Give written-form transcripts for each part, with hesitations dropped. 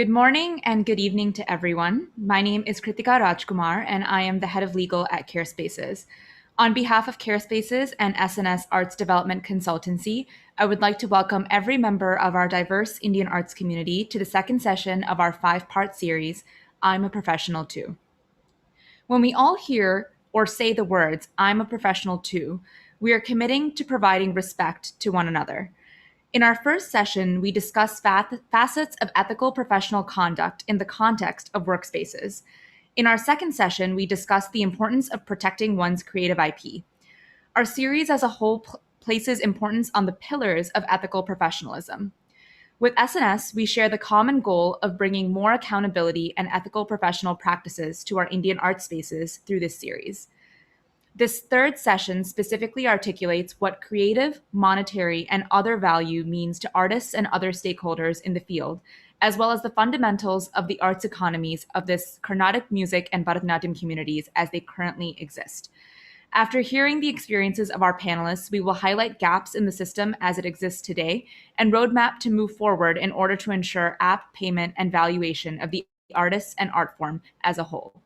Good morning and good evening to everyone. My name is Kritika Rajkumar, and I am the head of legal at CareSpaces. On behalf of CareSpaces and SNS Arts Development Consultancy, I would like to welcome every member of our diverse Indian arts community to the second session of our 5-part series, I'm a Professional Too. When we all hear or say the words, I'm a professional too, we are committing to providing respect to one another. In our first session, we discussed facets of ethical professional conduct in the context of workspaces. In our second session, we discussed the importance of protecting one's creative IP. Our series as a whole places importance on the pillars of ethical professionalism. With SNS, we share the common goal of bringing more accountability and ethical professional practices to our Indian art spaces through this series. This third session specifically articulates what creative, monetary, and other value means to artists and other stakeholders in the field, as well as the fundamentals of the arts economies of this Carnatic music and Bharatanatyam communities as they currently exist. After hearing the experiences of our panelists, we will highlight gaps in the system as it exists today and roadmap to move forward in order to ensure apt payment and valuation of the artists and art form as a whole.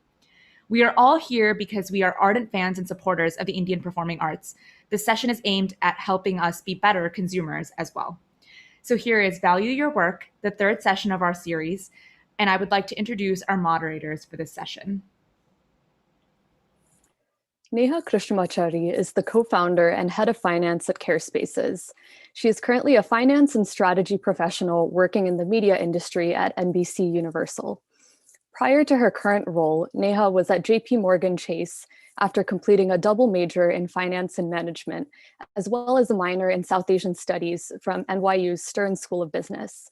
We are all here because we are ardent fans and supporters of the Indian performing arts. This session is aimed at helping us be better consumers as well. So here is Value Your Work, the third session of our series, and I would like to introduce our moderators for this session. Neha Krishnamachari is the co-founder and head of finance at CareSpaces. She is currently a finance and strategy professional working in the media industry at NBC Universal. Prior to her current role, Neha was at JP Morgan Chase after completing a double major in finance and management, as well as a minor in South Asian studies from NYU's Stern School of Business.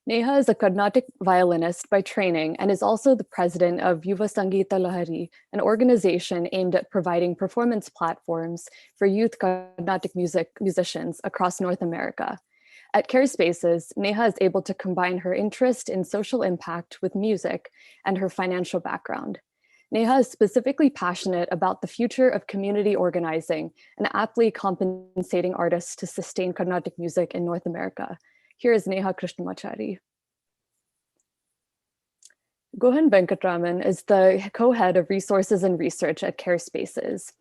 Neha is a Carnatic violinist by training and is also the president of Yuva Sangeeta Lahari, an organization aimed at providing performance platforms for youth Carnatic musicians across North America. At CareSpaces, Neha is able to combine her interest in social impact with music and her financial background. Neha is specifically passionate about the future of community organizing and aptly compensating artists to sustain Carnatic music in North America. Here is Neha Krishnamachari. Gohan Venkatraman is the co-head of resources and research at CareSpaces.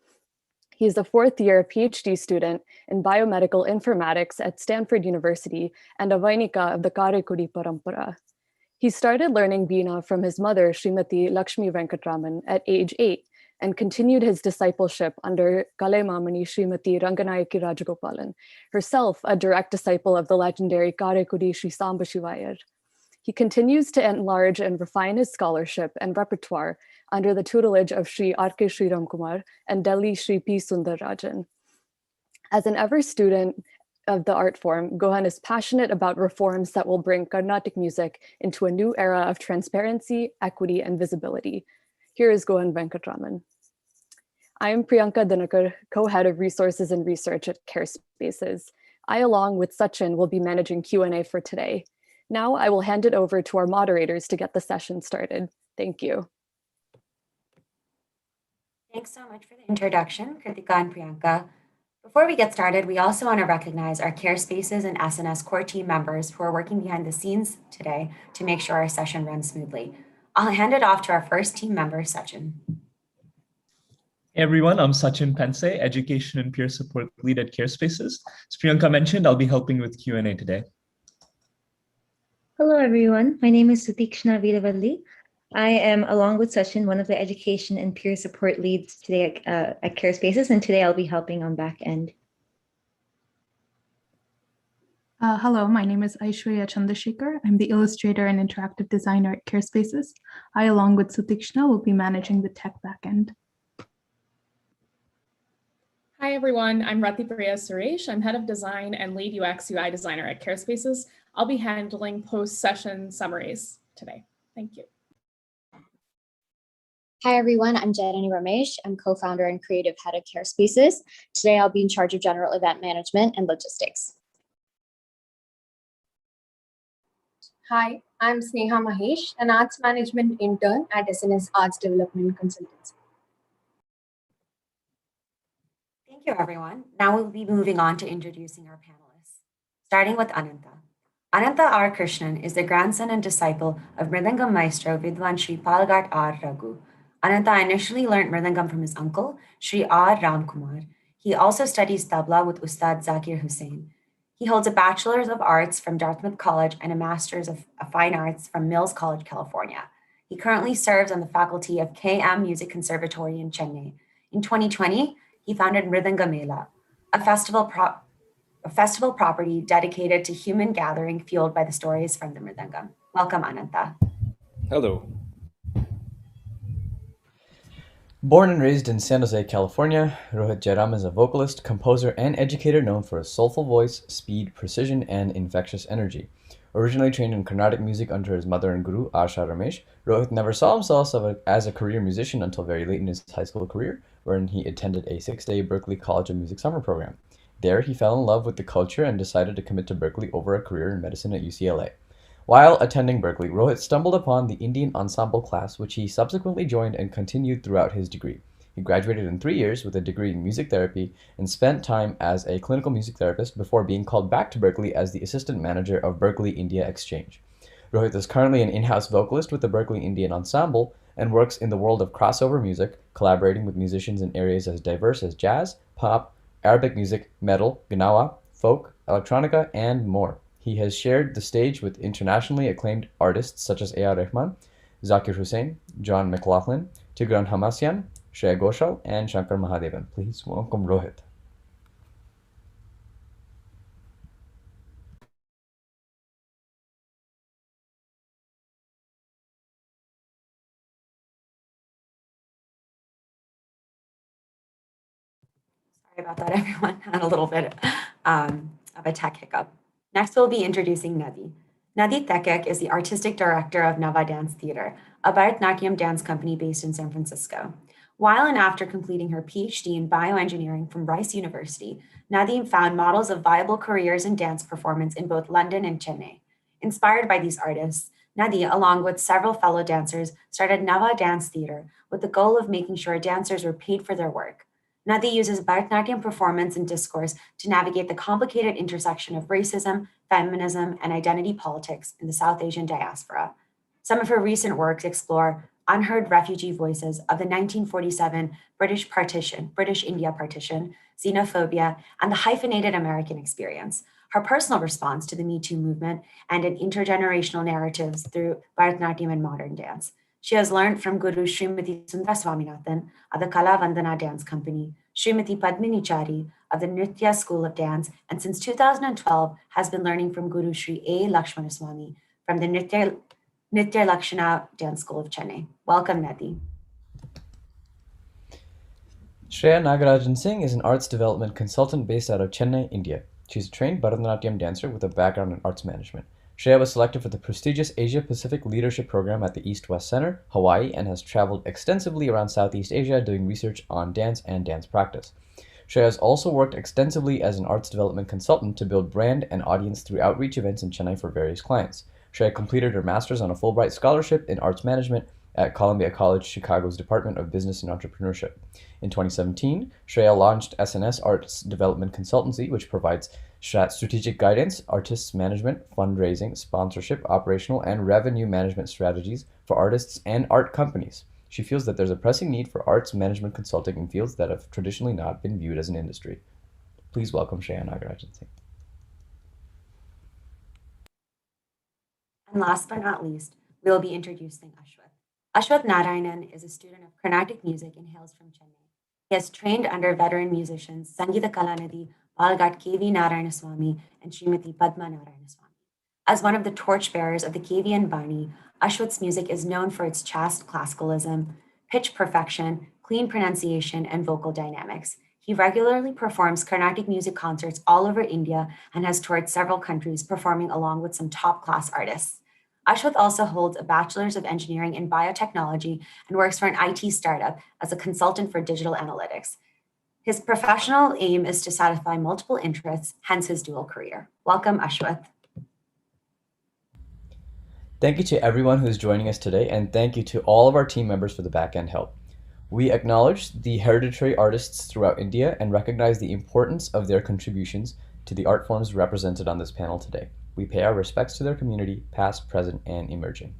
He is a fourth-year PhD student in biomedical informatics at Stanford University and a Vainika of the Karekudi Parampara. He started learning Veena from his mother, Srimati Lakshmi Venkatraman, at age 8, and continued his discipleship under Kalaimamani Srimati Ranganayaki Rajagopalan, herself a direct disciple of the legendary Karekudi Sri Samba Shivayar. He continues to enlarge and refine his scholarship and repertoire under the tutelage of Sri R.K. Sri Ramkumar and Delhi Sri P. Sundararajan. As an ever student of the art form, Gohan is passionate about reforms that will bring Carnatic music into a new era of transparency, equity, and visibility. Here is Gohan Venkatraman. I am Priyanka Dinakar, co-head of resources and research at CareSpaces. I, along with Sachin, will be managing Q&A for today. Now I will hand it over to our moderators to get the session started. Thank you. Thanks so much for the introduction, Kritika and Priyanka. Before we get started, we also want to recognize our CareSpaces and SNS core team members who are working behind the scenes today to make sure our session runs smoothly. I'll hand it off to our first team member, Sachin. Hey everyone, I'm Sachin Pense, Education and Peer Support Lead at CareSpaces. As Priyanka mentioned, I'll be helping with Q&A today. Hello everyone, my name is Sutikshna Veeravalli. I am, along with Sachin, one of the education and peer support leads today at CareSpaces, and today I'll be helping on back end. Hello, my name is Aishwarya Chandrasekhar. I'm the illustrator and interactive designer at CareSpaces. I, along with Sutikshna, will be managing the tech backend. Hi everyone, I'm Ratipriya Suresh. I'm head of design and lead UX UI designer at CareSpaces. I'll be handling post-session summaries today. Thank you. Hi everyone, I'm Janani Ramesh. I'm co-founder and creative head of CareSpaces. Today I'll be in charge of general event management and logistics. Hi, I'm Sneha Mahesh, an arts management intern at SNS Arts Development Consultancy. Thank you, everyone. Now we'll be moving on to introducing our panelists, starting with Ananta. Ananta R. Krishnan is the grandson and disciple of Mridangam Maestro Vidwan Sri Palgat R. Raghu. Ananta initially learned Mridangam from his uncle, Sri R. Ramkumar. He also studies tabla with Ustad Zakir Hussain. He holds a Bachelor's of Arts from Dartmouth College and a Master's of Fine Arts from Mills College, California. He currently serves on the faculty of KM Music Conservatory in Chennai. In 2020, he founded Mridanga Mela, a festival property dedicated to human gathering fueled by the stories from the Mridangam. Welcome, Ananta. Hello. Born and raised in San Jose, California, Rohit Jairam is a vocalist, composer, and educator known for his soulful voice, speed, precision, and infectious energy. Originally trained in Carnatic music under his mother and guru, Asha Ramesh, Rohit never saw himself as a career musician until very late in his high school career, wherein he attended a 6-day Berklee College of Music summer program. There, he fell in love with the culture and decided to commit to Berklee over a career in medicine at UCLA. While attending Berklee, Rohit stumbled upon the Indian ensemble class, which he subsequently joined and continued throughout his degree. He graduated in 3 years with a degree in music therapy and spent time as a clinical music therapist before being called back to Berklee as the assistant manager of Berklee India Exchange. Rohit is currently an in-house vocalist with the Berklee Indian Ensemble and works in the world of crossover music, collaborating with musicians in areas as diverse as jazz, pop, Arabic music, metal, gnawa, folk, electronica, and more. He has shared the stage with internationally acclaimed artists such as A.R. Rahman, Zakir Hussain, John McLaughlin, Tigran Hamasyan, Shreya Ghoshal, and Shankar Mahadevan. Please welcome Rohit. Sorry about that, everyone. Had a little bit of a tech hiccup. Next, we'll be introducing Nadi. Nadi Tekek is the artistic director of Nava Dance Theater, a Bharatanatyam dance company based in San Francisco. While and after completing her PhD in bioengineering from Rice University, Nadi found models of viable careers in dance performance in both London and Chennai. Inspired by these artists, Nadi, along with several fellow dancers, started Nava Dance Theater with the goal of making sure dancers were paid for their work. Nadi uses Bharatanatyam performance and discourse to navigate the complicated intersection of racism, feminism, and identity politics in the South Asian diaspora. Some of her recent works explore unheard refugee voices of the 1947 British India partition, xenophobia, and the hyphenated American experience, her personal response to the Me Too movement, and in intergenerational narratives through Bharatanatyam and modern dance. She has learned from Guru Srimati Sundara Swaminathan of the Kala Vandana Dance Company, Srimati Padmini Chari of the Nritya School of Dance, and since 2012 has been learning from Guru Sri A. Lakshmanaswamy from the Nritya Lakshana Dance School of Chennai. Welcome, Nadi. Shreya Nagarajan Singh is an arts development consultant based out of Chennai, India. She's a trained Bharatanatyam dancer with a background in arts management. Shreya was selected for the prestigious Asia Pacific Leadership Program at the East-West Center, Hawaii, and has traveled extensively around Southeast Asia doing research on dance and dance practice. Shreya has also worked extensively as an arts development consultant to build brand and audience through outreach events in Chennai for various clients. Shreya completed her master's on a Fulbright scholarship in arts management at Columbia College Chicago's Department of Business and Entrepreneurship. In 2017, Shreya launched SNS Arts Development Consultancy, which provides strategic guidance, artists management, fundraising, sponsorship, operational, and revenue management strategies for artists and art companies. She feels that there's a pressing need for arts management consulting in fields that have traditionally not been viewed as an industry. Please welcome Shreya Nagarajan Singh. And last but not least, we'll be introducing Ashwath. Ashwath Narayanan is a student of Carnatic music and hails from Chennai. He has trained under veteran musicians Sangeeta Kalanidhi, Balgat K.V. Narayanaswamy, and Srimati Padma Narayanaswamy. As one of the torchbearers of the KVN Bani, Ashwath's music is known for its chaste classicalism, pitch perfection, clean pronunciation, and vocal dynamics. He regularly performs Carnatic music concerts all over India and has toured several countries, performing along with some top-class artists. Ashwath also holds a Bachelor's of Engineering in Biotechnology and works for an IT startup as a consultant for digital analytics. His professional aim is to satisfy multiple interests, hence his dual career. Welcome, Ashwath. Thank you to everyone who is joining us today, and thank you to all of our team members for the back-end help. We acknowledge the hereditary artists throughout India and recognize the importance of their contributions to the art forms represented on this panel today. We pay our respects to their community, past, present, and emerging.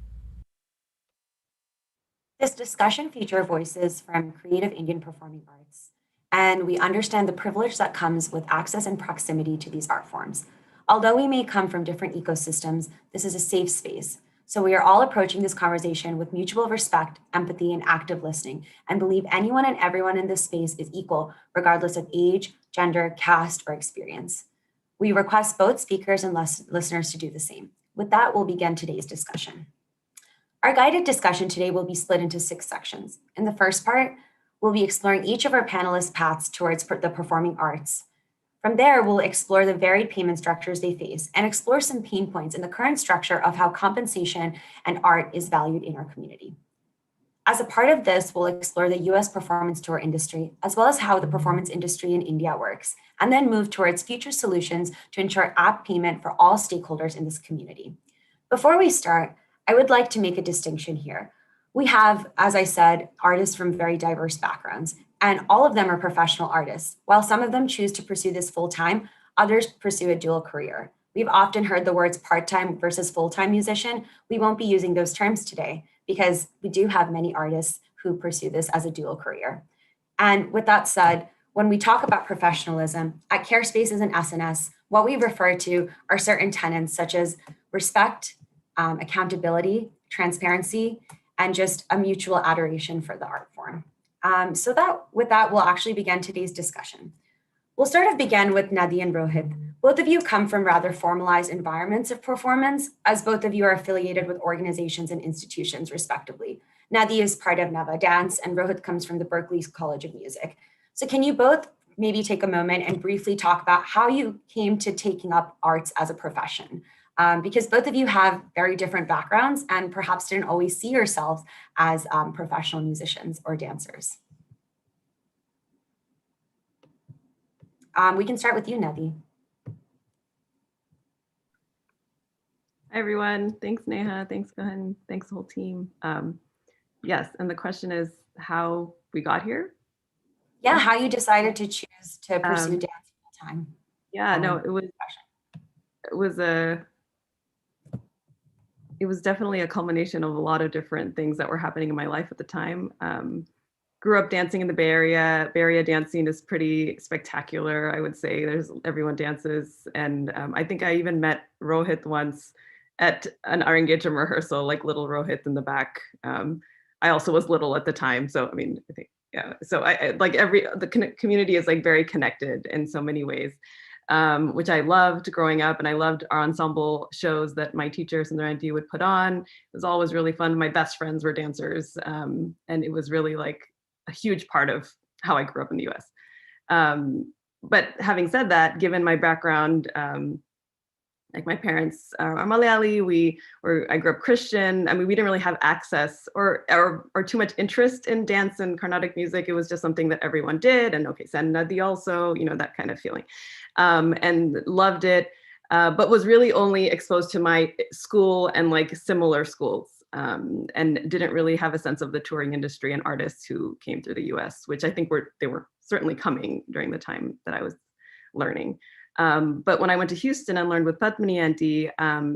This discussion features voices from creative Indian performing arts, and we understand the privilege that comes with access and proximity to these art forms. Although we may come from different ecosystems, this is a safe space. So we are all approaching this conversation with mutual respect, empathy, and active listening, and believe anyone and everyone in this space is equal, regardless of age, gender, caste, or experience. We request both speakers and listeners to do the same. With that, we'll begin today's discussion. Our guided discussion today will be split into 6 sections. In the first part, we'll be exploring each of our panelists' paths towards the performing arts. From there, we'll explore the varied payment structures they face and explore some pain points in the current structure of how compensation and art is valued in our community. As a part of this, we'll explore the US performance tour industry, as well as how the performance industry in India works, and then move towards future solutions to ensure apt payment for all stakeholders in this community. Before we start, I would like to make a distinction here. We have, as I said, artists from very diverse backgrounds, and all of them are professional artists. While some of them choose to pursue this full-time, others pursue a dual career. We've often heard the words part-time versus full-time musician. We won't be using those terms today because we do have many artists who pursue this as a dual career. And with that said, when we talk about professionalism at CareSpaces and SNS, what we refer to are certain tenets such as respect, accountability, transparency, and just a mutual adoration for the art form. With that, we'll actually begin today's discussion. We'll begin with Nadi and Rohit. Both of you come from rather formalized environments of performance, as both of you are affiliated with organizations and institutions, respectively. Nadi is part of Nava Dance, and Rohit comes from the Berklee College of Music. So can you both maybe take a moment and briefly talk about how you came to taking up arts as a profession? Because both of you have very different backgrounds and perhaps didn't always see yourselves as professional musicians or dancers. We can start with you, Nadi. Hi, everyone. Thanks, Neha. Thanks, Gahan. Thanks, the whole team. Yes, and the question is how we got here? Yeah, how you decided to choose to pursue dance full time. Yeah, no, it was definitely a culmination of a lot of different things that were happening in my life at the time. Grew up dancing in the Bay Area. Bay Area dancing is pretty spectacular, I would say. Everyone dances. And I think I even met Rohit once at an Arangejam rehearsal, like little Rohit in the back. I also was little at the time. So, I mean, I think, yeah. So the community is like very connected in so many ways. Which I loved growing up, and I loved our ensemble shows that my teacher, Sundar Auntie, would put on. It was always really fun. My best friends were dancers, and it was really like a huge part of how I grew up in the US. But having said that, given my background, like my parents are Malayali, I grew up Christian. I mean, we didn't really have access or too much interest in dance and Carnatic music. It was just something that everyone did. And okay, Sannadi also, that kind of feeling. And loved it, but was really only exposed to my school and like similar schools, and didn't really have a sense of the touring industry and artists who came through the US, which I think they were certainly coming during the time that I was learning. But when I went to Houston and learned with Padmini Auntie,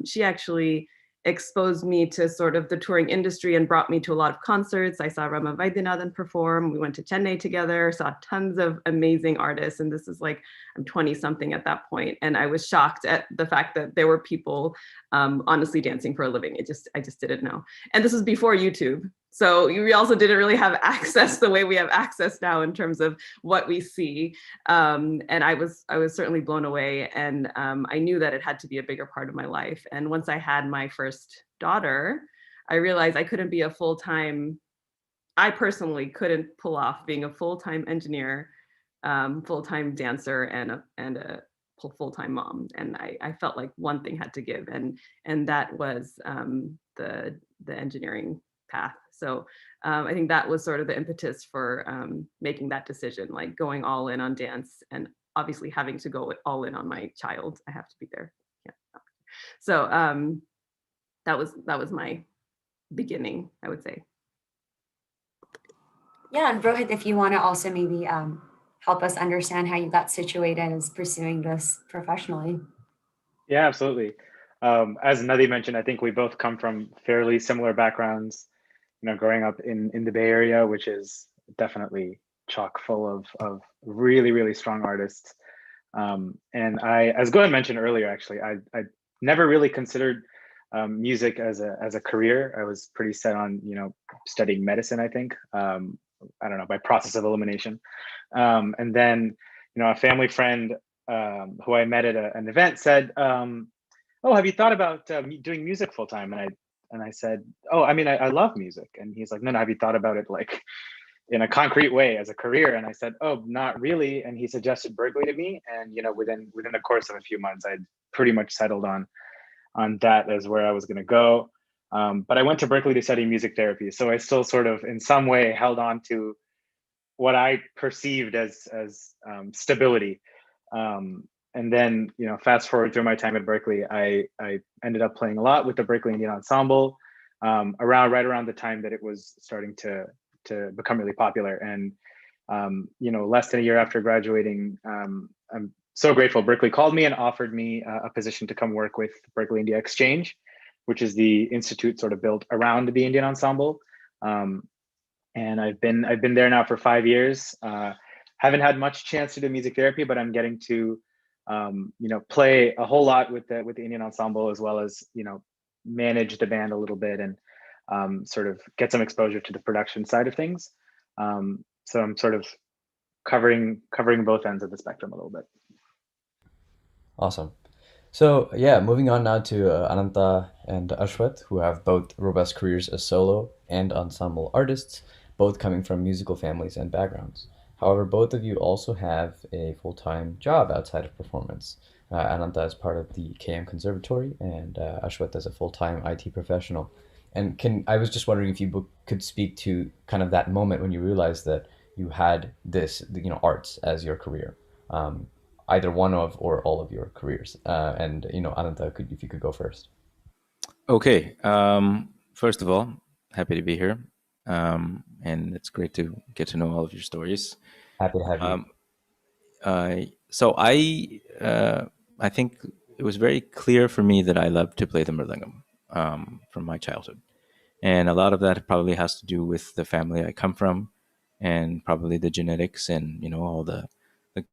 she actually exposed me to sort of the touring industry and brought me to a lot of concerts. I saw Rama Vaidyanathan perform. We went to Chennai together, saw tons of amazing artists. And this is like, I'm 20 something at that point. And I was shocked at the fact that there were people honestly dancing for a living. I just didn't know. And this was before YouTube. So we also didn't really have access the way we have access now in terms of what we see. And I was certainly blown away. And I knew that it had to be a bigger part of my life. And once I had my first daughter, I realized I couldn't be I personally couldn't pull off being a full-time engineer, full-time dancer, and a full-time mom. And I felt like one thing had to give. And that was the engineering path. So I think that was sort of the impetus for making that decision, like going all in on dance and obviously having to go all in on my child. I have to be there. Yeah. So that was my beginning, I would say. Yeah, and Rohit, if you want to also maybe help us understand how you got situated as pursuing this professionally? Yeah, absolutely. As Nadi mentioned, I think we both come from fairly similar backgrounds. Growing up in the Bay Area, which is definitely chock full of really, really strong artists. And as Gohan mentioned earlier, actually, I never really considered music as a career. I was pretty set on studying medicine, I think. I don't know, by process of elimination. And then a family friend who I met at an event said, "Oh, have you thought about doing music full time?" And I said, "Oh, I mean, I love music." And he's like, "No, have you thought about it like in a concrete way as a career?" And I said, "Oh, not really." And he suggested Berkeley to me, and within the course of a few months, I'd pretty much settled on that as where I was going to go. But I went to Berkeley to study music therapy, so I still sort of, in some way, held on to what I perceived as stability. And then, fast forward through my time at Berkeley, I ended up playing a lot with the Berkeley Indian Ensemble right around the time that it was starting to become really popular. And less than a year after graduating, I'm so grateful. Berkeley called me and offered me a position to come work with Berkeley India Exchange, which is the institute sort of built around the Indian Ensemble. And I've been there now for 5 years. Haven't had much chance to do music therapy, but I'm getting to play a whole lot with the Indian Ensemble, as well as manage the band a little bit and sort of get some exposure to the production side of things. So I'm sort of covering both ends of the spectrum a little bit. Awesome. So yeah, moving on now to Ananta and Ashwat, who have both robust careers as solo and ensemble artists, both coming from musical families and backgrounds. However, both of you also have a full-time job outside of performance. Ananta is part of the KM Conservatory, and Ashwat is a full-time IT professional. And I was just wondering if you could speak to kind of that moment when you realized that you had this, arts as your career, either one of or all of your careers. And Ananta, if you could go first. Okay. First of all, happy to be here. And it's great to get to know all of your stories. Happy to have you. So I think it was very clear for me that I love to play the mridangam from my childhood. And a lot of that probably has to do with the family I come from, and probably the genetics and, all the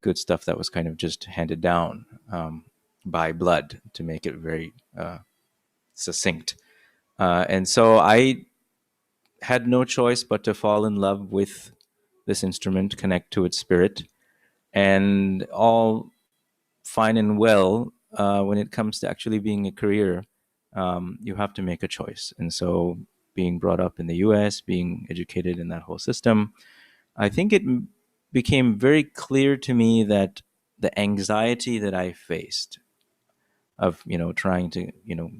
good stuff that was kind of just handed down by blood, to make it very succinct. And so I had no choice but to fall in love with this instrument, connect to its spirit, and all fine and well. When it comes to actually being a career, you have to make a choice. And so being brought up in the US, being educated in that whole system, I think it became very clear to me that the anxiety that I faced of, trying to,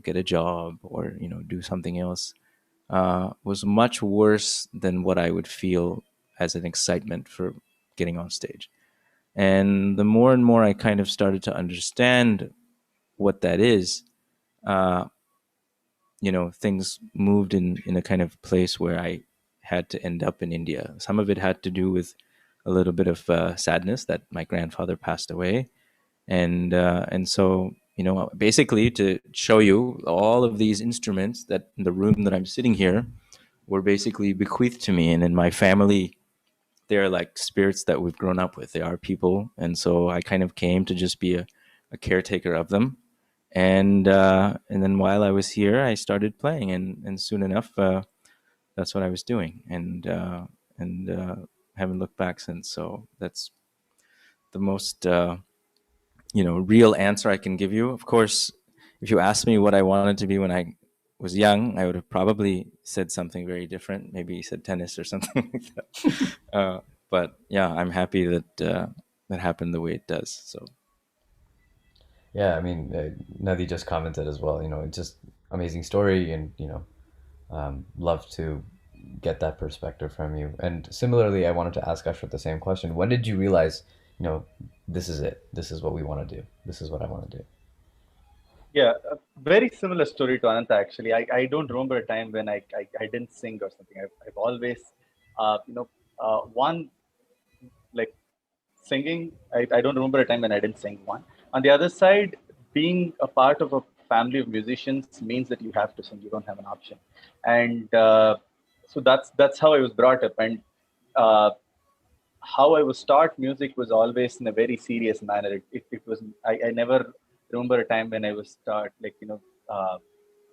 get a job or, do something else was much worse than what I would feel as an excitement for getting on stage. And the more and more I kind of started to understand what that is, things moved in a kind of place where I had to end up in India. Some of it had to do with a little bit of sadness that my grandfather passed away. And so, basically to show you, all of these instruments that in the room that I'm sitting here were basically bequeathed to me. And in my family, they're like spirits that we've grown up with. They are people. And so I kind of came to just be a caretaker of them. And then while I was here, I started playing, and soon enough, that's what I was doing, and haven't looked back since. So that's the most real answer I can give you. Of course, if you asked me what I wanted to be when I was young, I would have probably said something very different. Maybe said tennis or something like that. But yeah, I'm happy that that happened the way it does. So. Yeah, I mean, Nadi just commented as well. It's just amazing story, and love to get that perspective from you. And similarly, I wanted to ask Ashwat the same question. When did you realize, this is it? This is what we want to do. This is what I want to do. Yeah, a very similar story to Ananta, actually. I don't remember a time when I didn't sing or something. I've always, one like singing, I don't remember a time when I didn't sing one. On the other side, being a part of a family of musicians means that you have to sing. You don't have an option, and so that's how I was brought up. And how I was taught music was always in a very serious manner. It was I never remember a time when I was taught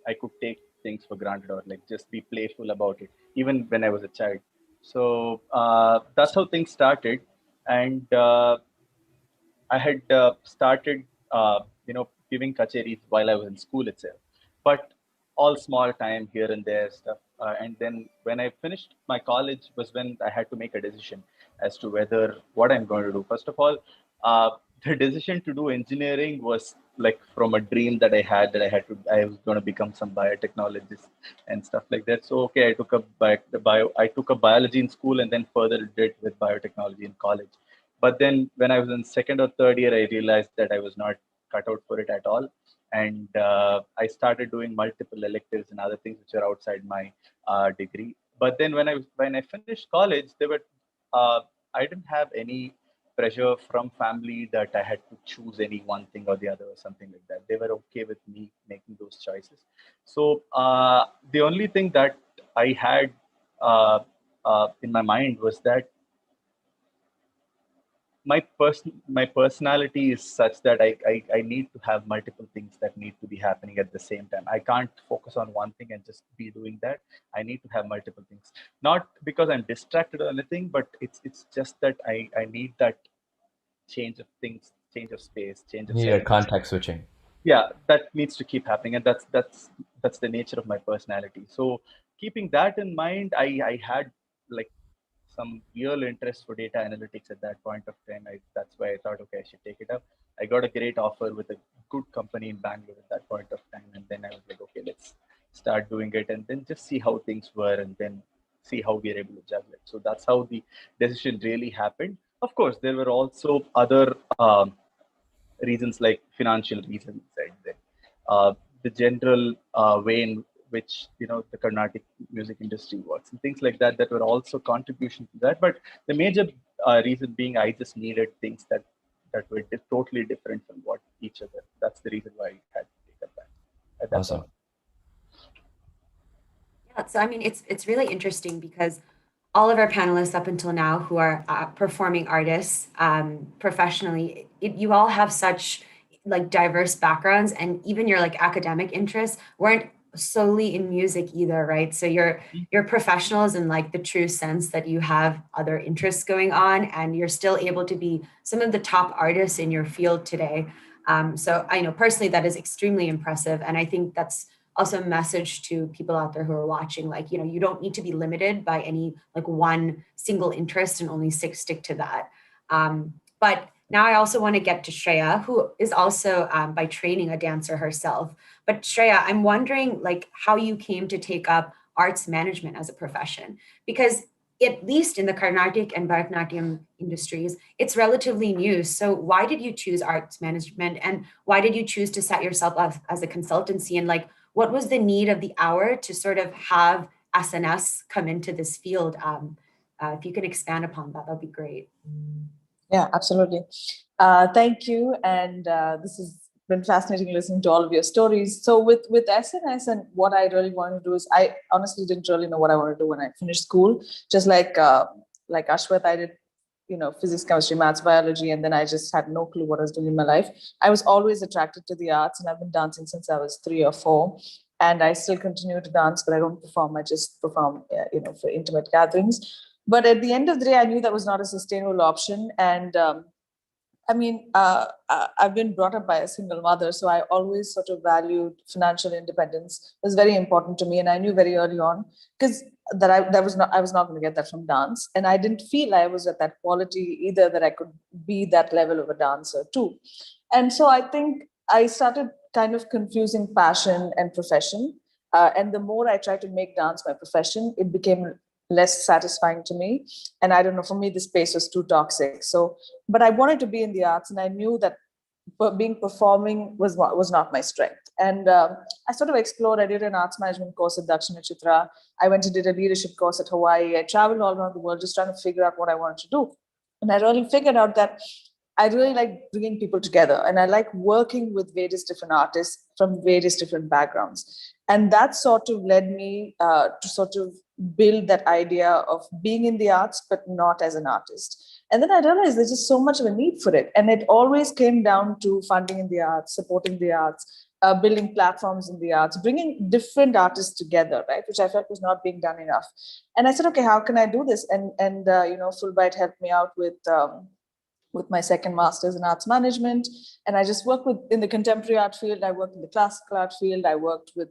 I could take things for granted or like just be playful about it, even when I was a child. So that's how things started, and I had started, giving kacheris while I was in school itself, but all small time here and there stuff. And then when I finished my college was when I had to make a decision as to whether what I'm going to do. First of all, uh, the decision to do engineering was like from a dream that I had I was going to become some biotechnologist and stuff like that. So okay, I took up I took up biology in school and then further did with biotechnology in college. But then when I was in second or third year, I realized that I was not cut out for it at all. And I started doing multiple electives and other things which are outside my degree. But then when I finished college, uh, I didn't have any pressure from family that I had to choose any one thing or the other or something like that. They were okay with me making those choices. So the only thing that I had in my mind was that my personality is such that I need to have multiple things that need to be happening at the same time. I can't focus on one thing and just be doing that. I need to have multiple things. Not because I'm distracted or anything, but it's just that I need that change of things, change of space, change of Need a settings. context switching. Yeah, that needs to keep happening, and that's the nature of my personality. So keeping that in mind, I had like some real interest for data analytics at that point of time. That's why I thought, okay, I should take it up. I got a great offer with a good company in Bangalore at that point of time. And then I was like, okay, let's start doing it and then just see how things were and then see how we are able to juggle it. So that's how the decision really happened. Of course, there were also other reasons like financial reasons and then the general way in which the Carnatic music industry works and things like that were also contribution to that. But the major reason being I just needed things that were totally different from what each other. That's the reason why I had to take up that at that Awesome. point. Yeah, so I mean, it's really interesting because all of our panelists up until now who are performing artists professionally, you all have such like diverse backgrounds, and even your like academic interests weren't solely in music either, right? So you're professionals in like the true sense that you have other interests going on, and you're still able to be some of the top artists in your field today. So I know personally that is extremely impressive, and I think that's also a message to people out there who are watching, like, you don't need to be limited by any like one single interest and only stick to that. But now I also want to get to Shreya, who is also by training a dancer herself. But Shreya, I'm wondering like how you came to take up arts management as a profession, because at least in the Carnatic and Bharatanatyam industries, it's relatively new. So why did you choose arts management, and why did you choose to set yourself up as a consultancy, and like what was the need of the hour to sort of have SNS come into this field? If you can expand upon that, that'd be great. Yeah, absolutely. Thank you. And this has been fascinating listening to all of your stories. So with SNS, and what I really want to do is, I honestly didn't really know what I wanted to do when I finished school. Just like Ashwath, I did physics, chemistry, maths, biology, and then I just had no clue what I was doing in my life. I was always attracted to the arts, and I've been dancing since I was 3 or 4. And I still continue to dance, but I don't perform. I just perform, for intimate gatherings. But at the end of the day, I knew that was not a sustainable option. And I've been brought up by a single mother, so I always sort of valued financial independence. It was very important to me, and I knew very early on because I was not going to get that from dance, and I didn't feel I was at that quality either that I could be that level of a dancer too. And so I think I started kind of confusing passion and profession, and the more I tried to make dance my profession, it became less satisfying to me. And I don't know, for me, the space was too toxic. So, but I wanted to be in the arts, and I knew that performing was not my strength. And I sort of explored. I did an arts management course at Dakshina Chitra. I went and did a leadership course at Hawaii. I traveled all around the world just trying to figure out what I wanted to do. And I really figured out that I really like bringing people together, and I like working with various different artists from various different backgrounds. And that sort of led me to sort of build that idea of being in the arts, but not as an artist. And then I realized there's just so much of a need for it. And it always came down to funding in the arts, supporting the arts, building platforms in the arts, bringing different artists together, right? Which I felt was not being done enough. And I said, okay, how can I do this? And Fulbright helped me out with my second master's in arts management. And I just worked in the contemporary art field. I worked in the classical art field. I worked with,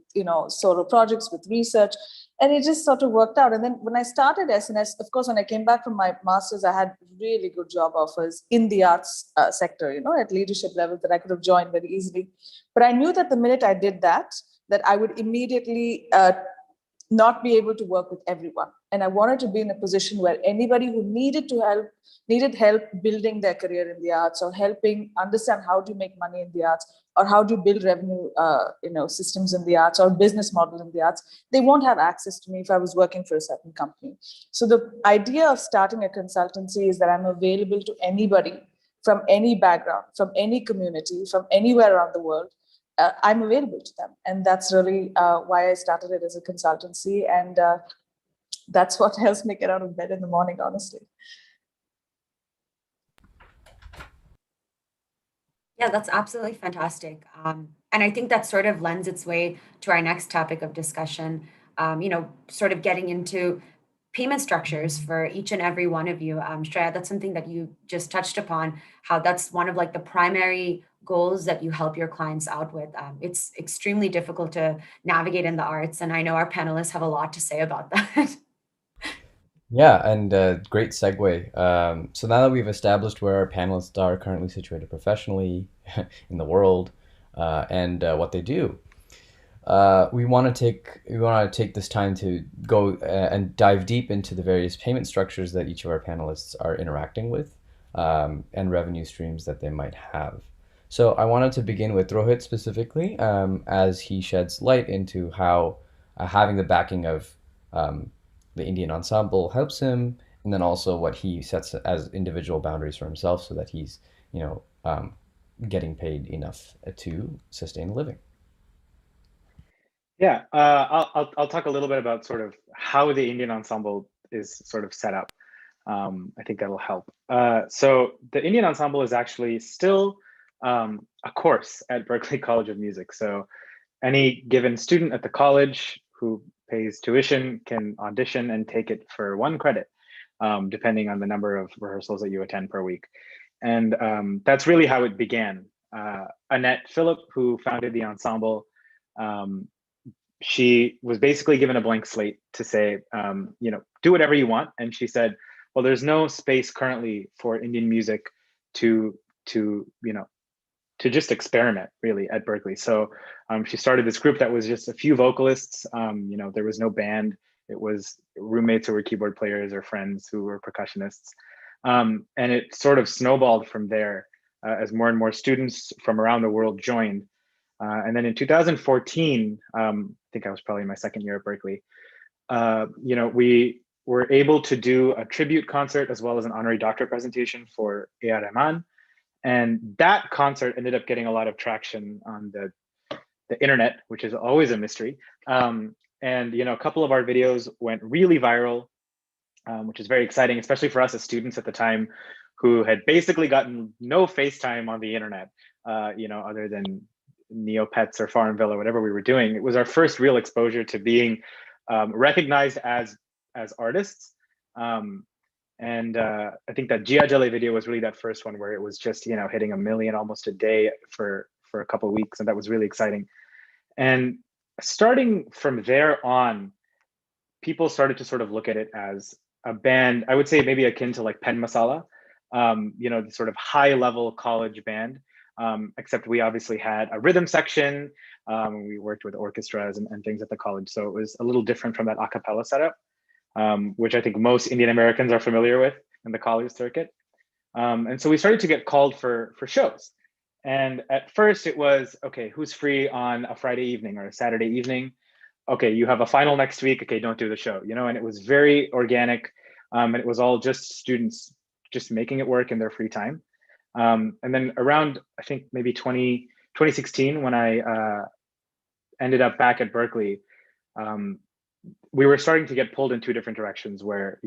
solo projects, with research, and it just sort of worked out. And then when I started SNS, of course, when I came back from my master's, I had really good job offers in the arts sector, at leadership level that I could have joined very easily. But I knew that the minute I did that I would immediately not be able to work with everyone. And I wanted to be in a position where anybody who needed help building their career in the arts, or helping understand how to make money in the arts, or how to build revenue systems in the arts, or business model in the arts, they won't have access to me if I was working for a certain company. So the idea of starting a consultancy is that I'm available to anybody from any background, from any community, from anywhere around the world. I'm available to them. And that's really why I started it as a consultancy. And that's what helps me get out of bed in the morning, honestly. Yeah, that's absolutely fantastic. And I think that sort of lends its way to our next topic of discussion, sort of getting into payment structures for each and every one of you. Shreya, that's something that you just touched upon, how that's one of like the primary goals that you help your clients out with. It's extremely difficult to navigate in the arts, and I know our panelists have a lot to say about that. Yeah, and great segue. So now that we've established where our panelists are currently situated professionally in the world, and what they do, we want to take this time to go and dive deep into the various payment structures that each of our panelists are interacting with, and revenue streams that they might have. So I wanted to begin with Rohit specifically, as he sheds light into how having the backing of the Indian ensemble helps him, and then also what he sets as individual boundaries for himself so that he's, getting paid enough to sustain a living. Yeah, I'll talk a little bit about sort of how the Indian ensemble is sort of set up. I think that'll help. So the Indian ensemble is actually still a course at Berklee College of Music. So any given student at the college who pays tuition can audition and take it for 1 credit, depending on the number of rehearsals that you attend per week. And that's really how it began. Annette Phillip, who founded the ensemble, she was basically given a blank slate to say, do whatever you want. And she said, well, there's no space currently for Indian music to just experiment really at Berklee. So she started this group that was just a few vocalists. There was no band. It was roommates who were keyboard players or friends who were percussionists. And it sort of snowballed from there as more and more students from around the world joined. And then in 2014, I think I was probably in my second year at Berklee, we were able to do a tribute concert as well as an honorary doctorate presentation for A.R. Rahman. And that concert ended up getting a lot of traction on the internet, which is always a mystery. And a couple of our videos went really viral, which is very exciting, especially for us as students at the time who had basically gotten no FaceTime on the internet, other than Neopets or Farmville or whatever we were doing. It was our first real exposure to being recognized as artists. And I think that Jia Jale video was really that first one where it was just, hitting 1 million almost a day for a couple of weeks. And that was really exciting. And starting from there on, people started to sort of look at it as a band, I would say maybe akin to like Pen Masala, the sort of high level college band, except we obviously had a rhythm section. We worked with orchestras and things at the college. So it was a little different from that a cappella setup. Which I think most Indian Americans are familiar with in the college circuit. And so we started to get called for shows. And at first it was, okay, who's free on a Friday evening or a Saturday evening? Okay, you have a final next week. Okay, don't do the show, and it was very organic. And it was all just students just making it work in their free time. And then around, I think maybe 2016, when I ended up back at Berkeley, we were starting to get pulled in two different directions where,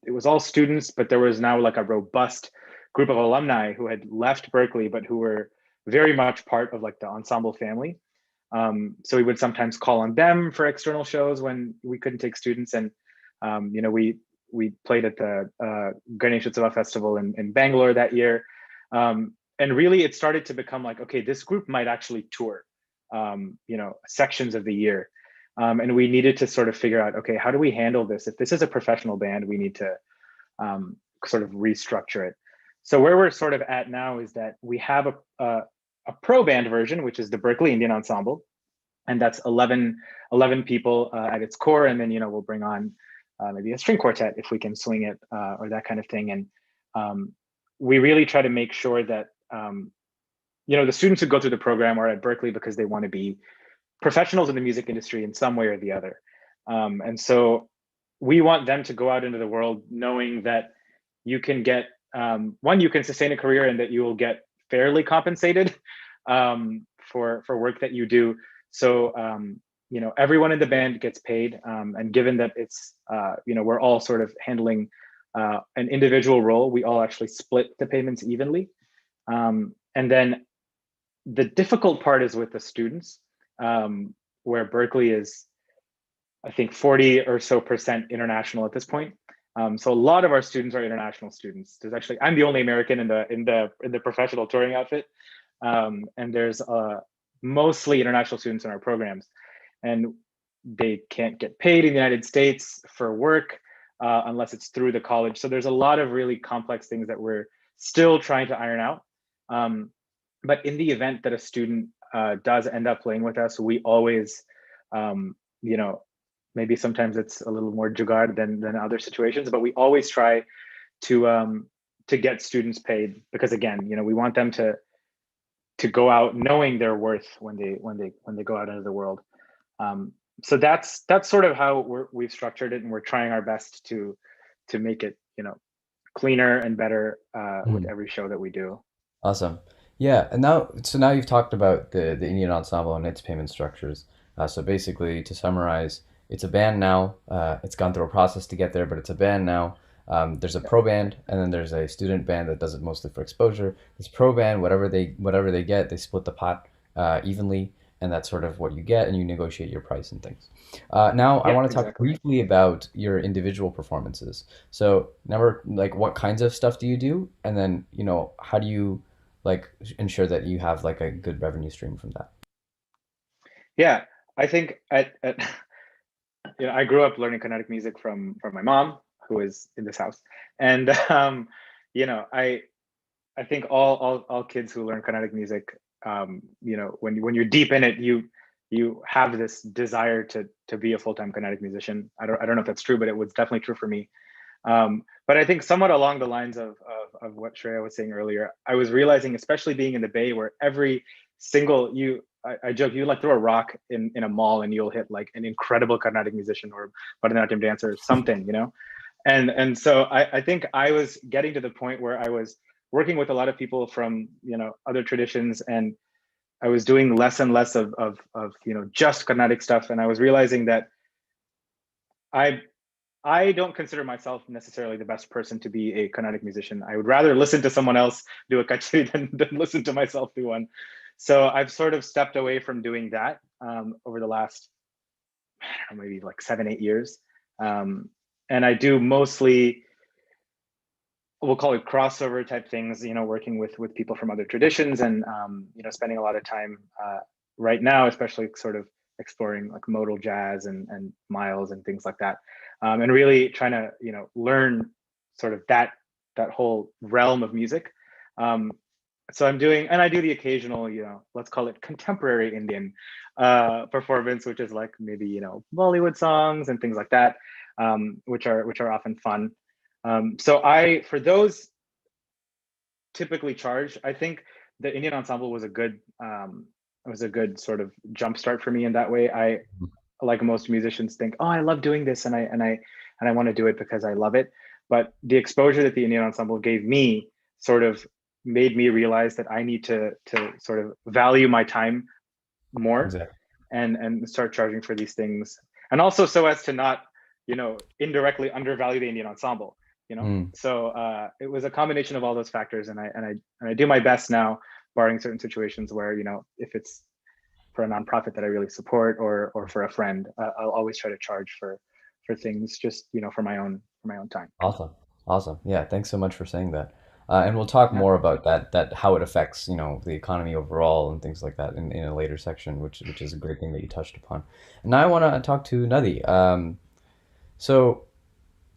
it was all students, but there was now like a robust group of alumni who had left Berkeley, but who were very much part of like the ensemble family. So we would sometimes call on them for external shows when we couldn't take students. And, we played at the Ganesh Utsava Festival in Bangalore that year. And really it started to become like, okay, this group might actually tour, sections of the year. And we needed to sort of figure out, okay, how do we handle this? If this is a professional band, we need to sort of restructure it. So where we're sort of at now is that we have a pro band version, which is the Berkeley Indian Ensemble. And that's 11 people at its core. And then, we'll bring on maybe a string quartet if we can swing it or that kind of thing. And we really try to make sure that, the students who go through the program are at Berkeley because they want to be professionals in the music industry in some way or the other. And so we want them to go out into the world knowing that you can get, one, you can sustain a career and that you will get fairly compensated for work that you do. So, everyone in the band gets paid. And given that it's, we're all sort of handling an individual role, we all actually split the payments evenly. And then the difficult part is with the students, where Berkeley is, I think 40 or so % international at this point. So a lot of our students are international students. There's actually, I'm the only American in the professional touring outfit. And there's mostly international students in our programs, and they can't get paid in the United States for work unless it's through the college. So there's a lot of really complex things that we're still trying to iron out. But in the event that a student does end up playing with us, we always, maybe sometimes it's a little more jugaad than other situations, but we always try to get students paid because, again, we want them to go out knowing their worth when they go out into the world. So that's sort of how we've structured it, and we're trying our best to make it cleaner and better with every show that we do. Awesome. Yeah, and now you've talked about the Indian Ensemble and its payment structures. So basically, to summarize, it's a band now. It's gone through a process to get there, but it's a band now. There's a pro band, and then there's a student band that does it mostly for exposure. This pro band, whatever they get, they split the pot evenly, and that's sort of what you get, and you negotiate your price and things. Now, I want to talk briefly about your individual performances. So, what kinds of stuff do you do, and then how do you ensure that you have a good revenue stream from that? Yeah, I think I grew up learning Carnatic music from my mom, who is in this house, and I think all kids who learn Carnatic music, when you're deep in it, you have this desire to be a full-time Carnatic musician. I don't know if that's true, but it was definitely true for me. But I think somewhat along the lines of what Shreya was saying earlier, I was realizing, especially being in the Bay, where every single I joke, you throw a rock in a mall and you'll hit an incredible Carnatic musician or Bharatanatyam dancer or something, And so I think I was getting to the point where I was working with a lot of people from other traditions, and I was doing less and less of just Carnatic stuff, and I was realizing that I don't consider myself necessarily the best person to be a Carnatic musician. I would rather listen to someone else do a kachari than listen to myself do one. So I've sort of stepped away from doing that over the last, maybe 7-8 years. And I do mostly, we'll call it crossover type things, working with people from other traditions, and spending a lot of time right now, especially sort of exploring modal jazz and miles and things like that, and really trying to learn sort of that whole realm of music. So I'm doing, and I do the occasional, let's call it contemporary Indian performance, which is maybe Bollywood songs and things like that, which are often fun. So for those typically charge. I think the Indian Ensemble was a good sort of jumpstart for me in that way. I, like most musicians, think, oh, I love doing this, and I want to do it because I love it. but the exposure that the Indian ensemble gave me sort of made me realize that I need to sort of value my time more. Exactly. And start charging for these things, and also so as to not, indirectly undervalue the Indian ensemble. So it was a combination of all those factors, and I do my best now, barring certain situations where, if it's for a nonprofit that I really support, or for a friend, I'll always try to charge for things, just for my own time. Awesome. Yeah, thanks so much for saying that. And we'll talk more about that how it affects, the economy overall and things like that in a later section, which is a great thing that you touched upon. And now I want to talk to Nadi. So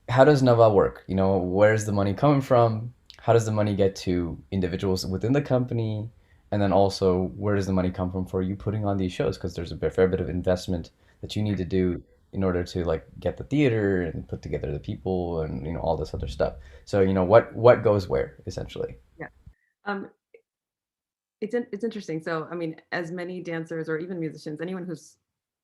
how does Nava work? Where's the money coming from? How does the money get to individuals within the company? And then also, where does the money come from for you putting on these shows? Because there's a fair bit of investment that you need to do in order to get the theater and put together the people and all this other stuff. So what goes where, essentially. Yeah. It's interesting. So I mean, as many dancers or even musicians, anyone who's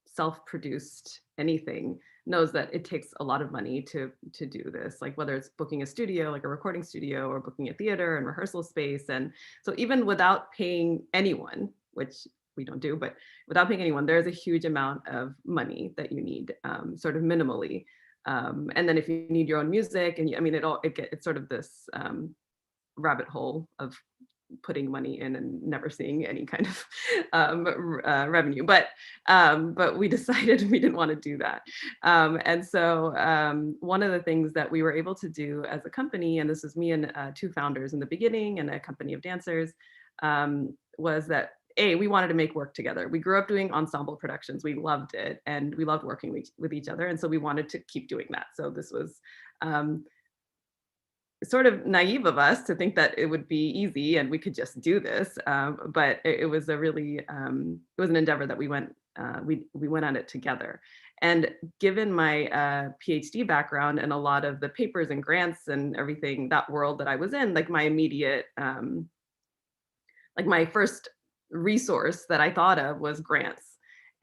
self-produced anything knows that it takes a lot of money to do this, like whether it's booking a studio, like a recording studio, or booking a theater and rehearsal space. And so even without paying anyone, which we don't do, but without paying anyone, there's a huge amount of money that you need, sort of minimally. And then if you need your own music, and it's sort of this rabbit hole of putting money in and never seeing any kind of revenue, but we decided we didn't want to do that. And so one of the things that we were able to do as a company, and this was me and two founders in the beginning and a company of dancers, was that we wanted to make work together. We grew up doing ensemble productions. We loved it, and we loved working with each other. And so we wanted to keep doing that. So this was sort of naive of us to think that it would be easy and we could just do this. But it was a really, it was an endeavor that we went on it together. And given my PhD background and a lot of the papers and grants and everything, that world that I was in, like my immediate, like my first resource that I thought of was grants.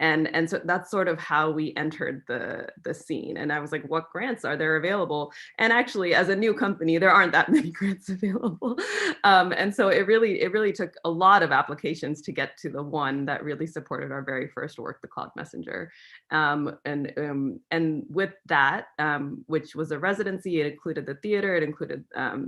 And so that's sort of how we entered the scene. And I was like, what grants are there available? And actually, as a new company, there aren't that many grants available. And so it really took a lot of applications to get to the one that really supported our very first work, the Cloud Messenger. And with that, which was a residency, it included the theater, it included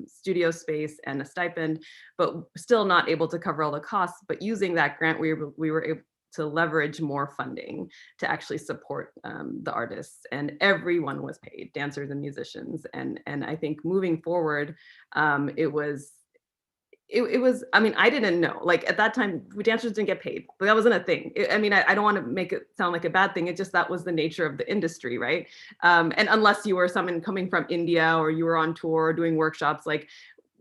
studio space and a stipend, but still not able to cover all the costs. But using that grant, we were able to leverage more funding to actually support the artists, and everyone was paid, dancers and musicians. And I think moving forward, it was, I mean, I didn't know, like at that time, dancers didn't get paid, but that wasn't a thing. I don't want to make it sound like a bad thing. It just, that was the nature of the industry, right? And unless you were someone coming from India or you were on tour or doing workshops, like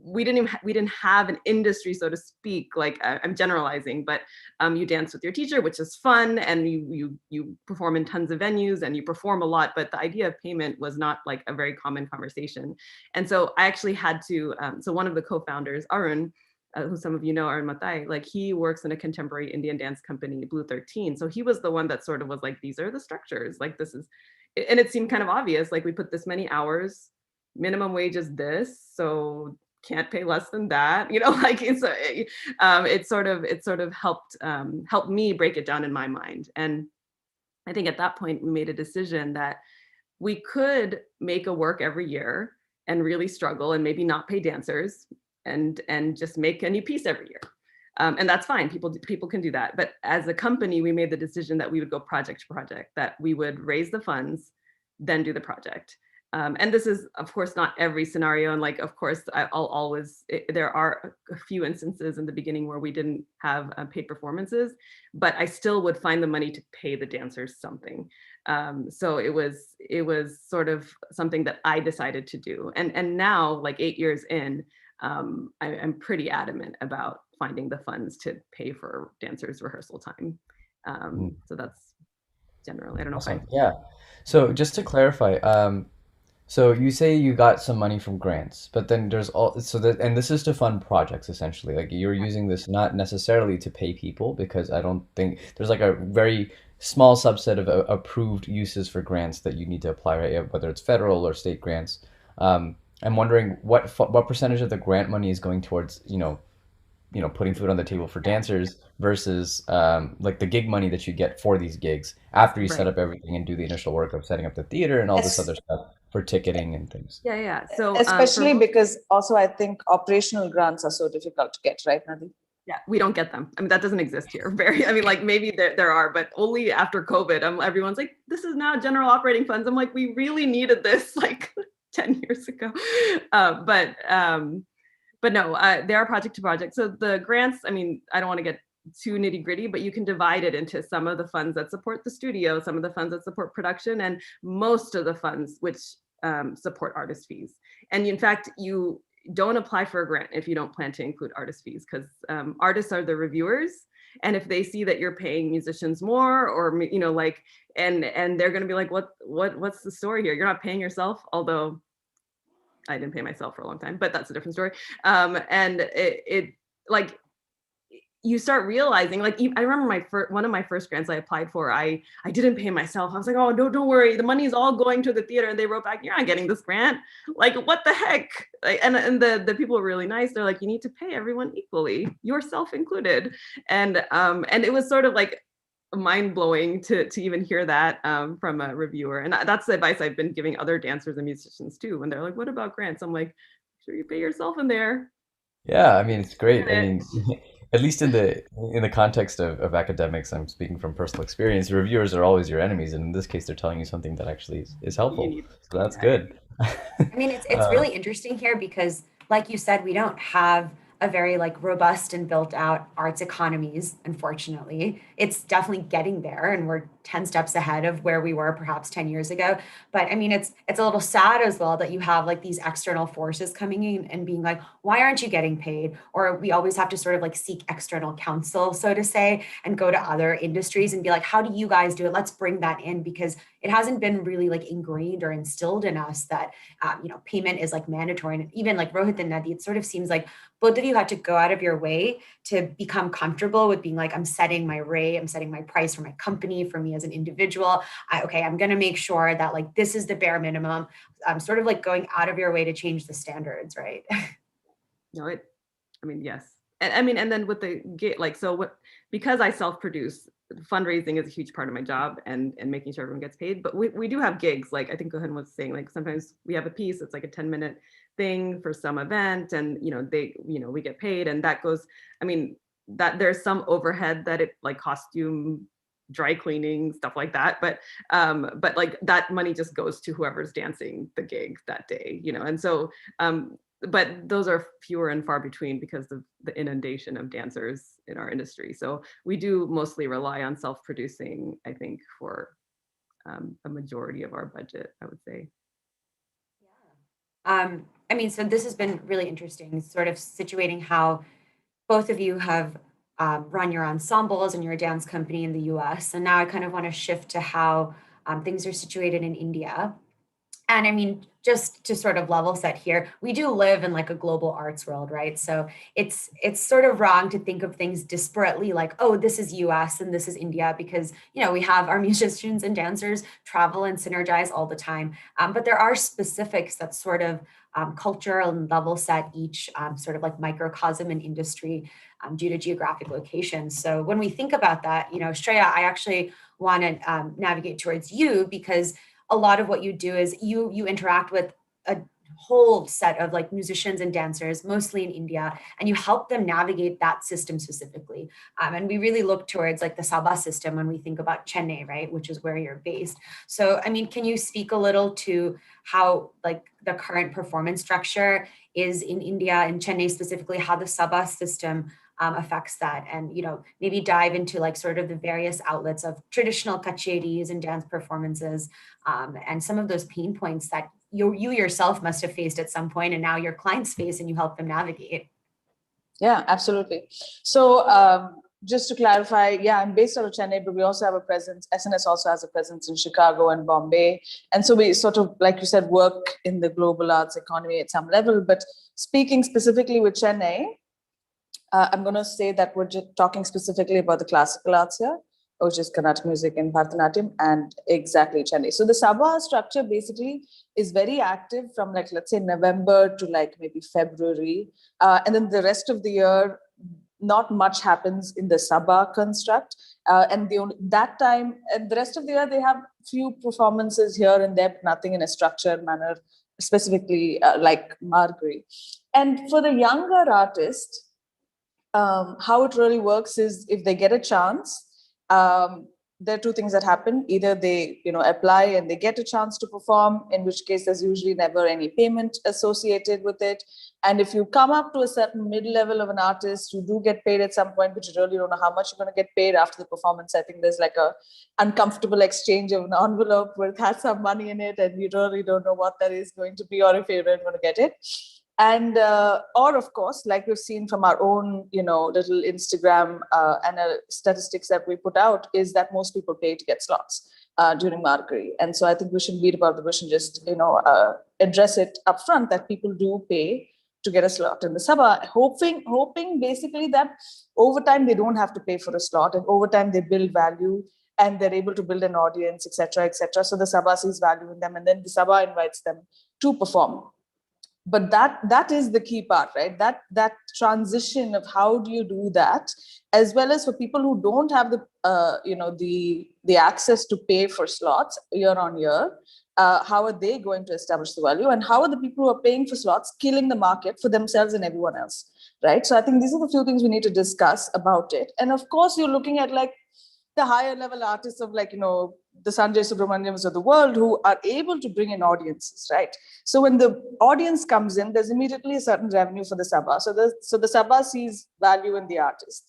we didn't have an industry, so to speak. Like I'm generalizing, but you dance with your teacher, which is fun, and you perform in tons of venues and you perform a lot, but the idea of payment was not like a very common conversation. And so I actually had to, so one of the co-founders, Arun, who some of you know, Arun Matai, like he works in a contemporary Indian dance company, Blue 13. So he was the one that sort of was like, these are the structures, like this is, and it seemed kind of obvious, like we put this many hours, minimum wage is this, so can't pay less than that, like it sort of helped me break it down in my mind. And I think at that point we made a decision that we could make a work every year and really struggle and maybe not pay dancers and just make a new piece every year. And that's fine, people can do that. But as a company, we made the decision that we would go project to project, that we would raise the funds, then do the project. And this is, of course, not every scenario. And like, of course, there are a few instances in the beginning where we didn't have paid performances, but I still would find the money to pay the dancers something. So it was sort of something that I decided to do. And now, like 8 years in, I'm pretty adamant about finding the funds to pay for dancers' rehearsal time. So that's generally, I don't know Awesome. if Yeah. So just to clarify, so you say you got some money from grants, but then there's and this is to fund projects essentially. Like you're using this not necessarily to pay people, because I don't think there's like a very small subset of approved uses for grants that you need to apply, right? Whether it's federal or state grants. I'm wondering what percentage of the grant money is going towards, putting food on the table for dancers versus like the gig money that you get for these gigs after you set Right. up everything and do the initial work of setting up the theater and all this other stuff for ticketing and things. Yeah. So especially because also I think operational grants are so difficult to get, right, Nadi? Yeah, we don't get them. I mean, that doesn't exist here. Like maybe there are, but only after COVID. Everyone's like, this is now general operating funds. I'm like, we really needed this like 10 years ago. But no, they are project to project. So the grants, I mean, I don't want to get too nitty gritty, but you can divide it into some of the funds that support the studio, some of the funds that support production, and most of the funds which support artist fees. And in fact, you don't apply for a grant if you don't plan to include artist fees, because artists are the reviewers. And if they see that you're paying musicians more, or and they're going to be like, what's the story here? You're not paying yourself, although I didn't pay myself for a long time, but that's a different story. And it like, you start realizing, like, I remember one of my first grants I applied for, I didn't pay myself. I was like, oh, no, don't worry, the money is all going to the theater. And they wrote back, you're not getting this grant. Like, what the heck? And the people were really nice. They're like, you need to pay everyone equally, yourself included. And it was sort of like mind-blowing to even hear that from a reviewer. And that's the advice I've been giving other dancers and musicians too, when they're like, what about grants? I'm like, make sure you pay yourself in there. Yeah, I mean, it's great. I mean, at least in the context of academics, I'm speaking from personal experience, reviewers are always your enemies, and in this case they're telling you something that actually is helpful. So that's good. I mean, it's really interesting here because, like you said, we don't have a very like robust and built out arts economies, unfortunately. It's definitely getting there, and we're 10 steps ahead of where we were perhaps 10 years ago. But I mean, it's a little sad as well that you have like these external forces coming in and being like, why aren't you getting paid? Or we always have to sort of like seek external counsel, so to say, and go to other industries and be like, how do you guys do it? Let's bring that in, because it hasn't been really like ingrained or instilled in us that payment is like mandatory. And even like Rohit and Nadi, it sort of seems like both of you had to go out of your way to become comfortable with being like, I'm setting my rate, I'm setting my price for my company, for me as an individual. I'm going to make sure that like, this is the bare minimum. I'm sort of like going out of your way to change the standards, right? No, yes. And then with the gig, because I self-produce, fundraising is a huge part of my job, and making sure everyone gets paid. But we do have gigs. Like I think Gohan was saying, like sometimes we have a piece, it's like a 10-minute thing for some event, and we get paid, and that goes, that there's some overhead that it like costume, dry cleaning, stuff like that, but like that money just goes to whoever's dancing the gig that day, and so but those are fewer and far between because of the inundation of dancers in our industry. So we do mostly rely on self-producing, I think, for a majority of our budget, I would say. Yeah. So this has been really interesting, sort of situating how both of you have run your ensembles and your dance company in the US. And now I kind of want to shift to how things are situated in India. And just to sort of level set here, we do live in like a global arts world, right? So it's sort of wrong to think of things disparately, like, oh, this is US and this is India, because, we have our musicians and dancers travel and synergize all the time. But there are specifics that sort of culture and level set each sort of like microcosm and industry due to geographic location. So when we think about that, Shreya, I actually want to navigate towards you, because a lot of what you do is you interact with a whole set of like musicians and dancers, mostly in India, and you help them navigate that system specifically. And we really look towards like the Sabha system when we think about Chennai, right, which is where you're based. So, can you speak a little to how like the current performance structure is in India, in Chennai specifically, how the Sabha system affects that, and maybe dive into like sort of the various outlets of traditional kacheris and dance performances, and some of those pain points that you yourself must have faced at some point, and now your clients face, and you help them navigate. Yeah, absolutely. So just to clarify, I'm based out of Chennai, but we also have a presence, SNS also has a presence in Chicago and Bombay. And so we sort of, like you said, work in the global arts economy at some level. But speaking specifically with Chennai, I'm going to say that we're just talking specifically about the classical arts here. which is Carnatic music and Bharatanatyam, and exactly Chennai. So the Sabha structure basically is very active from like, let's say November to like maybe February. And then the rest of the year, not much happens in the Sabha construct. And that time, and the rest of the year, they have few performances here and there, but nothing in a structured manner, specifically like Margary. And for the younger artist, how it really works is if they get a chance, there are two things that happen. Either they, apply and they get a chance to perform, in which case there's usually never any payment associated with it. And if you come up to a certain mid-level of an artist, you do get paid at some point, but you really don't know how much you're going to get paid after the performance. I think there's like a uncomfortable exchange of an envelope with has some money in it, and you really don't know what that is going to be or if you're even going to get it. And or of course, like we've seen from our own, little Instagram and statistics that we put out, is that most people pay to get slots during Margary. And so I think we should beat about the bush and just, address it upfront that people do pay to get a slot in the Sabha, hoping basically that over time they don't have to pay for a slot, and over time they build value and they're able to build an audience, etc., etc. So the Sabha sees value in them, and then the Sabha invites them to perform. But that is the key part, right? That transition of how do you do that, as well as for people who don't have the access to pay for slots year on year, how are they going to establish the value, and how are the people who are paying for slots killing the market for themselves and everyone else, right? So I think these are the few things we need to discuss about it. And of course, you're looking at like the higher level artists of like, the Sanjay Subramaniams of the world who are able to bring in audiences, right? So when the audience comes in, there's immediately a certain revenue for the Sabha. So the Sabha sees value in the artist.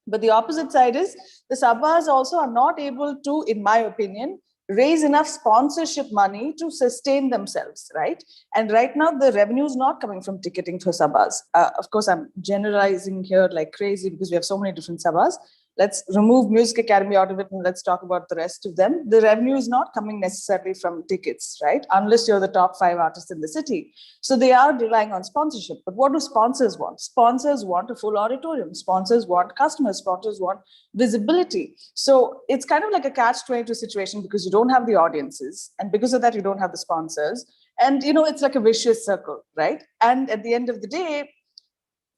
But the opposite side is the Sabhas also are not able to, in my opinion, raise enough sponsorship money to sustain themselves, right? And right now the revenue is not coming from ticketing for Sabhas. Of course, I'm generalizing here like crazy because we have so many different Sabhas. Let's remove Music Academy out of it and let's talk about the rest of them. The revenue is not coming necessarily from tickets, right? Unless you're the top 5 artists in the city. So they are relying on sponsorship. But what do sponsors want? Sponsors want a full auditorium. Sponsors want customers. Sponsors want visibility. So it's kind of like a catch-22 situation because you don't have the audiences. And because of that, you don't have the sponsors. And, it's like a vicious circle, right? And at the end of the day,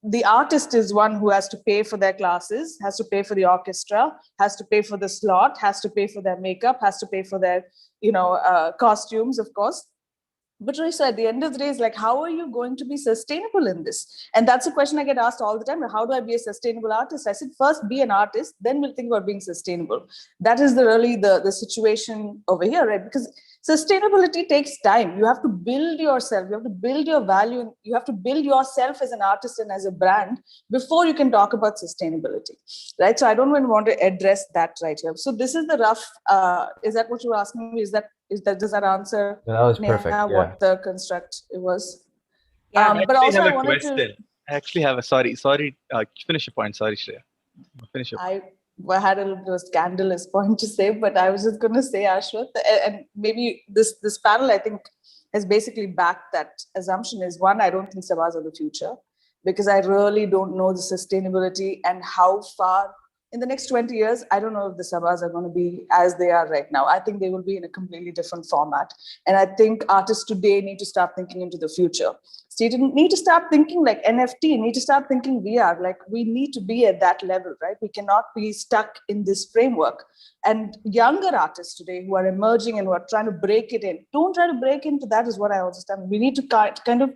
the artist is one who has to pay for their classes, has to pay for the orchestra, has to pay for the slot, has to pay for their makeup, has to pay for their, costumes, of course. But Risha, at the end of the day, is like, how are you going to be sustainable in this? And that's a question I get asked all the time. How do I be a sustainable artist? I said, first be an artist, then we'll think about being sustainable. That is the situation over here, right? Because sustainability takes time. You have to build yourself, you have to build your value, you have to build yourself as an artist and as a brand before you can talk about sustainability, right? So I don't even want to address that right here. So this is the rough, is that what you were asking me? Does that answer that was perfect, Neha, yeah. what the construct it was? Yeah, but also I wanted question. to. I actually have a sorry. Finish your point. Sorry, Shreya. Finish your point. I had a little scandalous point to say, but I was just going to say, Ashwath, and maybe this panel, I think, has basically backed that assumption. Is one, I don't think Sabhas are the future, because I really don't know the sustainability and how far. In the next 20 years, I don't know if the Sabhas are going to be as they are right now. I think they will be in a completely different format. And I think artists today need to start thinking into the future. Students need to start thinking like NFT, need to start thinking VR. Like we need to be at that level, right? We cannot be stuck in this framework. And younger artists today who are emerging and who are trying to break it in, don't try to break into that is what I understand. We need to kind of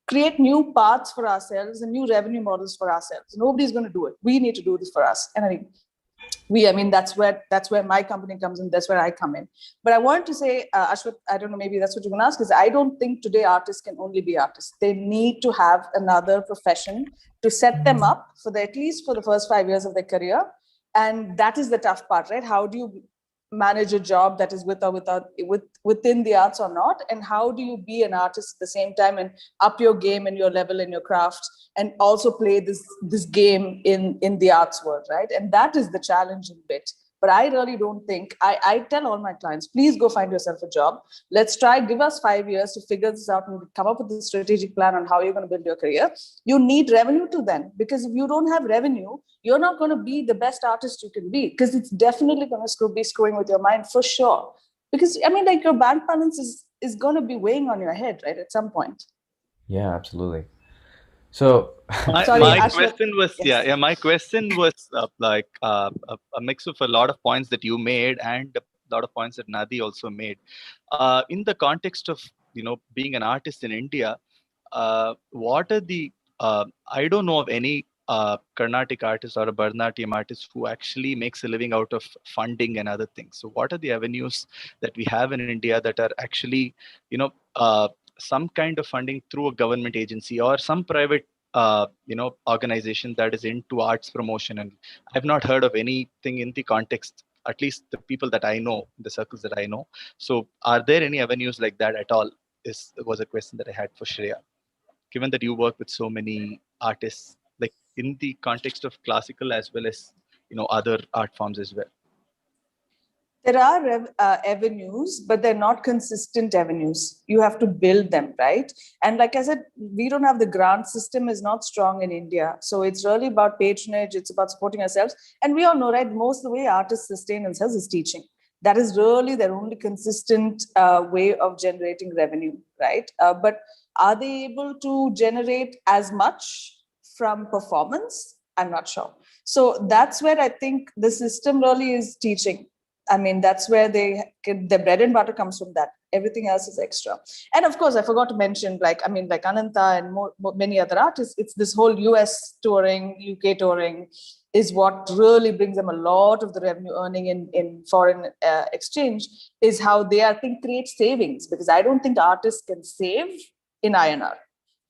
create new paths for ourselves and new revenue models for ourselves. Nobody's going to do it. We need to do this for us. And I mean, that's where my company comes in. That's where I come in. But I want to say, Ashwath, I don't know, maybe that's what you're going to ask, is I don't think today artists can only be artists. They need to have another profession to set them up at least for the first 5 years of their career. And that is the tough part, right? How do you manage a job that is with or within the arts or not, and how do you be an artist at the same time and up your game and your level in your craft and also play this game in the arts world, right? And that is the challenging bit But I really don't think, I tell all my clients, please go find yourself a job. Let's try, give us 5 years to figure this out and come up with a strategic plan on how you're going to build your career. You need revenue to then, because if you don't have revenue, you're not going to be the best artist you can be, because it's definitely going to be screwing with your mind for sure. Because I mean, like, your bank balance is going to be weighing on your head, right, at some point. Yeah, absolutely. So my question was my question was a mix of a lot of points that you made and a lot of points that Nadi also made. In the context of being an artist in India, what are the I don't know of any Carnatic artist or a Bharatanatyam artist who actually makes a living out of funding and other things. So what are the avenues that we have in India that are actually, some kind of funding through a government agency or some private, organization that is into arts promotion? And I've not heard of anything in the context, at least the people that I know, the circles that I know. So are there any avenues like that at all? Was a question that I had for Shreya. Given that you work with so many artists, like in the context of classical as well as other art forms as well. There are avenues, but they're not consistent avenues. You have to build them, right? And like I said, we don't have the grant system is not strong in India. So it's really about patronage. It's about supporting ourselves. And we all know, right, most of the way artists sustain themselves is teaching. That is really their only consistent way of generating revenue, right? But are they able to generate as much from performance? I'm not sure. So that's where I think the system really is teaching. I mean, that's where they get the bread and butter comes from that. Everything else is extra. And of course, I forgot to mention, like Ananta and many other artists, it's this whole US touring, UK touring is what really brings them a lot of the revenue earning in foreign exchange, is how they, I think, create savings. Because I don't think artists can save in INR.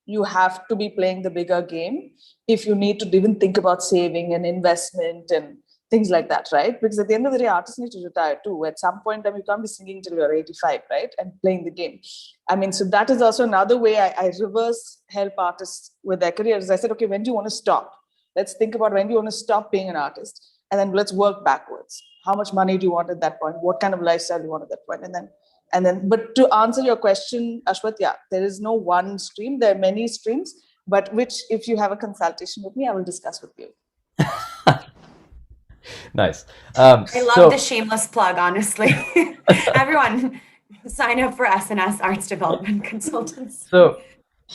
You have to be playing the bigger game if you need to even think about saving and investment and things like that, right? Because at the end of the day, artists need to retire too. At some point, you can't be singing till you're 85, right? And playing the game. I mean, so that is also another way I reverse help artists with their careers. I said, okay, when do you want to stop? Let's think about when do you want to stop being an artist? And then let's work backwards. How much money do you want at that point? What kind of lifestyle do you want at that point? And then, but to answer your question, Ashwath, yeah, there is no one stream. There are many streams, but which, if you have a consultation with me, I will discuss with you. Nice. I love the shameless plug, honestly. Everyone, sign up for SNS Arts Development Consultants. So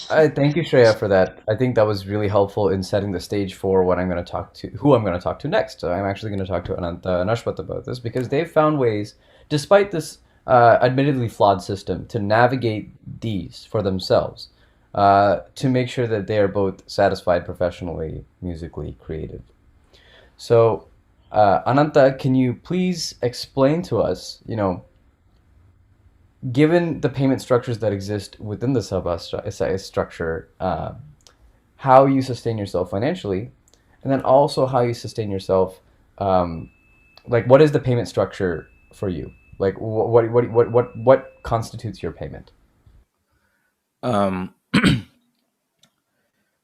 I thank you, Shreya, for that. I think that was really helpful in setting the stage for what I'm going to talk to, who I'm going to talk to next. So I'm actually going to talk to Ananta and Ashwath about this, because they've found ways, despite this admittedly flawed system, to navigate these for themselves, to make sure that they are both satisfied professionally, musically, creative. So Ananta, can you please explain to us, given the payment structures that exist within the Sabha structure, how you sustain yourself financially, and then also how you sustain yourself, like what is the payment structure for you? Like what constitutes your payment?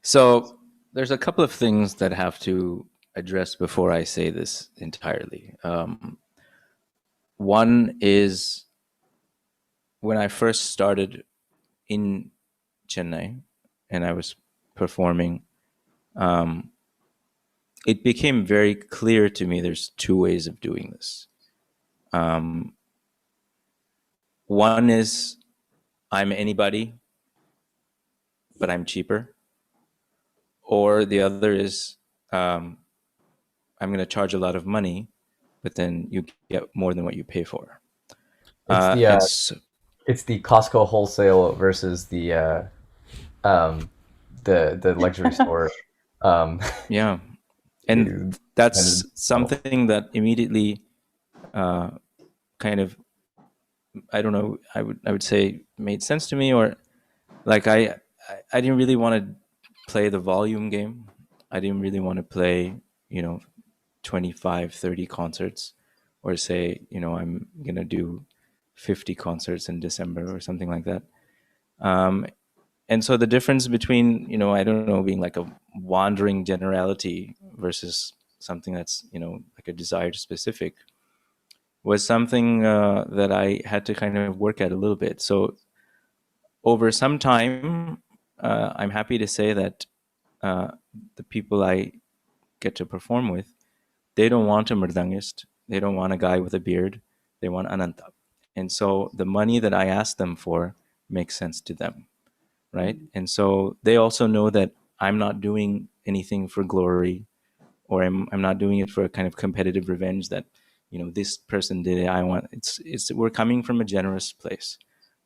So there's a couple of things that have to address before I say this entirely. One is, when I first started in Chennai and I was performing, it became very clear to me there's two ways of doing this. One is I'm anybody, but I'm cheaper. Or the other is I'm going to charge a lot of money, but then you get more than what you pay for. It's the Costco wholesale versus the luxury store. Yeah, and that's something that immediately kind of, I don't know, I would say made sense to me, or like I didn't really want to play the volume game. I didn't really want to play 25, 30 concerts, or say I'm gonna do 50 concerts in December or something like that. And so the difference between I don't know, being like a wandering generality versus something that's like a desired specific was something that I had to kind of work at a little bit. So over some time, I'm happy to say that the people I get to perform with, they don't want a mridangist. They don't want a guy with a beard. They want Ananta. And so the money that I ask them for makes sense to them, right? And so they also know that I'm not doing anything for glory, or I'm not doing it for a kind of competitive revenge that, you know, this person did it. I want it's we're coming from a generous place,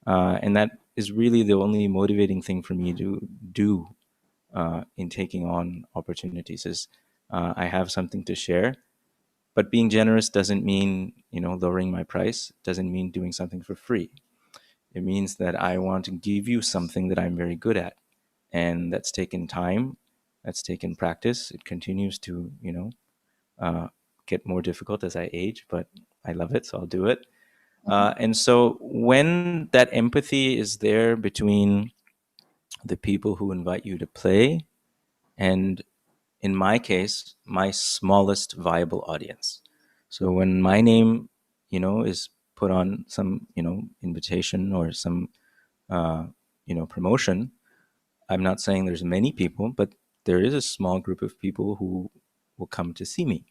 and that is really the only motivating thing for me to do in taking on opportunities. Is I have something to share, but being generous doesn't mean, you know, lowering my price. Doesn't mean doing something for free. It means that I want to give you something that I'm very good at, and that's taken time, that's taken practice. It continues to, you know, get more difficult as I age, but I love it, so I'll do it. And so when that empathy is there between the people who invite you to play and, in my case, my smallest viable audience. So when my name, you know, is put on some, you know, invitation or some, you know, promotion, I'm not saying there's many people, but there is a small group of people who will come to see me.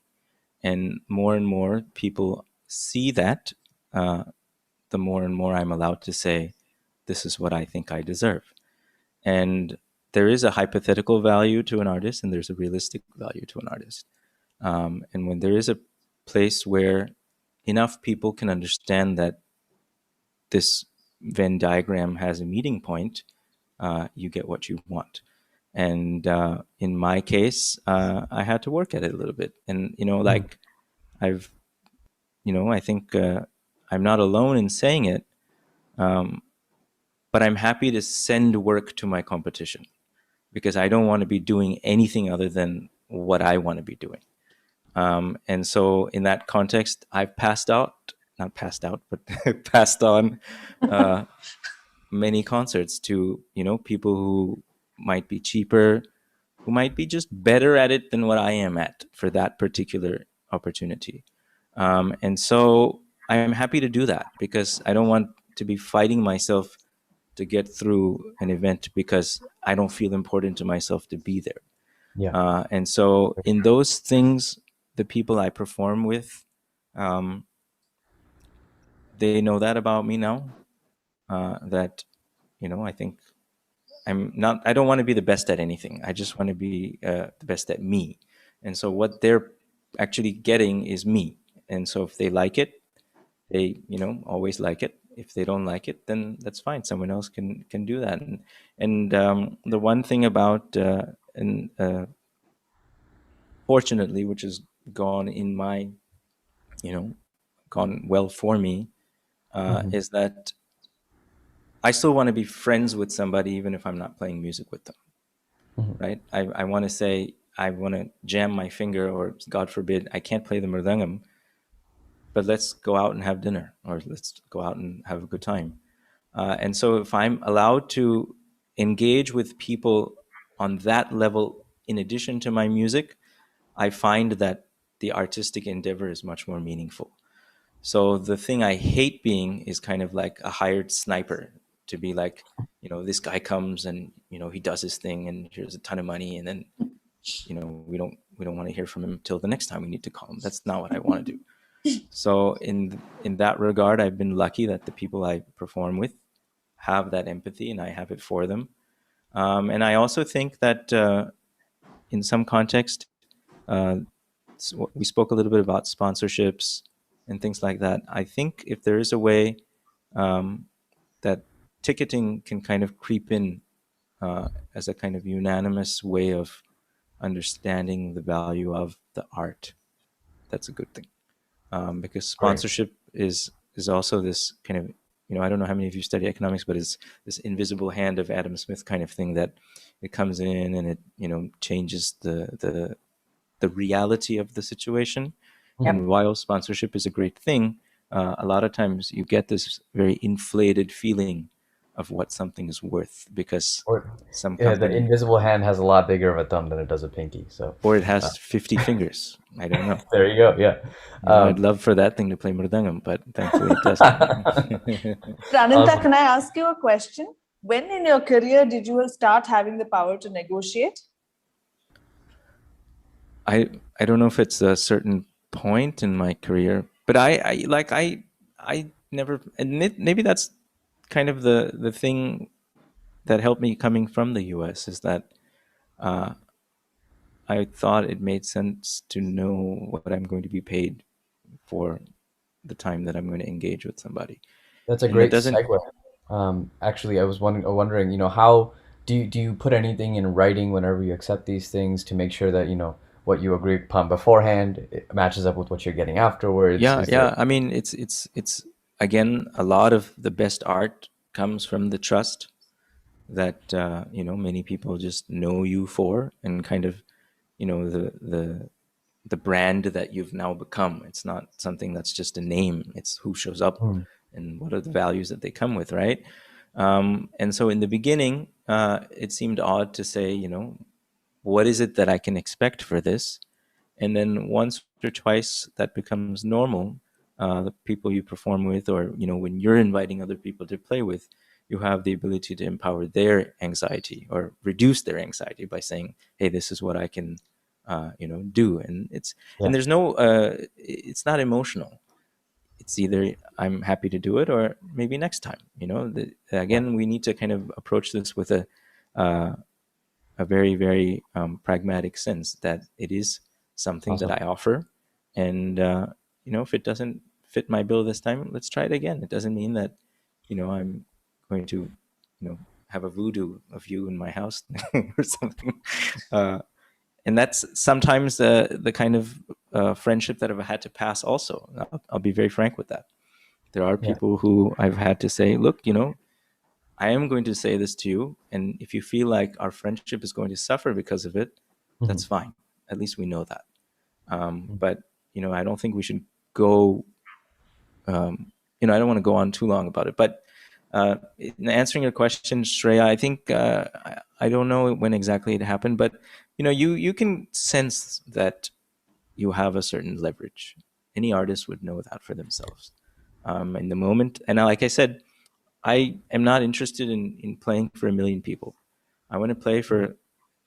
And more people see that, the more and more I'm allowed to say, this is what I think I deserve. And there is a hypothetical value to an artist, and there's a realistic value to an artist. And when there is a place where enough people can understand that this Venn diagram has a meeting point, you get what you want. And in my case, I had to work at it a little bit. And, you know, like I've, you know, I think I'm not alone in saying it, but I'm happy to send work to my competition because I don't want to be doing anything other than what I want to be doing. And so in that context, I've passed on many concerts to, you know, people who might be cheaper, who might be just better at it than what I am at for that particular opportunity. And so I am happy to do that because I don't want to be fighting myself to get through an event because I don't feel important to myself to be there. Yeah. And so in those things, the people I perform with, they know that about me now, that, you know, I think I don't want to be the best at anything. I just want to be the best at me. And so what they're actually getting is me. And so if they like it, they, you know, always like it. If they don't like it, then that's fine. Someone else can do that. And the one thing about, fortunately, which has gone in my, you know, gone well for me, is that I still want to be friends with somebody even if I'm not playing music with them. Right? I want to say, I want to jam my finger, or God forbid, I can't play the mridangam, but let's go out and have dinner, or let's go out and have a good time. And so if I'm allowed to engage with people on that level, in addition to my music, I find that the artistic endeavor is much more meaningful. So the thing I hate being is kind of like a hired sniper, to be like, you know, this guy comes and, you know, he does his thing and here's a ton of money, and then, you know, we don't want to hear from him till the next time we need to call him. That's not what I want to do. So in that regard, I've been lucky that the people I perform with have that empathy, and I have it for them. And I also think that in some context, we spoke a little bit about sponsorships and things like that. I think if there is a way that ticketing can kind of creep in as a kind of unanimous way of understanding the value of the art, that's a good thing. Because sponsorship is also this kind of, you know, I don't know how many of you study economics, but it's this invisible hand of Adam Smith kind of thing, that it comes in and it, you know, changes the reality of the situation. Yep. And while sponsorship is a great thing, a lot of times you get this very inflated feeling of what something is worth, because some Yeah, the company, invisible hand has a lot bigger of a thumb than it does a pinky. So, or it has 50 fingers. I don't know. There you go. Yeah. I'd love for that thing to play mridangam, but thankfully it doesn't. Pranita, can I ask you a question? When in your career did you start having the power to negotiate? I don't know if it's a certain point in my career, but I never, and maybe that's kind of the thing that helped me coming from the US, is that I thought it made sense to know what I'm going to be paid for the time that I'm going to engage with somebody. That's a And great segue. Actually, I was wondering, how do you put anything in writing whenever you accept these things to make sure that, what you agree upon beforehand, it matches up with what you're getting afterwards? Yeah. I mean, it's again, a lot of the best art comes from the trust that many people just know you for, and kind of the brand that you've now become. It's not something that's just a name. It's who shows up and what are the values that they come with, right? And so in the beginning, it seemed odd to say, what is it that I can expect for this? And then once or twice that becomes normal, the people you perform with, or when you're inviting other people to play with, you have the ability to empower their anxiety or reduce their anxiety by saying, hey, this is what I can do. And and there's no it's not emotional. It's either I'm happy to do it, or maybe next time. Again, we need to kind of approach this with a very, very pragmatic sense, that it is something that I offer, and if it doesn't fit my bill this time, let's try it again. It doesn't mean that I'm going to have a voodoo of you in my house or something. And that's sometimes the kind of friendship that I've had to pass also. I'll be very frank with that. There are people who I've had to say, look, I am going to say this to you, and if you feel like our friendship is going to suffer because of it, that's fine. At least we know that. But I don't think we should go. I don't want to go on too long about it. But in answering your question, Shreya, I think I don't know when exactly it happened, but you can sense that you have a certain leverage. Any artist would know that for themselves. In the moment, and like I said, I am not interested in playing for 1 million people. I want to play for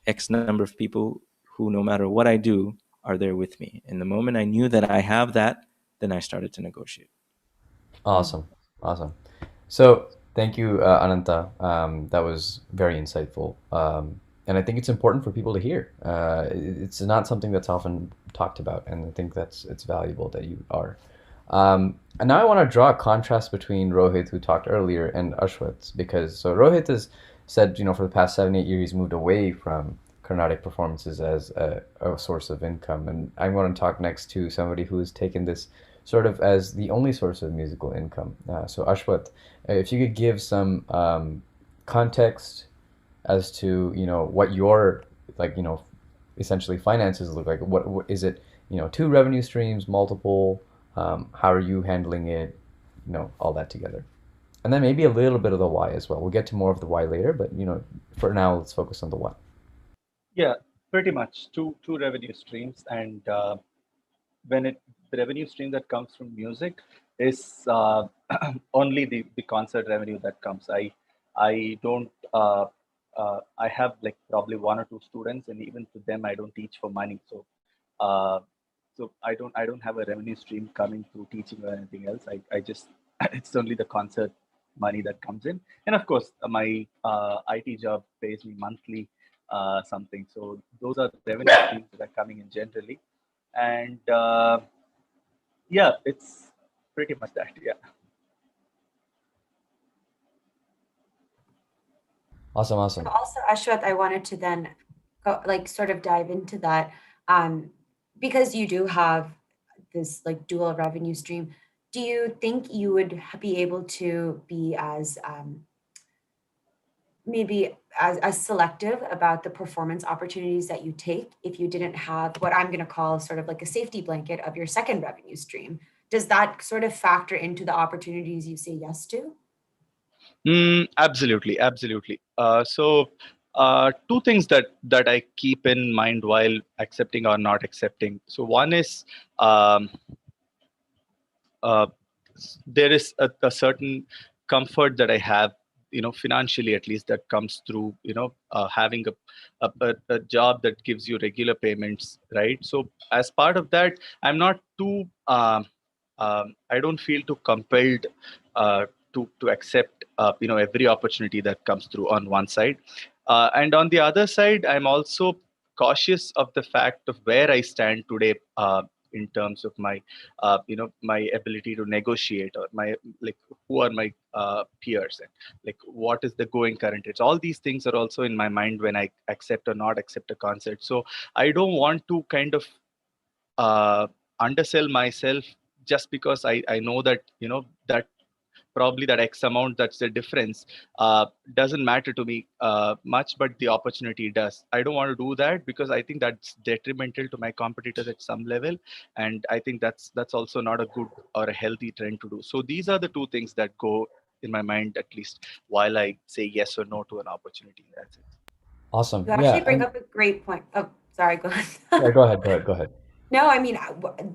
X number of people who, no matter what I do, are there with me. And the moment I knew that I have that, then I started to negotiate. Awesome. So thank you, Ananta. That was very insightful. And I think it's important for people to hear. It's not something that's often talked about, and I think it's valuable that you are. And now I want to draw a contrast between Rohit, who talked earlier, and Ashwath, because Rohit has said, for the past 7-8 years, he's moved away from Carnatic performances as a source of income. And I want to talk next to somebody who has taken this sort of as the only source of musical income. So Ashwath, if you could give some context as to, what your, essentially finances look like. What is it, 2 revenue streams, multiple? How are you handling it? All that together. And then maybe a little bit of the why as well. We'll get to more of the why later, but for now, let's focus on the why. Yeah, pretty much two revenue streams, and the revenue stream that comes from music is only the concert revenue that comes. I don't. I have probably 1 or 2 students, and even to them, I don't teach for money. So I don't have a revenue stream coming through teaching or anything else. I just it's only the concert money that comes in, and of course my IT job pays me monthly something. So those are the revenue streams that are coming in generally, and yeah, it's pretty much that. Yeah. Awesome. Also, Ashwath, I wanted to then go, sort of dive into that, because you do have this dual revenue stream. Do you think you would be able to be as maybe as selective about the performance opportunities that you take if you didn't have what I'm going to call sort of a safety blanket of your second revenue stream? Does that sort of factor into the opportunities you say yes to? Absolutely, absolutely. Two things that I keep in mind while accepting or not accepting. So one is um, uh, there is a certain comfort that I have, financially at least, that comes through, having a job that gives you regular payments, right? So as part of that, I'm not too, I don't feel too compelled to accept, every opportunity that comes through on one side. And on the other side, I'm also cautious of the fact of where I stand today, in terms of my my ability to negotiate, or my, like, who are my peers, and like what is the going current rates. All these things are also in my mind when I accept or not accept a concert. So I don't want to kind of uh, undersell myself just because I know that, that probably that X amount, that's the difference, doesn't matter to me much, but the opportunity does. I don't want to do that because I think that's detrimental to my competitors at some level, and I think that's also not a good or a healthy trend to do. So these are the two things that go in my mind, at least while I say yes or no to an opportunity. That's it. Awesome. You actually Yeah. bring up a great point. Oh, sorry, go ahead. Yeah, go ahead. Go ahead. Go ahead. No, I mean,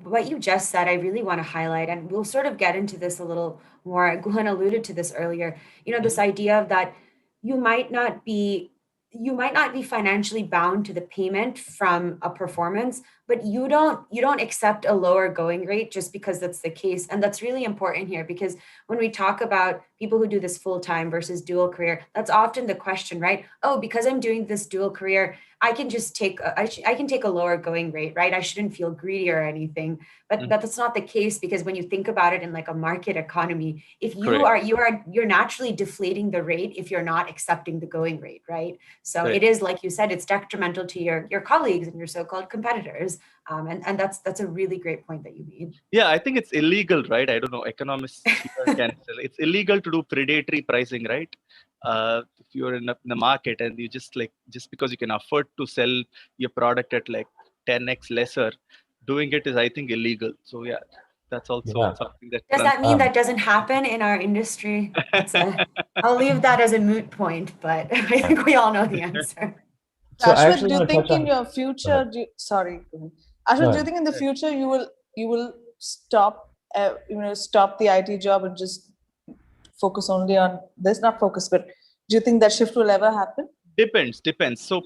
what you just said, I really want to highlight, and we'll sort of get into this a little more. Guhan alluded to this earlier. This idea of that you might not be you might not be financially bound to the payment from a performance, but you don't accept a lower going rate just because that's the case. And that's really important here, because when we talk about people who do this full time versus dual career, that's often the question, right? Oh, because I'm doing this dual career, I can just I can take a lower going rate, right? I shouldn't feel greedy or anything. But that's not the case, because when you think about it in like a market economy, if you're naturally deflating the rate if you're not accepting the going rate, right? So Correct. it is, like you said, it's detrimental to your colleagues and your so-called competitors. And that's a really great point that you made. Yeah, I think it's illegal, right? I don't know. Economists here can tell. It's illegal to do predatory pricing, right? If you're in the market and you just because you can afford to sell your product at like 10x lesser, doing it is, I think, illegal. So yeah, that's also Yeah. something that Does runs. that mean that doesn't happen in our industry? I'll leave that as a moot point, but I think we all know the answer. So I Ashwin, actually do you want to think touch in on. your Go future, ahead. sorry, go ahead. Go Ashwin, do you ahead. think in the future you will stop, stop the IT job and just focus only on this? Not focus, but do you think that shift will ever happen? Depends. So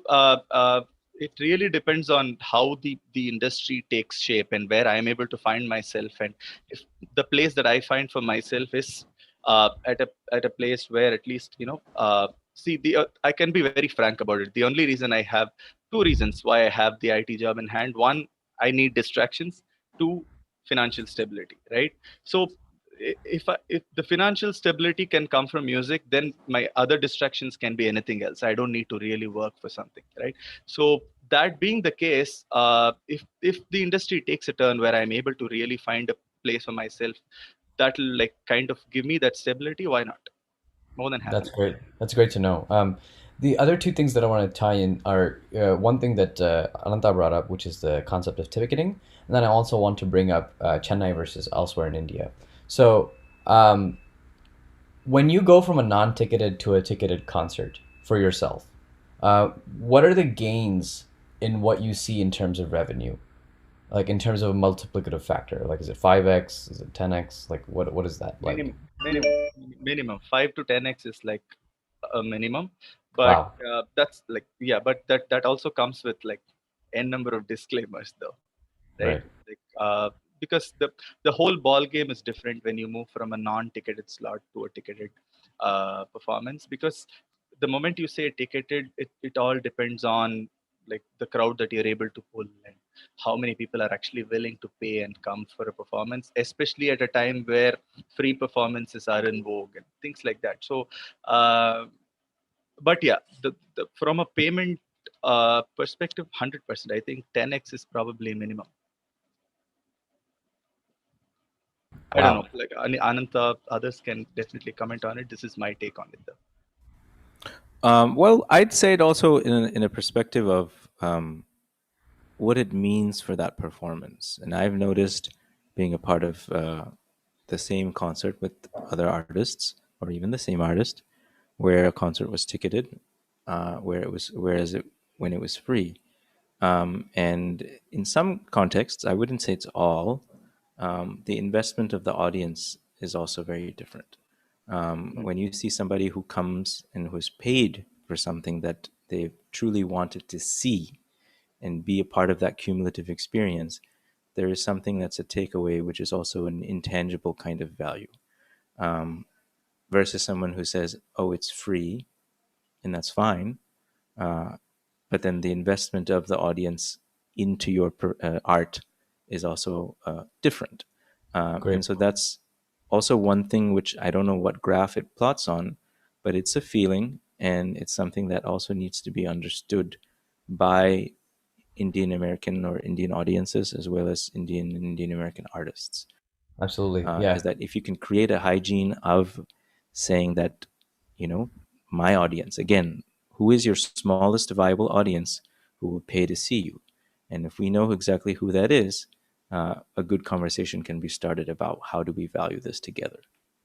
it really depends on how the industry takes shape and where I'm able to find myself. And if the place that I find for myself is at a place where at least, see, I can be very frank about it. The only reason I have two reasons why I have the IT job in hand: one, I need distractions; two, financial stability, right? So if the financial stability can come from music, then my other distractions can be anything else. I don't need to really work for something, right? So that being the case, if the industry takes a turn where I'm able to really find a place for myself that will like kind of give me that stability, why not? More than happy. That's great. That's great to know. The other two things that I want to tie in are one thing that Ananta brought up, which is the concept of ticketing, and then I also want to bring up Chennai versus elsewhere in India. So when you go from a non-ticketed to a ticketed concert for yourself, what are the gains in what you see in terms of revenue? Like in terms of a multiplicative factor, like is it 5x? Is it 10x? Like what is that like? Minimum 5 to 10x is like a minimum, but Wow. that's like, yeah, but that also comes with like n number of disclaimers though, right? Right. Like because the whole ball game is different when you move from a non-ticketed slot to a ticketed performance, because the moment you say ticketed, it all depends on like the crowd that you're able to pull and how many people are actually willing to pay and come for a performance, especially at a time where free performances are in vogue and things like that. So but yeah, the from a payment perspective, 100%, I think 10x is probably minimum. I don't know, Wow. like Ananta, others can definitely comment on it. This is my take on it though. Well, I'd say it also in a perspective of what it means for that performance. And I've noticed, being a part of the same concert with other artists, or even the same artist, where a concert was ticketed, when it was free. And in some contexts, I wouldn't say it's all, the investment of the audience is also very different. When you see somebody who comes and who's paid for something that they truly wanted to see and be a part of that cumulative experience, there is something that's a takeaway, which is also an intangible kind of value, versus someone who says, oh, it's free, and that's fine. But then the investment of the audience into your art is also different. And so that's also one thing which I don't know what graph it plots on, but it's a feeling, and it's something that also needs to be understood by Indian American or Indian audiences, as well as Indian and Indian American artists. Absolutely. Yeah. Is that if you can create a hygiene of saying that, my audience, again, who is your smallest viable audience who will pay to see you? And if we know exactly who that is, a good conversation can be started about how do we value this together.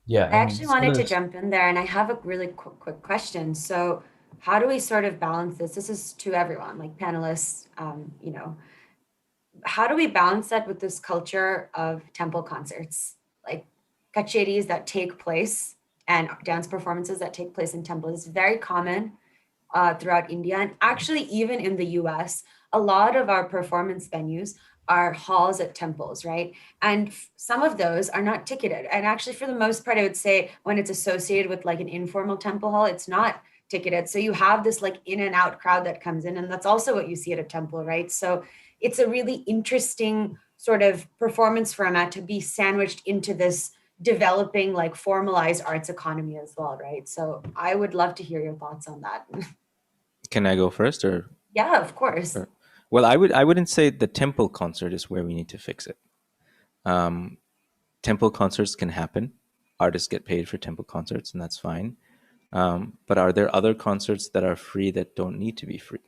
Yeah. I actually wanted to jump in there, and I have a really quick question. So how do we sort of balance this? This is to everyone, like panelists, how do we balance that with this culture of temple concerts, like kacheris that take place and dance performances that take place in temples? It's very common throughout India, and actually even in the US, a lot of our performance venues are halls at temples, right? And some of those are not ticketed. And actually, for the most part, I would say when it's associated with like an informal temple hall, it's not ticketed. So you have this like in and out crowd that comes in, and that's also what you see at a temple, right? So it's a really interesting sort of performance format to be sandwiched into this developing like formalized arts economy as well, right? So I would love to hear your thoughts on that. Can I go first, or? Yeah, of course. Or, well, I wouldn't say the temple concert is where we need to fix it. Temple concerts can happen. Artists get paid for temple concerts, and that's fine. But are there other concerts that are free that don't need to be free?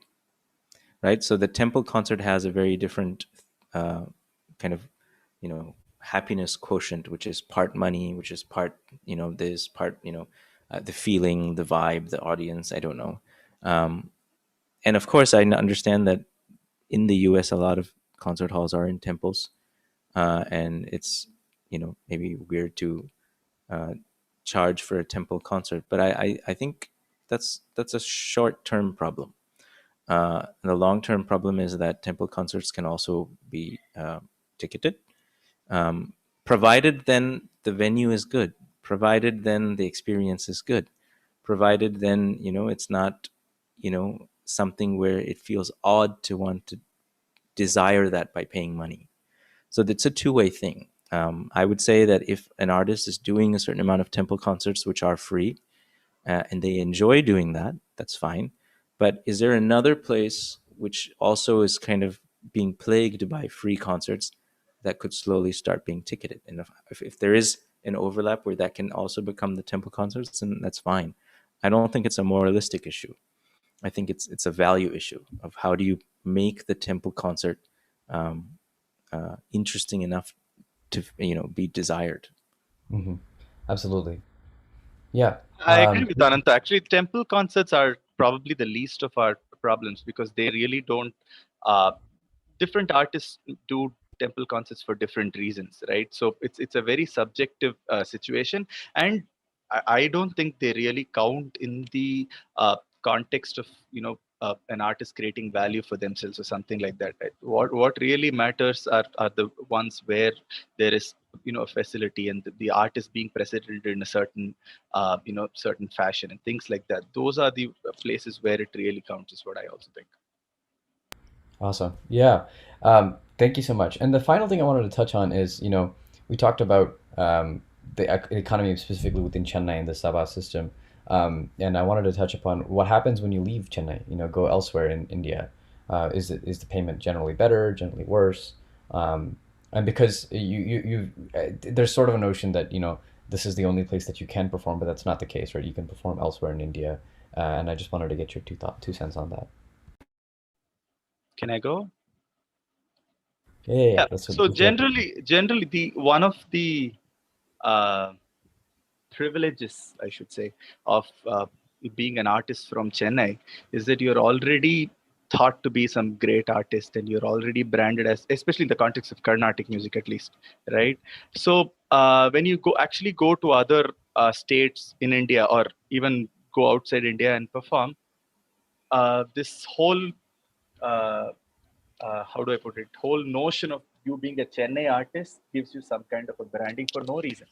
Right? So the temple concert has a very different kind of, happiness quotient, which is part money, which is part, this part, the feeling, the vibe, the audience, I don't know. And of course, I understand that in the US, a lot of concert halls are in temples. And it's, maybe weird to charge for a temple concert. But I think that's a short-term problem. The long-term problem is that temple concerts can also be ticketed, provided then the venue is good, provided then the experience is good, provided then, it's not, something where it feels odd to want to desire that by paying money. So it's a two-way thing. I would say that if an artist is doing a certain amount of temple concerts, which are free, and they enjoy doing that, that's fine. But is there another place which also is kind of being plagued by free concerts that could slowly start being ticketed? And if there is an overlap where that can also become the temple concerts, then that's fine. I don't think it's a moralistic issue. I think it's a value issue of how do you make the temple concert interesting enough to be desired. Mm-hmm. Absolutely. Yeah. I agree with Ananta. Actually, temple concerts are probably the least of our problems because they really don't. Different artists do temple concerts for different reasons, right? So it's a very subjective situation, and I don't think they really count in the context of an artist creating value for themselves or something like that. Right? What really matters are the ones where there is a facility and the artist being presented in a certain certain fashion and things like that. Those are the places where it really counts, is what I also think. Awesome. Yeah. Thank you so much. And the final thing I wanted to touch on is, we talked about the economy specifically within Chennai and the Sabha system. And I wanted to touch upon what happens when you leave Chennai, go elsewhere in India. Is the payment generally better, generally worse? And because there's sort of a notion that, this is the only place that you can perform, but that's not the case, right? You can perform elsewhere in India. And I just wanted to get your 2 cents on that. Can I go? Yeah. So generally, the one of the privileges, I should say, of being an artist from Chennai is that you're already thought to be some great artist and you're already branded as, especially in the context of Carnatic music at least, right? So when you actually go to other states in India or even go outside India and perform, this whole how do I put it? Whole notion of you being a Chennai artist gives you some kind of a branding for no reason.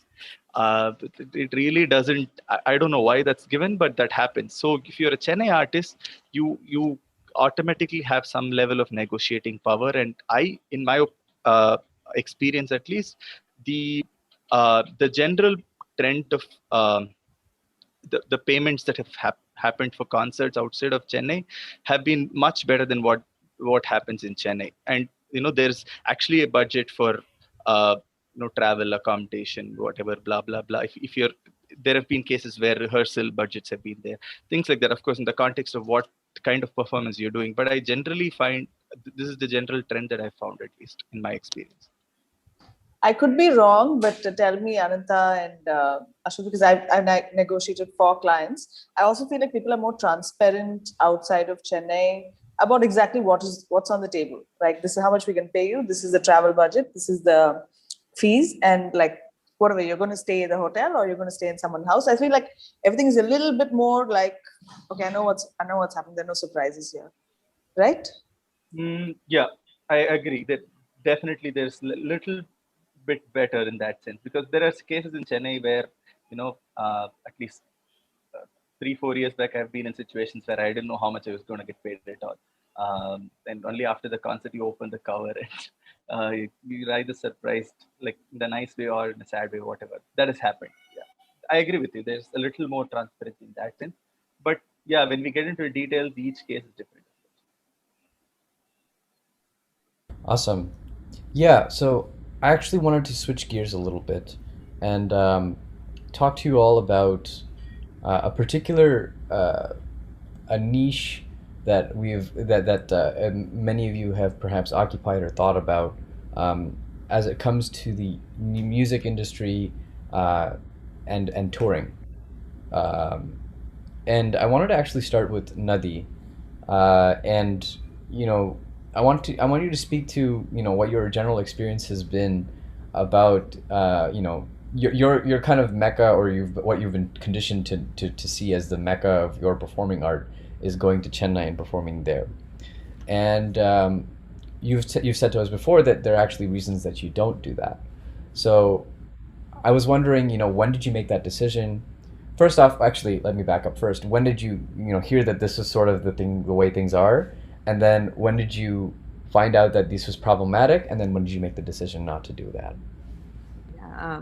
It really doesn't. I don't know why that's given, but that happens. So if you're a Chennai artist, you automatically have some level of negotiating power. And in my experience at least, the general trend of the payments that have happened for concerts outside of Chennai have been much better than what happens in Chennai. And there's actually a budget for travel, accommodation, whatever, blah blah blah. If you're there have been cases where rehearsal budgets have been there, things like that. Of course, in the context of what kind of performance you're doing. But I generally find this is the general trend that I found, at least in my experience. I could be wrong, but tell me, Ananta and Ashok, because I've negotiated for clients. I also feel like people are more transparent outside of Chennai about exactly what's on the table. Like, this is how much we can pay you. This is the travel budget. This is the fees, and like whatever, you're going to stay in the hotel or you're going to stay in someone's house. I feel like everything is a little bit more like, okay, I know what's happening. There are no surprises here, right? Yeah, I agree that definitely there's little bit better in that sense, because there are cases in Chennai where at least 3-4 years back I've been in situations where I didn't know how much I was going to get paid at all, and only after the concert you open the cover and you're either surprised, like in a nice way or in a sad way, whatever. That has happened. Yeah, I agree with you. There's a little more transparency in that sense, but yeah, when we get into the details, each case is different. Awesome. Yeah, so I actually wanted to switch gears a little bit and talk to you all about a particular a niche that many of you have perhaps occupied or thought about as it comes to the music industry and touring. And I wanted to actually start with Nadi, and I want you to speak to what your general experience has been about your kind of mecca, or what you've been conditioned to see as the mecca of your performing art is going to Chennai and performing there. And you've said to us before that there are actually reasons that you don't do that. So I was wondering, when did you make that decision? First off, actually, let me back up first. When did you hear that this was sort of the way things are? And then when did you find out that this was problematic? And then when did you make the decision not to do that? Yeah,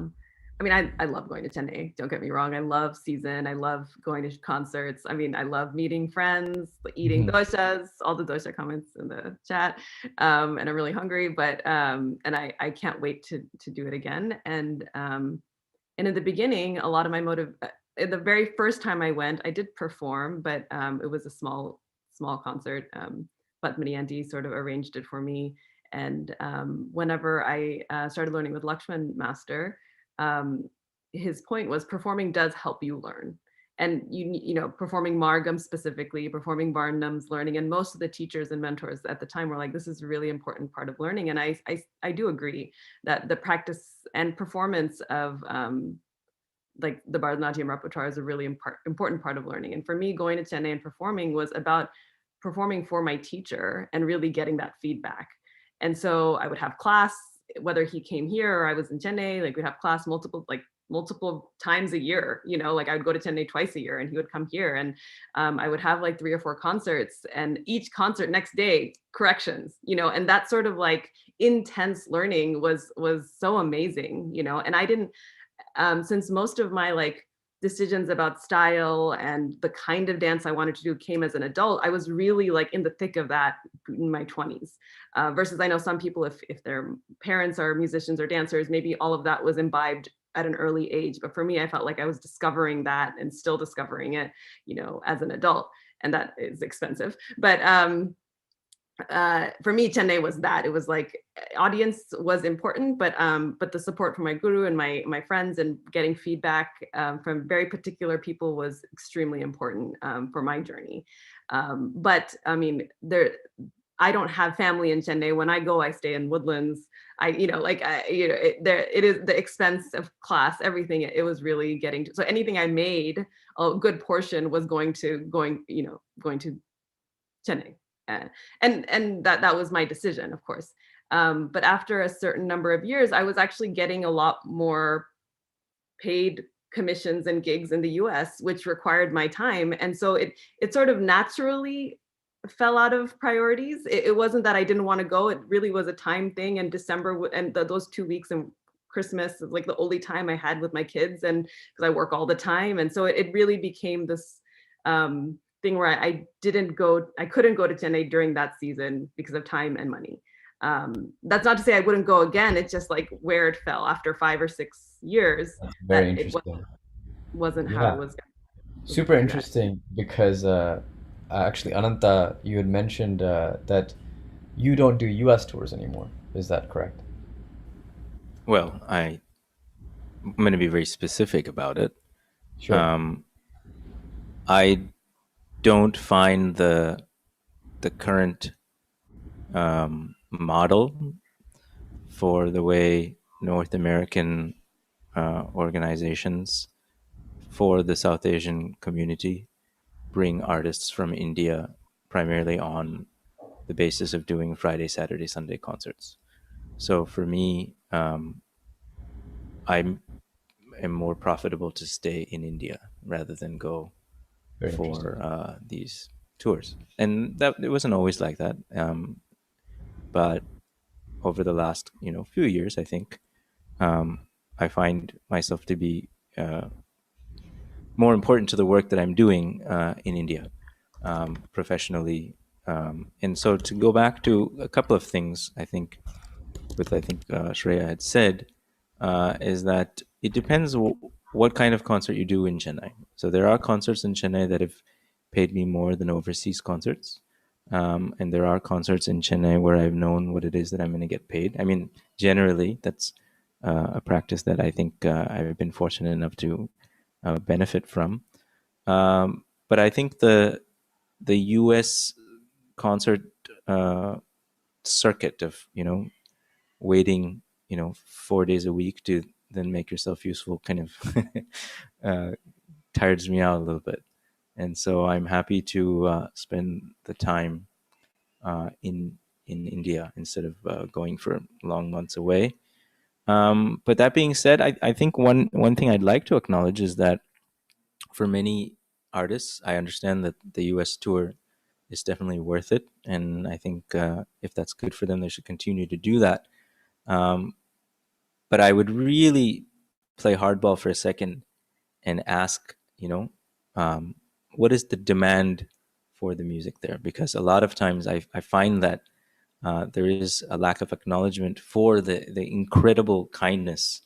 I mean, I love going to Chennai. Don't get me wrong. I love season. I love going to concerts. I mean, I love meeting friends, eating doshas, all the dosha comments in the chat. And I'm really hungry, but and I can't wait to do it again. And in the beginning, a lot of my motive, the very first time I went, I did perform, but it was a small concert. Padmini Aunty sort of arranged it for me. And whenever I started learning with Lakshman Master, his point was performing does help you learn. And performing Margam specifically, performing Varnams, learning, and most of the teachers and mentors at the time were like, this is a really important part of learning. And I do agree that the practice and performance of like the Bharatanatyam repertoire is a really important part of learning. And for me, going to Chennai and performing was about performing for my teacher and really getting that feedback. And so I would have class, whether he came here or I was in Chennai, like we'd have class multiple times a year, like I would go to Chennai twice a year and he would come here, and I would have like 3 or 4 concerts, and each concert next day corrections, and that sort of like intense learning was so amazing, and I didn't since most of my like decisions about style and the kind of dance I wanted to do came as an adult, I was really like in the thick of that in my 20s, versus I know some people, if their parents are musicians or dancers, maybe all of that was imbibed at an early age. But for me, I felt like I was discovering that and still discovering it, as an adult, and that is expensive. But for me, Chennai was that. It was like audience was important, but the support from my guru and my friends and getting feedback from very particular people was extremely important for my journey. But I mean, I don't have family in Chennai. When I go, I stay in Woodlands. It is the expense of class, everything. It was really getting to, so anything I made, a good portion was going to Chennai. And that was my decision, of course. But after a certain number of years, I was actually getting a lot more paid commissions and gigs in the US, which required my time. And so it sort of naturally fell out of priorities. It wasn't that I didn't want to go. It really was a time thing. And December and those 2 weeks and Christmas is like the only time I had with my kids, and because I work all the time. And so it really became this thing where I couldn't go to Chennai during that season because of time and money. That's not to say I wouldn't go again. It's just like where it fell after 5 or 6 years. Very interesting. Wasn't how it was. Super interesting because actually, Ananta, you had mentioned that you don't do US tours anymore. Is that correct? Well, I'm going to be very specific about it. Sure. I don't find the current model for the way North American organizations for the South Asian community bring artists from India primarily on the basis of doing Friday, Saturday, Sunday concerts. So for me, I'm more profitable to stay in India rather than go for these tours. And that it wasn't always like that. But over the last few years, I think I find myself to be more important to the work that I'm doing in India professionally. And so to go back to a couple of things, I think Shreya had said, is that it depends what kind of concert you do in Chennai. So there are concerts in Chennai that have paid me more than overseas concerts. And there are concerts in Chennai where I've known what it is that I'm going to get paid. I mean, generally, that's a practice that I think I've been fortunate enough to benefit from. But I think the US concert circuit of, waiting, 4 days a week to then make yourself useful kind of tires me out a little bit. And so I'm happy to spend the time in India instead of going for long months away. But that being said, I think one thing I'd like to acknowledge is that for many artists, I understand that the US tour is definitely worth it. And I think if that's good for them, they should continue to do that. But I would really play hardball for a second and ask, what is the demand for the music there? Because a lot of times I find that there is a lack of acknowledgement for the incredible kindness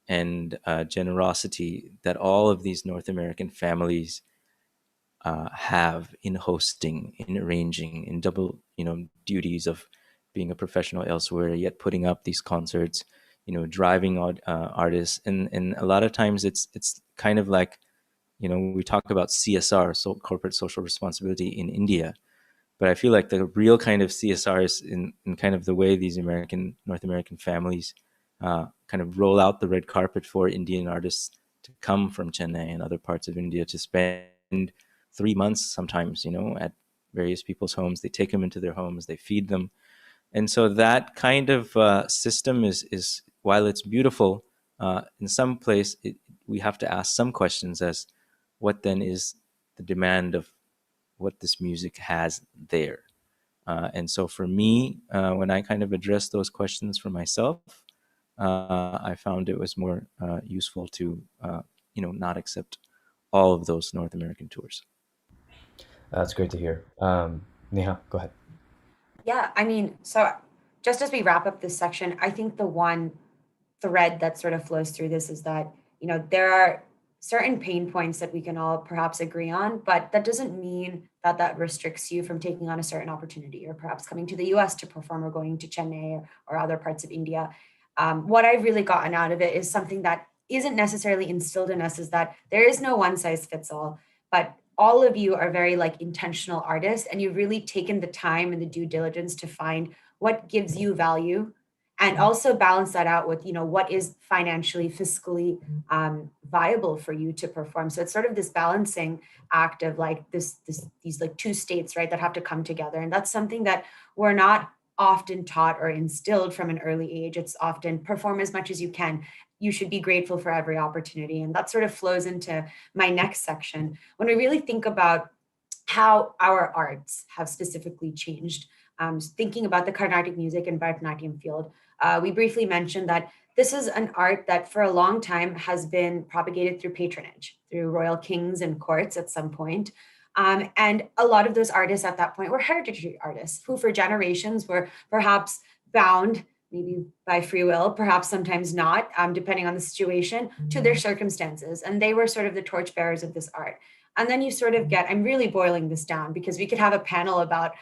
and generosity that all of these North American families have in hosting, in arranging, in double, duties of being a professional elsewhere, yet putting up these concerts, driving out artists, and a lot of times it's kind of like, we talk about CSR, so corporate social responsibility in India, but I feel like the real kind of CSR is in kind of the way these North American families kind of roll out the red carpet for Indian artists to come from Chennai and other parts of India to spend 3 months sometimes, at various people's homes. They take them into their homes, they feed them. And so that kind of system is while it's beautiful, in some place, we have to ask some questions as what then is the demand of what this music has there. And so for me, when I kind of addressed those questions for myself, I found it was more useful to, not accept all of those North American tours. That's great to hear. Neha, go ahead. Yeah, I mean, so just as we wrap up this section, I think the one thread that sort of flows through this is that, there are certain pain points that we can all perhaps agree on, but that doesn't mean that that restricts you from taking on a certain opportunity or perhaps coming to the US to perform or going to Chennai or other parts of India. What I've really gotten out of it is something that isn't necessarily instilled in us, is that there is no one size fits all, but all of you are very like intentional artists, and you've really taken the time and the due diligence to find what gives you value, and also balance that out with, you know, what is financially, fiscally viable for you to perform. So it's sort of this balancing act of like these like two states, right, that have to come together. And that's something that we're not often taught or instilled from an early age. It's often perform as much as you can. You should be grateful for every opportunity. And that sort of flows into my next section. When we really think about how our arts have specifically changed, thinking about the Carnatic music and Bharatanatyam field, we briefly mentioned that this is an art that for a long time has been propagated through patronage, through royal kings and courts at some point. And a lot of those artists at that point were hereditary artists who for generations were perhaps bound, maybe by free will, perhaps sometimes not, depending on the situation, to their circumstances. And they were sort of the torchbearers of this art. And then you sort of get, I'm really boiling this down because we could have a panel about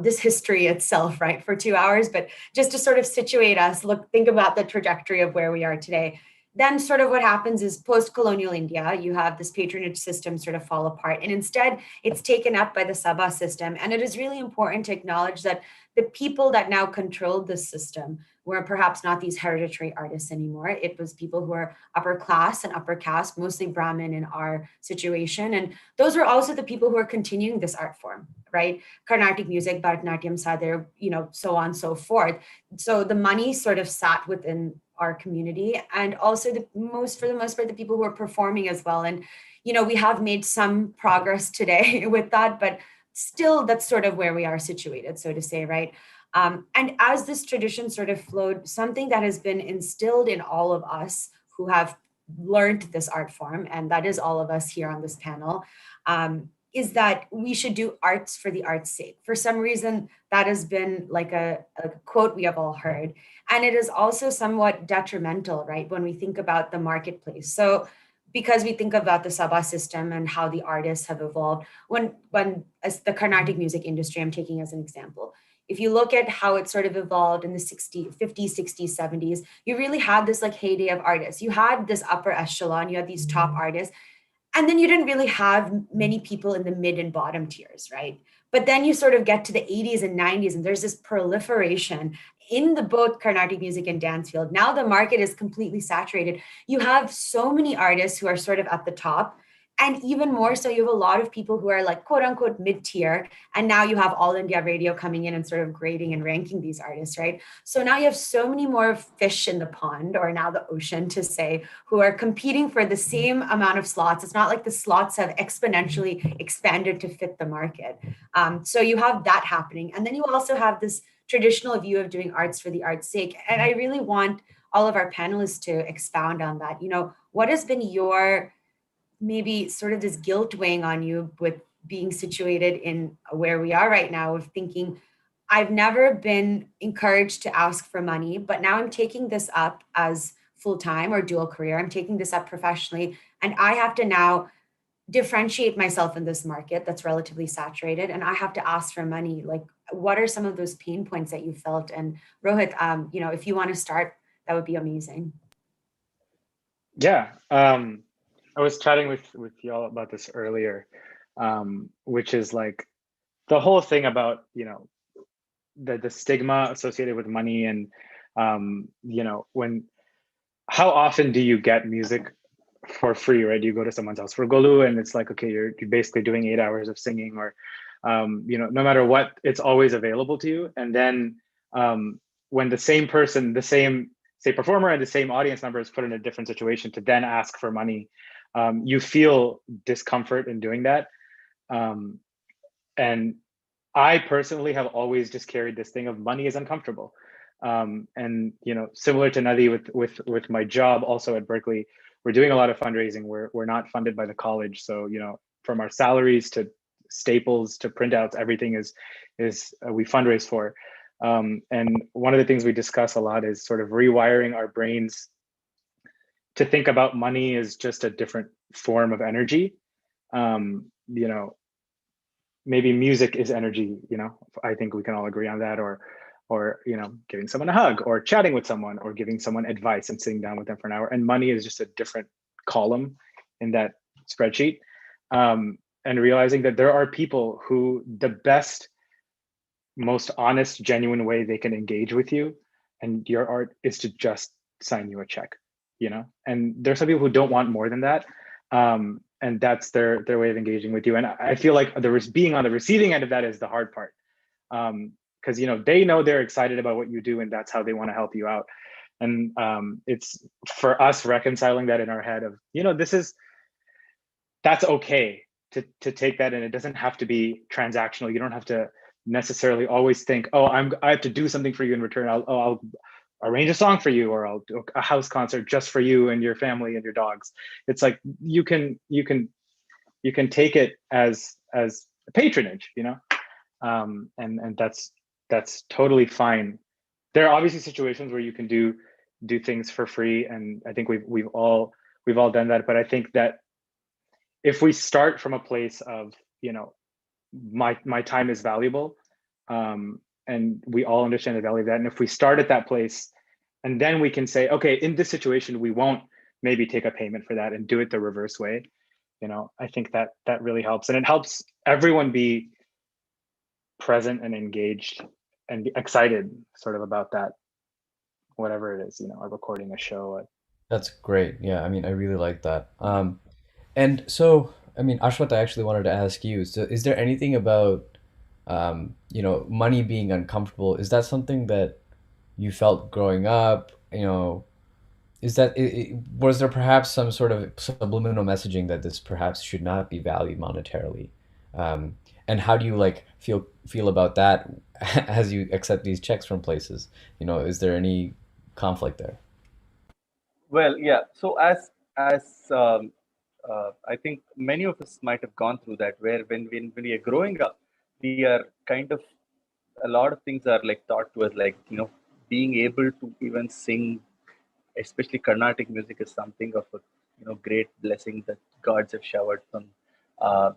this history itself, right, for 2 hours, but just to sort of situate us, think about the trajectory of where we are today. Then sort of what happens is post-colonial India, you have this patronage system sort of fall apart, and instead it's taken up by the Sabha system. And it is really important to acknowledge that the people that now controlled this system were perhaps not these hereditary artists anymore. It was people who are upper class and upper caste, mostly Brahmin in our situation. And those were also the people who are continuing this art form, right? Carnatic music, Bharatanatyam, Sadhya, you know, so on and so forth. So the money sort of sat within our community, and also for the most part, the people who are performing as well. And, you know, we have made some progress today with that, but still that's sort of where we are situated, so to say, right? And as this tradition sort of flowed, something that has been instilled in all of us who have learned this art form, and that is all of us here on this panel, is that we should do arts for the art's sake. For some reason, that has been like a quote we have all heard. And it is also somewhat detrimental, right, when we think about the marketplace. So because we think about the Sabha system and how the artists have evolved, when as the Carnatic music industry, I'm taking as an example, if you look at how it sort of evolved in the 50s, 60s, 70s, you really had this like heyday of artists. You had this upper echelon, you had these top artists, and then you didn't really have many people in the mid and bottom tiers, right? But then you sort of get to the 80s and 90s, and there's this proliferation in the both Carnatic music and dance field. Now the market is completely saturated. You have so many artists who are sort of at the top. And even more so, you have a lot of people who are like quote unquote mid-tier. And now you have All India Radio coming in and sort of grading and ranking these artists, right? So now you have so many more fish in the pond, or now the ocean to say, who are competing for the same amount of slots. It's not like the slots have exponentially expanded to fit the market. So you have that happening. And then you also have this traditional view of doing arts for the art's sake. And I really want all of our panelists to expound on that. You know, what has been your maybe sort of this guilt weighing on you with being situated in where we are right now, of thinking, I've never been encouraged to ask for money, but now I'm taking this up as full-time or dual career. I'm taking this up professionally, and I have to now differentiate myself in this market that's relatively saturated, and I have to ask for money. Like, what are some of those pain points that you felt? And Rohit, you know, if you want to start, that would be amazing. Yeah. I was chatting with y'all about this earlier, which is like the whole thing about, you know, the stigma associated with money, and you know, how often do you get music for free, right? You go to someone's house for Golu, and it's like, okay, you're basically doing 8 hours of singing, or you know, no matter what, it's always available to you. And then when the same person, the same say performer and the same audience member is put in a different situation to then ask for money, you feel discomfort in doing that. And I personally have always just carried this thing of money is uncomfortable. And, you know, similar to Nadi with my job also at Berkeley, we're doing a lot of fundraising. We're not funded by the college. So, you know, from our salaries to staples to printouts, everything is we fundraise for. And one of the things we discuss a lot is sort of rewiring our brains to think about money as just a different form of energy. You know, maybe music is energy, you know, I think we can all agree on that, or you know, giving someone a hug, or chatting with someone, or giving someone advice and sitting down with them for an hour. And money is just a different column in that spreadsheet. And realizing that there are people who the best, most honest, genuine way they can engage with you and your art is to just sign you a check, you know. And there's some people who don't want more than that, and that's their way of engaging with you. And I feel like being on the receiving end of that is the hard part, because you know, they know they're excited about what you do, and that's how they want to help you out. And it's for us reconciling that in our head of, you know, that's okay to take that, and it doesn't have to be transactional. You don't have to necessarily always think, oh, I have to do something for you in return. I'll arrange a song for you, or I'll do a house concert just for you and your family and your dogs. It's like you can take it as patronage, you know, and that's totally fine. There are obviously situations where you can do things for free, and I think we've all done that. But I think that if we start from a place of, you know, my time is valuable, and we all understand the value of that, and if we start at that place, and then we can say, okay, in this situation, we won't maybe take a payment for that, and do it the reverse way, you know, I think that really helps, and it helps everyone be present and engaged and excited sort of about that, whatever it is, you know, a recording, a show. That's great. Yeah, I mean, I really like that. And so, I mean, Ashwat, I actually wanted to ask you, so is there anything about, you know, money being uncomfortable? Is that something that you felt growing up? You know, is that, was there perhaps some sort of subliminal messaging that this perhaps should not be valued monetarily? And how do you like feel about that as you accept these checks from places? You know, is there any conflict there? Well, yeah. So as I think many of us might have gone through that, where when we are growing up, we are kind of, a lot of things are like taught to us, like, you know, being able to even sing, especially Carnatic music, is something of a, you know, great blessing that gods have showered from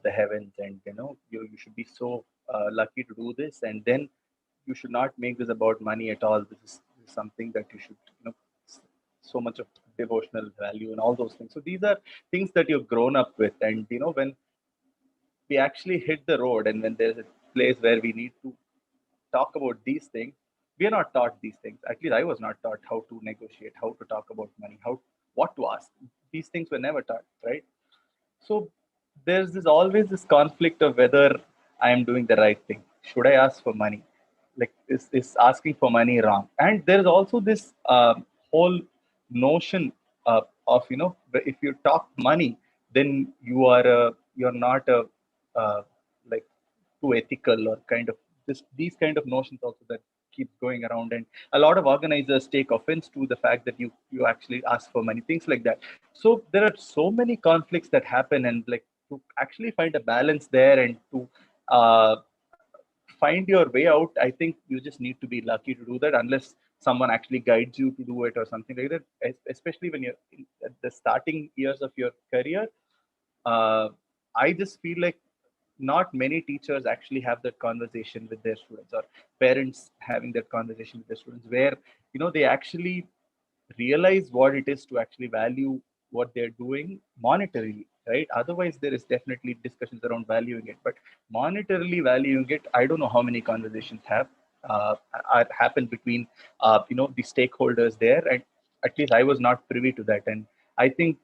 the heavens, and you know, you should be so lucky to do this, and then you should not make this about money at all. This is something that you should, you know, so much of devotional value and all those things. So these are things that you've grown up with, and you know, when we actually hit the road, and when there's a place where we need to talk about these things, we are not taught these things. At least I was not taught how to negotiate, how to talk about money, what to ask. These things were never taught, right? So there's always this conflict of whether I am doing the right thing. Should I ask for money? Like, is asking for money wrong? And there's also this whole notion of, you know, if you talk money, then you're not like too ethical, or kind of these kind of notions also that keeps going around. And a lot of organizers take offense to the fact that you actually ask for money, things like that. So there are so many conflicts that happen, and like, to actually find a balance there, and to find your way out, I think you just need to be lucky to do that, unless someone actually guides you to do it or something like that. Especially when you're at the starting years of your career, I just feel like not many teachers actually have that conversation with their students, or parents having that conversation with their students, where, you know, they actually realize what it is to actually value what they're doing monetarily, right? Otherwise, there is definitely discussions around valuing it, but monetarily valuing it, I don't know how many conversations have happened between you know, the stakeholders there, and at least I was not privy to that. And I think,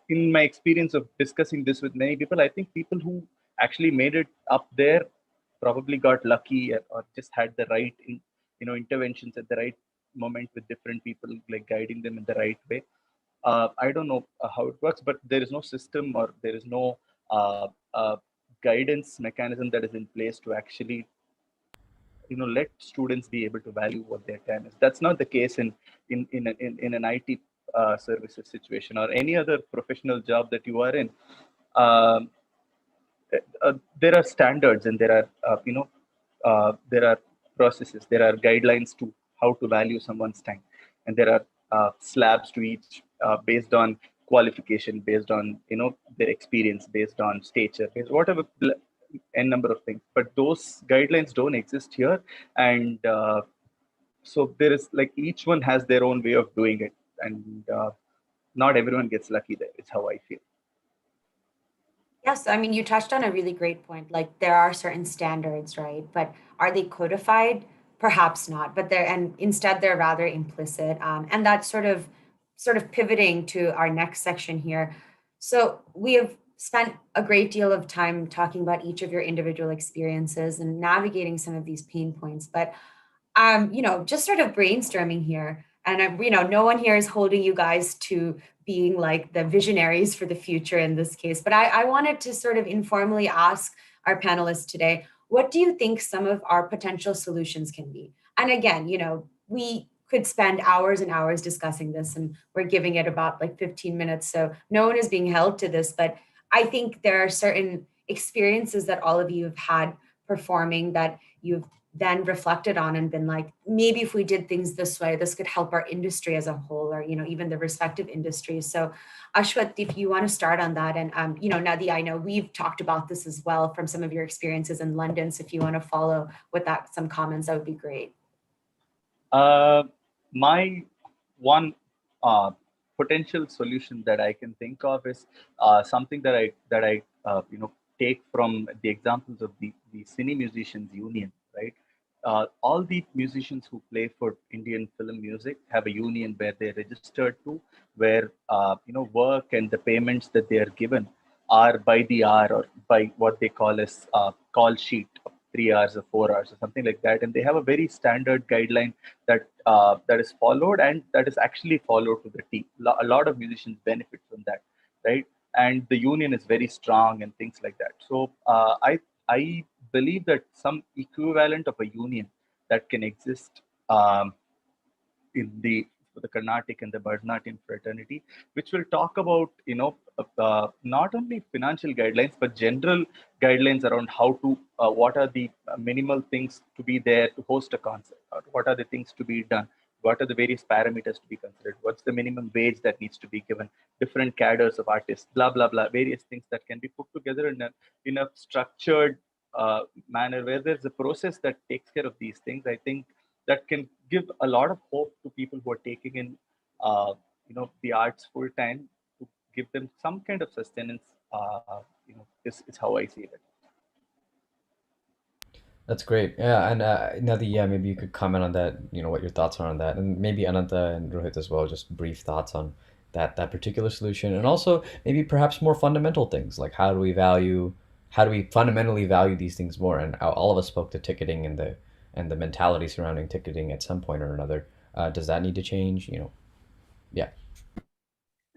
in my experience of discussing this with many people, I think people who actually made it up there probably got lucky, or just had the right, you know, interventions at the right moment with different people, like guiding them in the right way. I don't know how it works, but there is no system, or there is no guidance mechanism that is in place to actually, you know, let students be able to value what their time is. That's not the case in an IT services situation, or any other professional job that you are in. Um, there are standards, and there are you know, there are processes, there are guidelines to how to value someone's time, and there are slabs to each based on qualification, based on their experience, based on stature, based whatever n number of things. But those guidelines don't exist here, and so there is like each one has their own way of doing it, and not everyone gets lucky there. It's how I feel. Yes, I mean, you touched on a really great point. Like there are certain standards, right? But are they codified? Perhaps not. But they're and instead they're rather implicit. And that's sort of pivoting to our next section here. So we have spent a great deal of time talking about each of your individual experiences and navigating some of these pain points. But just sort of brainstorming here. And no one here is holding you guys to being like the visionaries for the future in this case. But I wanted to sort of informally ask our panelists today, what do you think some of our potential solutions can be? And again, we could spend hours and hours discussing this, and we're giving it about like 15 minutes. So no one is being held to this, but I think there are certain experiences that all of you have had performing that you've then reflected on and been like, maybe if we did things this way, this could help our industry as a whole, or even the respective industries. So Ashwat, if you want to start on that, and Nadi, I know we've talked about this as well from some of your experiences in London, so if you want to follow with that, some comments, that would be great. My one potential solution that I can think of is something that I take from the examples of the Cine Musicians Union, right? All the musicians who play for Indian film music have a union where they're registered to, where work and the payments that they are given are by the hour or by what they call as call sheet, 3 hours or 4 hours or something like that, and they have a very standard guideline that that is followed and that is actually followed to the T. A lot of musicians benefit from that, right? And the union is very strong and things like that. So I believe that some equivalent of a union that can exist in the Carnatic and the Bharatanatyam fraternity, which will talk about not only financial guidelines but general guidelines around how to what are the minimal things to be there to host a concert, or what are the things to be done, what are the various parameters to be considered, what's the minimum wage that needs to be given, different cadres of artists, blah blah blah, various things that can be put together in a structured manner where there's a process that takes care of these things. I think that can give a lot of hope to people who are taking in the arts full time, to give them some kind of sustenance. This is how I see it. That's great. Yeah, and Nadi, yeah, maybe you could comment on that, what your thoughts are on that, and maybe Ananta and Rohit as well, just brief thoughts on that particular solution, and also maybe perhaps more fundamental things, like how do we fundamentally value these things more? And all of us spoke to ticketing and the mentality surrounding ticketing at some point or another. Does that need to change? Yeah.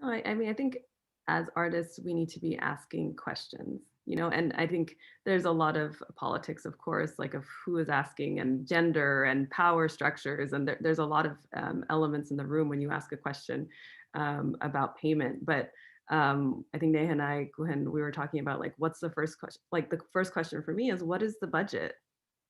I mean, I think as artists, we need to be asking questions, and I think there's a lot of politics, of course, like of who is asking, and gender and power structures. And there's a lot of elements in the room when you ask a question about payment. But I think Neha and I, when we were talking about like, what's the first question? Like the first question for me is, what is the budget?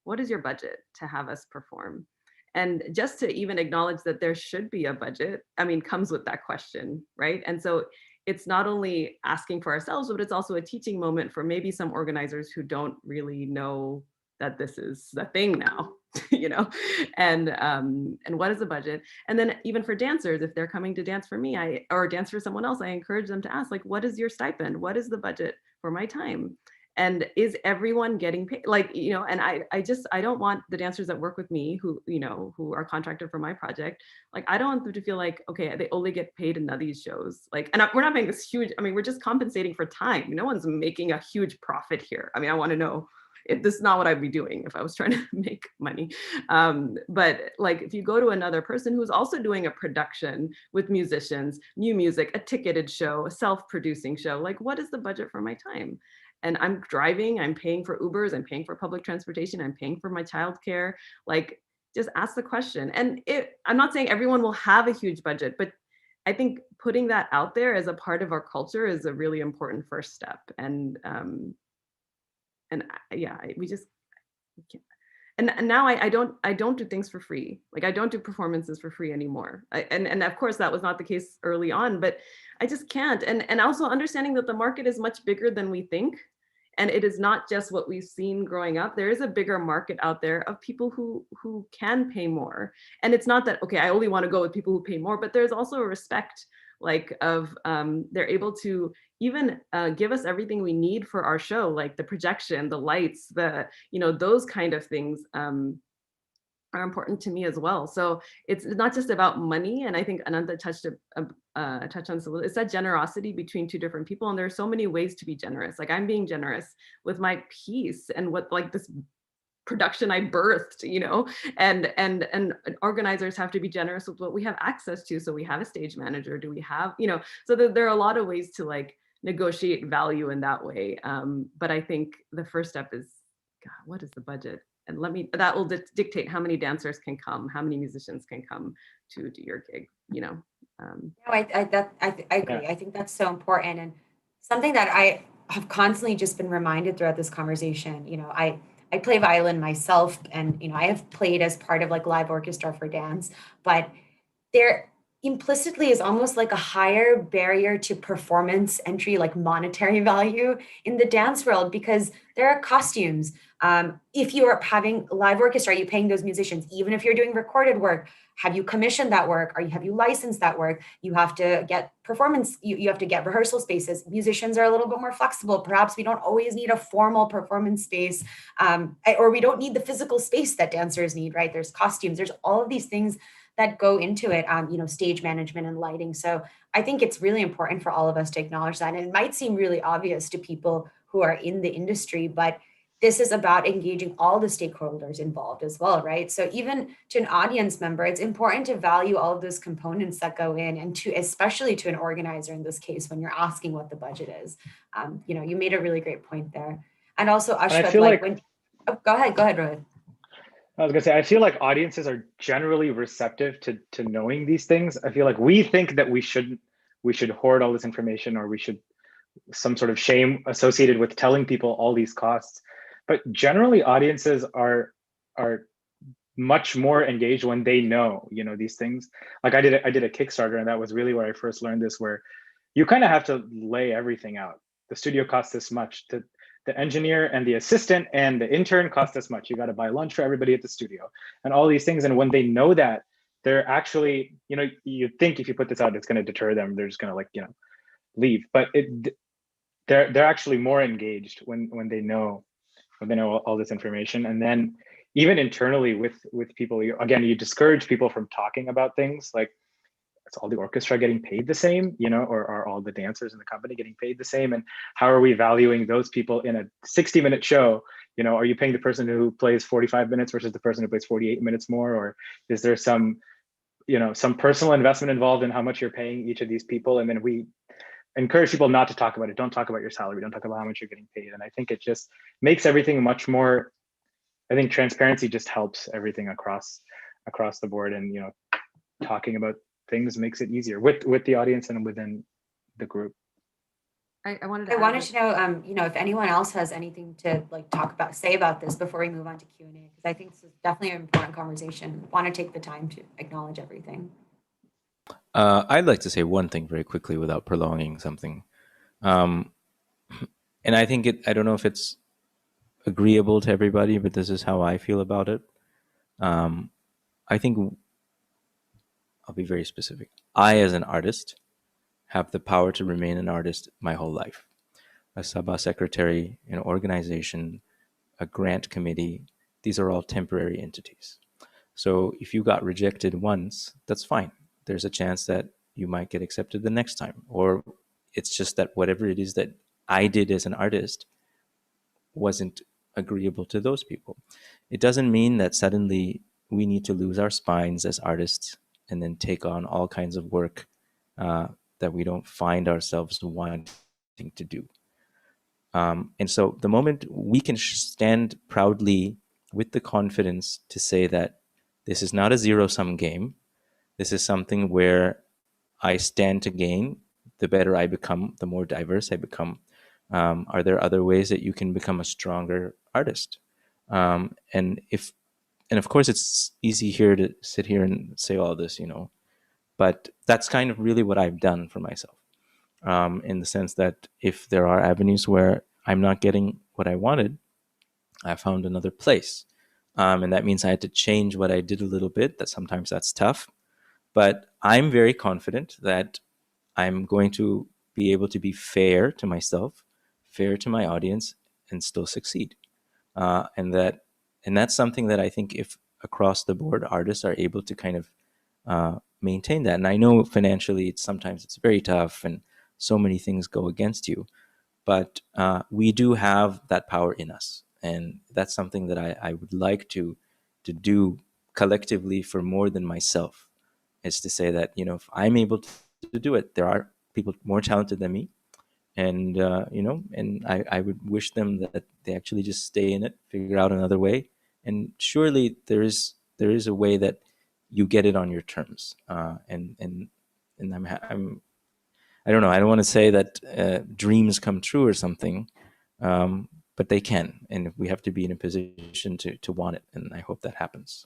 What is your budget to have us perform? And just to even acknowledge that there should be a budget, I mean, comes with that question, right? And so it's not only asking for ourselves, but it's also a teaching moment for maybe some organizers who don't really know that this is the thing now, and what is the budget? And then even for dancers, if they're coming to dance for me, or dance for someone else, I encourage them to ask, like, what is your stipend? What is the budget for my time? And is everyone getting paid? And I don't want the dancers that work with me who are contracted for my project. Like, I don't want them to feel like, okay, they only get paid in these shows. We're not making this huge, we're just compensating for time. No one's making a huge profit here. I want to know if this is not what I'd be doing if I was trying to make money. But like, if you go to another person who's also doing a production with musicians, new music, a ticketed show, a self-producing show, like, what is the budget for my time? And I'm driving, I'm paying for Ubers, I'm paying for public transportation, I'm paying for my childcare. Like, just ask the question. And I'm not saying everyone will have a huge budget, but I think putting that out there as a part of our culture is a really important first step. And and now I don't do things for free. Like I don't do performances for free anymore. And of course that was not the case early on, but I just can't. And also understanding that the market is much bigger than we think. And it is not just what we've seen growing up. There is a bigger market out there of people who can pay more. And it's not that, okay, I only want to go with people who pay more, but there's also a respect like of they're able to even give us everything we need for our show, like the projection, the lights, the, you know, those kind of things are important to me as well. So it's not just about money. And I think Ananta touched on this a little. It's that generosity between two different people. And there are so many ways to be generous. Like I'm being generous with my piece and what like this production I birthed, you know, and organizers have to be generous with what we have access to. So we have a stage manager, do we have, you know, so there are a lot of ways to like negotiate value in that way. But I think the first step is, God, what is the budget? And that will dictate how many dancers can come, how many musicians can come to your gig, you know. No, I agree. Yeah. I think that's so important. And something that I have constantly just been reminded throughout this conversation, you know, I play violin myself, and, you know, I have played as part of like live orchestra for dance, but there implicitly is almost like a higher barrier to performance entry, like monetary value in the dance world, because there are costumes. If you are having live orchestra, are you paying those musicians? Even if you're doing recorded work, have you commissioned that work? Have you licensed that work? You have to get performance, you have to get rehearsal spaces. Musicians are a little bit more flexible. Perhaps we don't always need a formal performance space, or we don't need the physical space that dancers need, right? There's costumes, there's all of these things that go into it, you know, stage management and lighting. So I think it's really important for all of us to acknowledge that. And it might seem really obvious to people who are in the industry, but this is about engaging all the stakeholders involved as well, right? So even to an audience member, it's important to value all of those components that go in, and to, especially to an organizer in this case, when you're asking what the budget is. You know, you made a really great point there. And also, Ashwat, go ahead, Rohit. I was gonna say, I feel like audiences are generally receptive to knowing these things. I feel like we think that we should hoard all this information, or we should some sort of shame associated with telling people all these costs. But generally, audiences are much more engaged when they know, you know, these things. Like I did a Kickstarter, and that was really where I first learned this, where you kind of have to lay everything out. The studio costs this much. The engineer and the assistant and the intern cost this much. You got to buy lunch for everybody at the studio and all these things. And when they know that, they're actually, you know, you think if you put this out, it's going to deter them. They're just going to, like, you know, leave. But they're actually more engaged when they know all this information. And then even internally with people, you discourage people from talking about things like, is all the orchestra getting paid the same, you know, or are all the dancers in the company getting paid the same? And how are we valuing those people in a 60-minute show? You know, are you paying the person who plays 45 minutes versus the person who plays 48 minutes more? Or is there some, you know, some personal investment involved in how much you're paying each of these people? And then we encourage people not to talk about it. Don't talk about your salary. Don't talk about how much you're getting paid. And I think it just makes everything much more, I think transparency just helps everything across the board. And, you know, talking about things makes it easier with the audience and within the group. I wanted to know, you know, if anyone else has anything to say about this before we move on to Q&A, because I think this is definitely an important conversation. Want to take the time to acknowledge everything. I'd like to say one thing very quickly without prolonging something. And I think I don't know if it's agreeable to everybody, but this is how I feel about it. I think I'll be very specific. I, as an artist, have the power to remain an artist my whole life. A Sabha secretary, an organization, a grant committee, these are all temporary entities. So if you got rejected once, that's fine. There's a chance that you might get accepted the next time. Or it's just that whatever it is that I did as an artist wasn't agreeable to those people. It doesn't mean that suddenly we need to lose our spines as artists and then take on all kinds of work that we don't find ourselves wanting to do. And so the moment we can stand proudly with the confidence to say that this is not a zero-sum game, this is something where I stand to gain, the better I become, the more diverse I become. Are there other ways that you can become a stronger artist? And if and of course it's easy here to sit here and say all this, but that's kind of really what I've done for myself, in the sense that if there are avenues where I'm not getting what I wanted, I found another place. And that means I had to change what I did a little bit. That sometimes that's tough, but I'm very confident that I'm going to be able to be fair to myself, fair to my audience, and still succeed. And that's something that I think if across the board artists are able to kind of maintain that. And I know financially sometimes it's very tough and so many things go against you, but we do have that power in us. And that's something that I would like to do collectively for more than myself, is to say that, if I'm able to do it, there are people more talented than me. And, and I would wish them that they actually just stay in it, figure out another way. And surely there is a way that you get it on your terms. And I don't know, I don't want to say that dreams come true or something, but they can. And we have to be in a position to want it. And I hope that happens.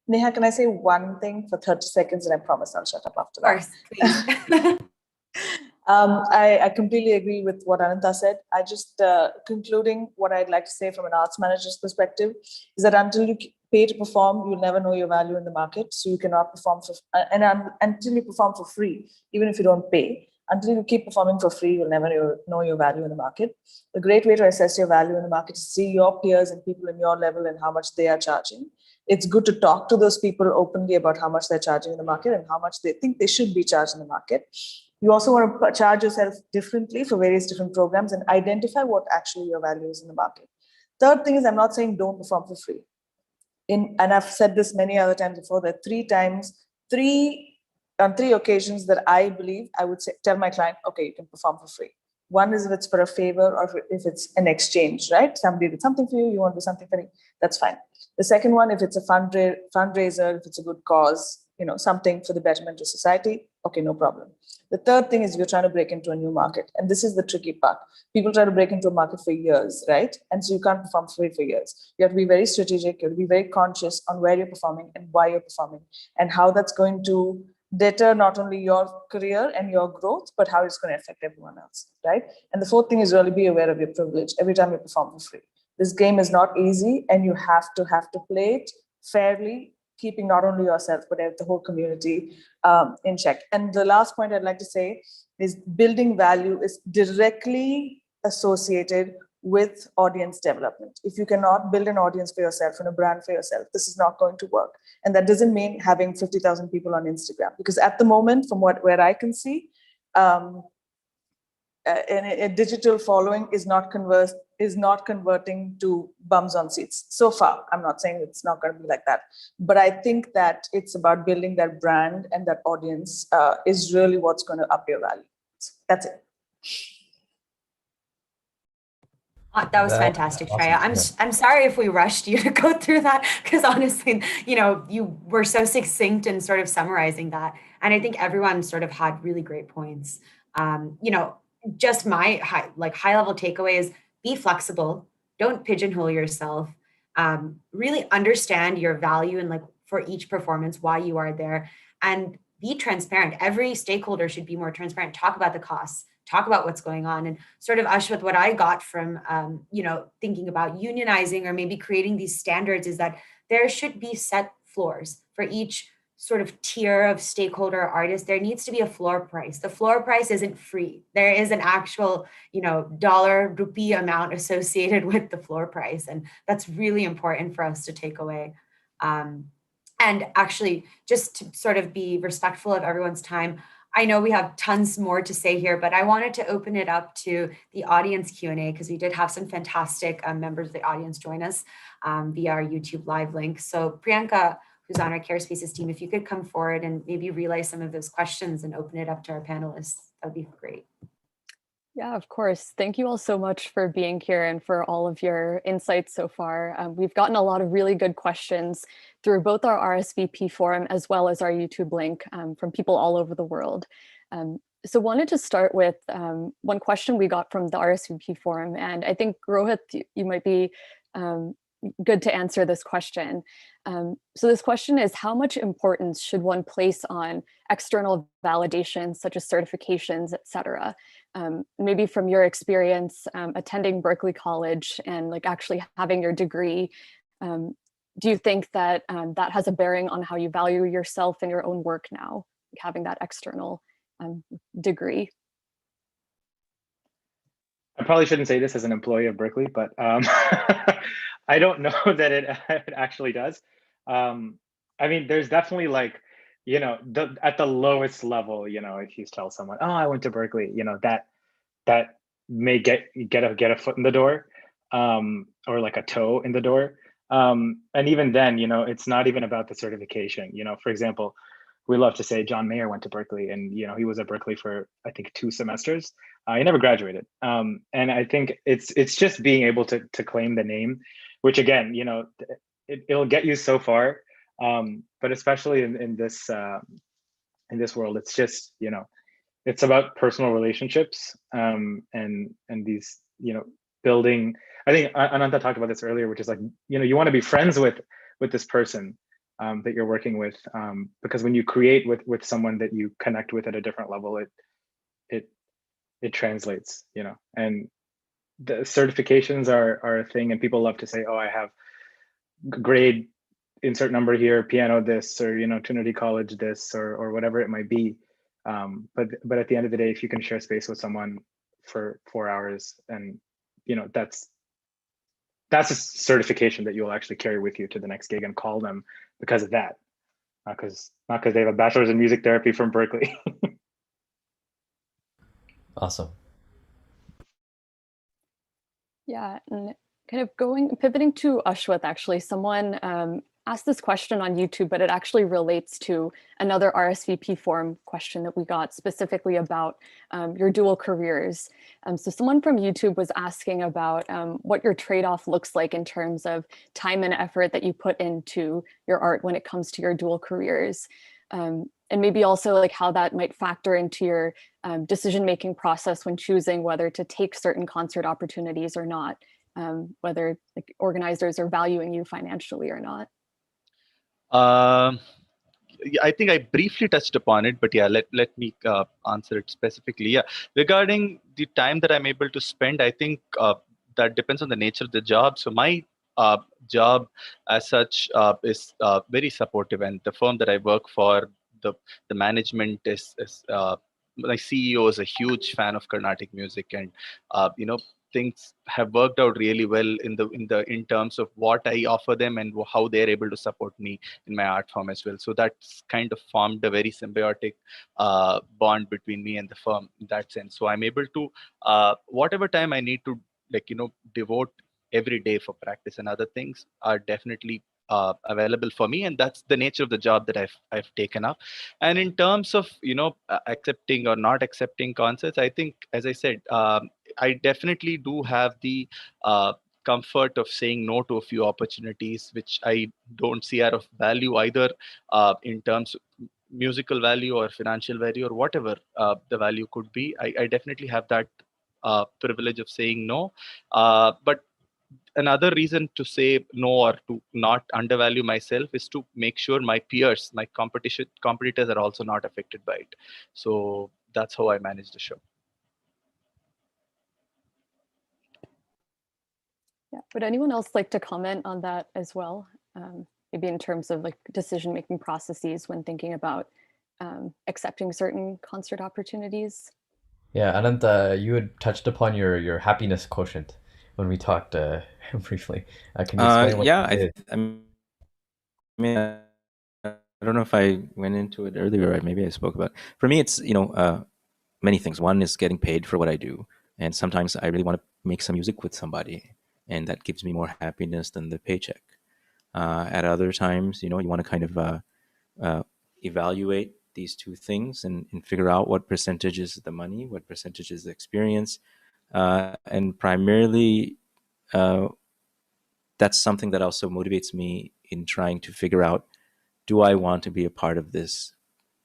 Neha, can I say one thing for 30 seconds, and I promise I'll shut up after that? Of course, please. I completely agree with what Ananta said. I just, concluding what I'd like to say from an arts manager's perspective is that until you pay to perform, you'll never know your value in the market. So you cannot perform until you perform for free, even if you don't pay. Until you keep performing for free, you'll never know your value in the market. A great way to assess your value in the market is to see your peers and people in your level and how much they are charging. It's good to talk to those people openly about how much they're charging in the market and how much they think they should be charged in the market. You also want to charge yourself differently for various different programs and identify what actually your value is in the market. Third thing is, I'm not saying don't perform for free. And I've said this many other times before, that on three occasions that I believe I would tell my client, okay, you can perform for free. One is if it's for a favor or if it's an exchange, right? Somebody did something for you, you want to do something for me, that's fine. The second one, if it's a fundraiser, if it's a good cause, something for the betterment of society, okay, no problem. The third thing is you're trying to break into a new market. And this is the tricky part. People try to break into a market for years, right? And so you can't perform free for years. You have to be very strategic. You have to be very conscious on where you're performing and why you're performing and how that's going to deter not only your career and your growth, but how it's going to affect everyone else, right? And the fourth thing is really be aware of your privilege every time you perform for free. This game is not easy, and you have to play it fairly, keeping not only yourself, but the whole community in check. And the last point I'd like to say is building value is directly associated with audience development. If you cannot build an audience for yourself and a brand for yourself, this is not going to work. And that doesn't mean having 50,000 people on Instagram, because at the moment, from where I can see, a digital following is not converting to bums on seats so far. I'm not saying it's not going to be like that, but I think that it's about building that brand, and that audience is really what's going to up your value. That's it. That was fantastic, Shreya. I'm sorry if we rushed you to go through that, because honestly, you were so succinct in sort of summarizing that, and I think everyone sort of had really great points. Just my high level takeaway is be flexible, don't pigeonhole yourself, really understand your value and for each performance why you are there, and be transparent. Every stakeholder should be more transparent. Talk about the costs. Talk about what's going on. And sort of, Ashwat, what I got from, thinking about unionizing or maybe creating these standards is that there should be set floors for each sort of tier of stakeholder artists. There needs to be a floor price. The floor price isn't free. There is an actual, rupee amount associated with the floor price. And that's really important for us to take away. And actually, just to sort of be respectful of everyone's time, I know we have tons more to say here, but I wanted to open it up to the audience Q&A, because we did have some fantastic members of the audience join us via our YouTube live link. So Priyanka, who's on our Care Spaces team, if you could come forward and maybe relay some of those questions and open it up to our panelists, that would be great. Yeah, of course. Thank you all so much for being here and for all of your insights so far. We've gotten a lot of really good questions through both our RSVP forum as well as our YouTube link from people all over the world. So wanted to start with one question we got from the RSVP forum. And I think Rohit, you might be good to answer this question. So this question is, how much importance should one place on external validations such as certifications, et cetera? Maybe from your experience attending Berkeley College and like actually having your degree, do you think that that has a bearing on how you value yourself and your own work now, like having that external degree? I probably shouldn't say this as an employee of Berkeley, but I don't know that it actually does. I mean, there's definitely like, you know, at the lowest level, you know, if you tell someone, "Oh, I went to Berkeley," you know, that may get a foot in the door, or like a toe in the door. And even then, you know, it's not even about the certification. You know, for example, we love to say John Mayer went to Berkeley, and you know, he was at Berkeley for I think 2 semesters. He never graduated. And I think it's just being able to claim the name, which again, you know, it'll get you so far. But especially in this world, it's just, you know, it's about personal relationships, and these, you know, building. I think Ananta talked about this earlier, which is like, you know, you want to be friends with this person that you're working with, because when you create with someone that you connect with at a different level, it translates, you know. And the certifications are a thing, and people love to say, "Oh, I have grade insert number here, piano this, or you know, Trinity College this, or whatever it might be." But at the end of the day, if you can share space with someone for 4 hours, and you know, that's a certification that you'll actually carry with you to the next gig and call them because of that, not because they have a bachelor's in music therapy from Berkeley. Awesome. Yeah, and kind of pivoting to Ashwath, actually, someone asked this question on YouTube, but it actually relates to another RSVP form question that we got specifically about your dual careers. So someone from YouTube was asking about what your trade-off looks like in terms of time and effort that you put into your art when it comes to your dual careers. And maybe also like how that might factor into your decision-making process when choosing whether to take certain concert opportunities or not, whether like organizers are valuing you financially or not. I think I briefly touched upon it, but yeah, let me answer it specifically. Yeah, regarding the time that I'm able to spend, I think that depends on the nature of the job. So my job as such is very supportive, and the firm that I work for, the management is my CEO is a huge fan of Carnatic music, and you know, things have worked out really well in terms of what I offer them and how they're able to support me in my art form as well. So that's kind of formed a very symbiotic bond between me and the firm in that sense. So I'm able to whatever time I need to, like, you know, devote every day for practice and other things are definitely available for me, and that's the nature of the job that I've taken up. And in terms of, you know, accepting or not accepting concerts, I think, as I said, I definitely do have the comfort of saying no to a few opportunities which I don't see are of value either in terms of musical value or financial value or whatever the value could be. I definitely have that privilege of saying no. But another reason to say no or to not undervalue myself is to make sure my peers, my competitors are also not affected by it. So that's how I manage the show. Yeah, would anyone else like to comment on that as well? Maybe in terms of like decision-making processes when thinking about accepting certain concert opportunities? Yeah, Ananta, you had touched upon your happiness quotient when we talked briefly. Can you explain what Yeah, you did? I mean, I don't know if I went into it earlier, or maybe I spoke about it. For me, it's, you know, many things. One is getting paid for what I do, and sometimes I really want to make some music with somebody, and that gives me more happiness than the paycheck. At other times, you know, you want to kind of evaluate these two things and figure out what percentage is the money, what percentage is the experience, and primarily that's something that also motivates me in trying to figure out, do I want to be a part of this,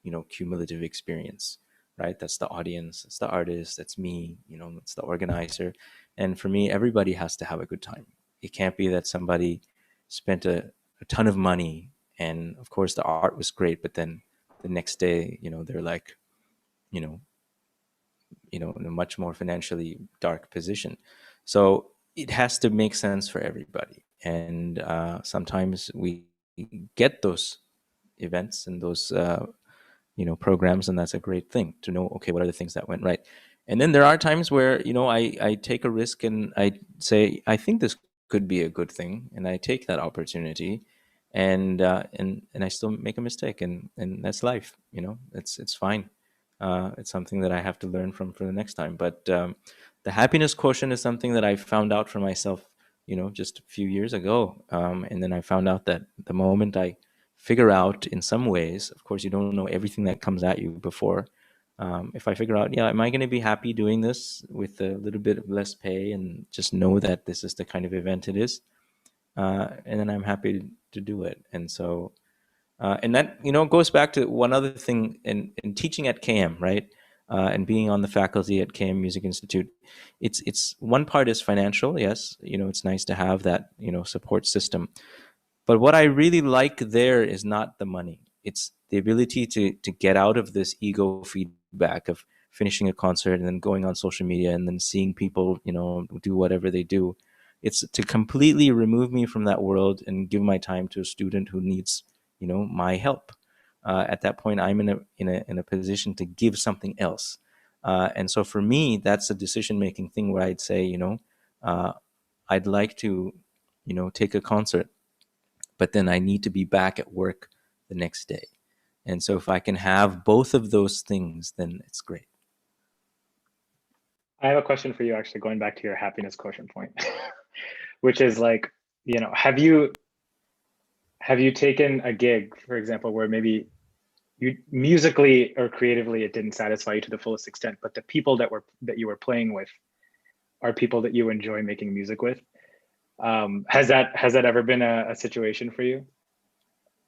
you know, cumulative experience, right? That's the audience, that's the artist, that's me, you know, that's the organizer. And for me, everybody has to have a good time. It can't be that somebody spent a ton of money, and of course the art was great, but then the next day, they're like, you know, in a much more financially dark position. So it has to make sense for everybody. And sometimes we get those events and those programs, and that's a great thing to know. Okay, what are the things that went right? And then there are times where I take a risk and I say, I think this could be a good thing, and I take that opportunity, and I still make a mistake, and that's life. It's fine. It's something that I have to learn from for the next time. But the happiness quotient is something that I found out for myself, just a few years ago. And then I found out that the moment I figure out, in some ways, of course, you don't know everything that comes at you before. If I figure out, am I going to be happy doing this with a little bit of less pay, and just know that this is the kind of event it is, and then I'm happy to do it. And so, and that goes back to one other thing in teaching at KM, right? And being on the faculty at KM Music Institute. It's one part is financial, yes. It's nice to have that support system. But what I really like there is not the money. It's the ability to get out of this ego feedback of finishing a concert and then going on social media and then seeing people, do whatever they do. It's to completely remove me from that world and give my time to a student who needs, my help. At that point, I'm in a position to give something else. And so for me, that's a decision-making thing where I'd say, I'd like to, take a concert, but then I need to be back at work the next day. And so if I can have both of those things, then it's great. I have a question for you, actually, going back to your happiness quotient point, which is like, have you taken a gig, for example, where maybe you musically or creatively it didn't satisfy you to the fullest extent, but the people that you were playing with are people that you enjoy making music with? Has that ever been a situation for you?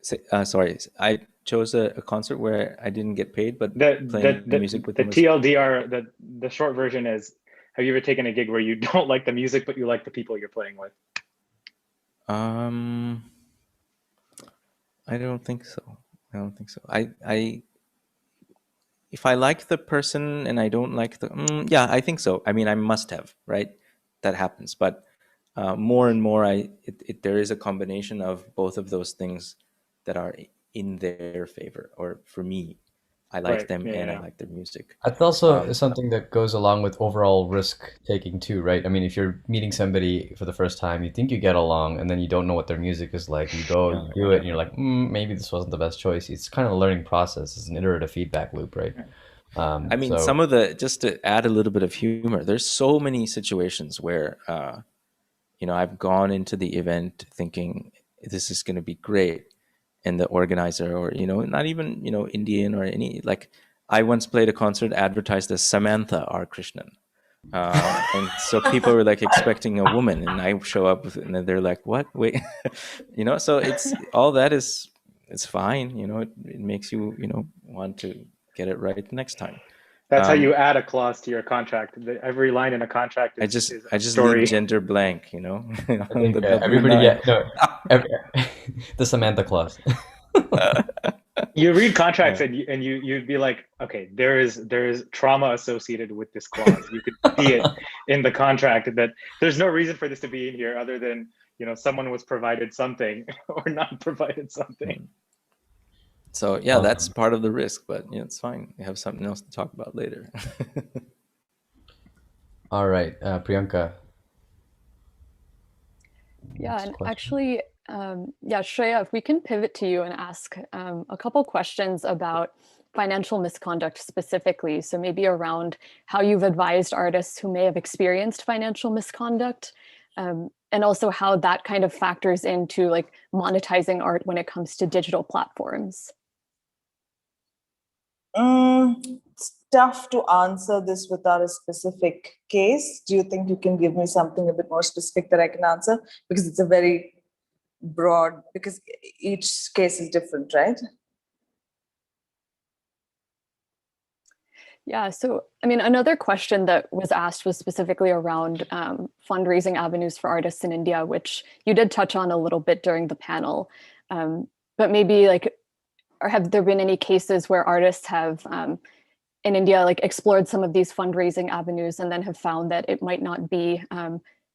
Sorry, I chose a concert where I didn't get paid, but playing music with the them. TLDR, the short version is, have you ever taken a gig where you don't like the music, but you like the people you're playing with? I don't think so. If I like the person and I don't like yeah, I think so. I mean, I must have, right? That happens. But more and more, there is a combination of both of those things that are in their favor, or for me, I like them and I like their music. That's also something that goes along with overall risk taking too, right? I mean, if you're meeting somebody for the first time, you think you get along, and then you don't know what their music is like. You go, you do it, and you're like, maybe this wasn't the best choice. It's kind of a learning process. It's an iterative feedback loop, right? I mean, some of just to add a little bit of humor, there's so many situations where, I've gone into the event thinking this is going to be great. And the organizer, or, not even, Indian or any, like, I once played a concert advertised as Samantha R. Krishnan. And so people were like expecting a woman, and I show up and they're like, what? Wait, so it's all that it's fine. It makes you, want to get it right the next time. That's how you add a clause to your contract. Every line in a contract is I just leave gender blank, I think, everybody the Samantha clause. You read contracts and you'd be like, okay, there is trauma associated with this clause. You could see it in the contract that there's no reason for this to be in here other than, someone was provided something or not provided something. So yeah, that's part of the risk, but it's fine. We have something else to talk about later. All right, Priyanka. Yeah, and actually, Shreya, if we can pivot to you and ask a couple questions about financial misconduct specifically. So maybe around how you've advised artists who may have experienced financial misconduct, and also how that kind of factors into like monetizing art when it comes to digital platforms. It's tough to answer this without a specific case. Do you think you can give me something a bit more specific that I can answer? Because it's a very broad, because each case is different, right? Yeah, so I mean, another question that was asked was specifically around fundraising avenues for artists in India, which you did touch on a little bit during the panel. But maybe like, or have there been any cases where artists have in India like explored some of these fundraising avenues and then have found that it might not be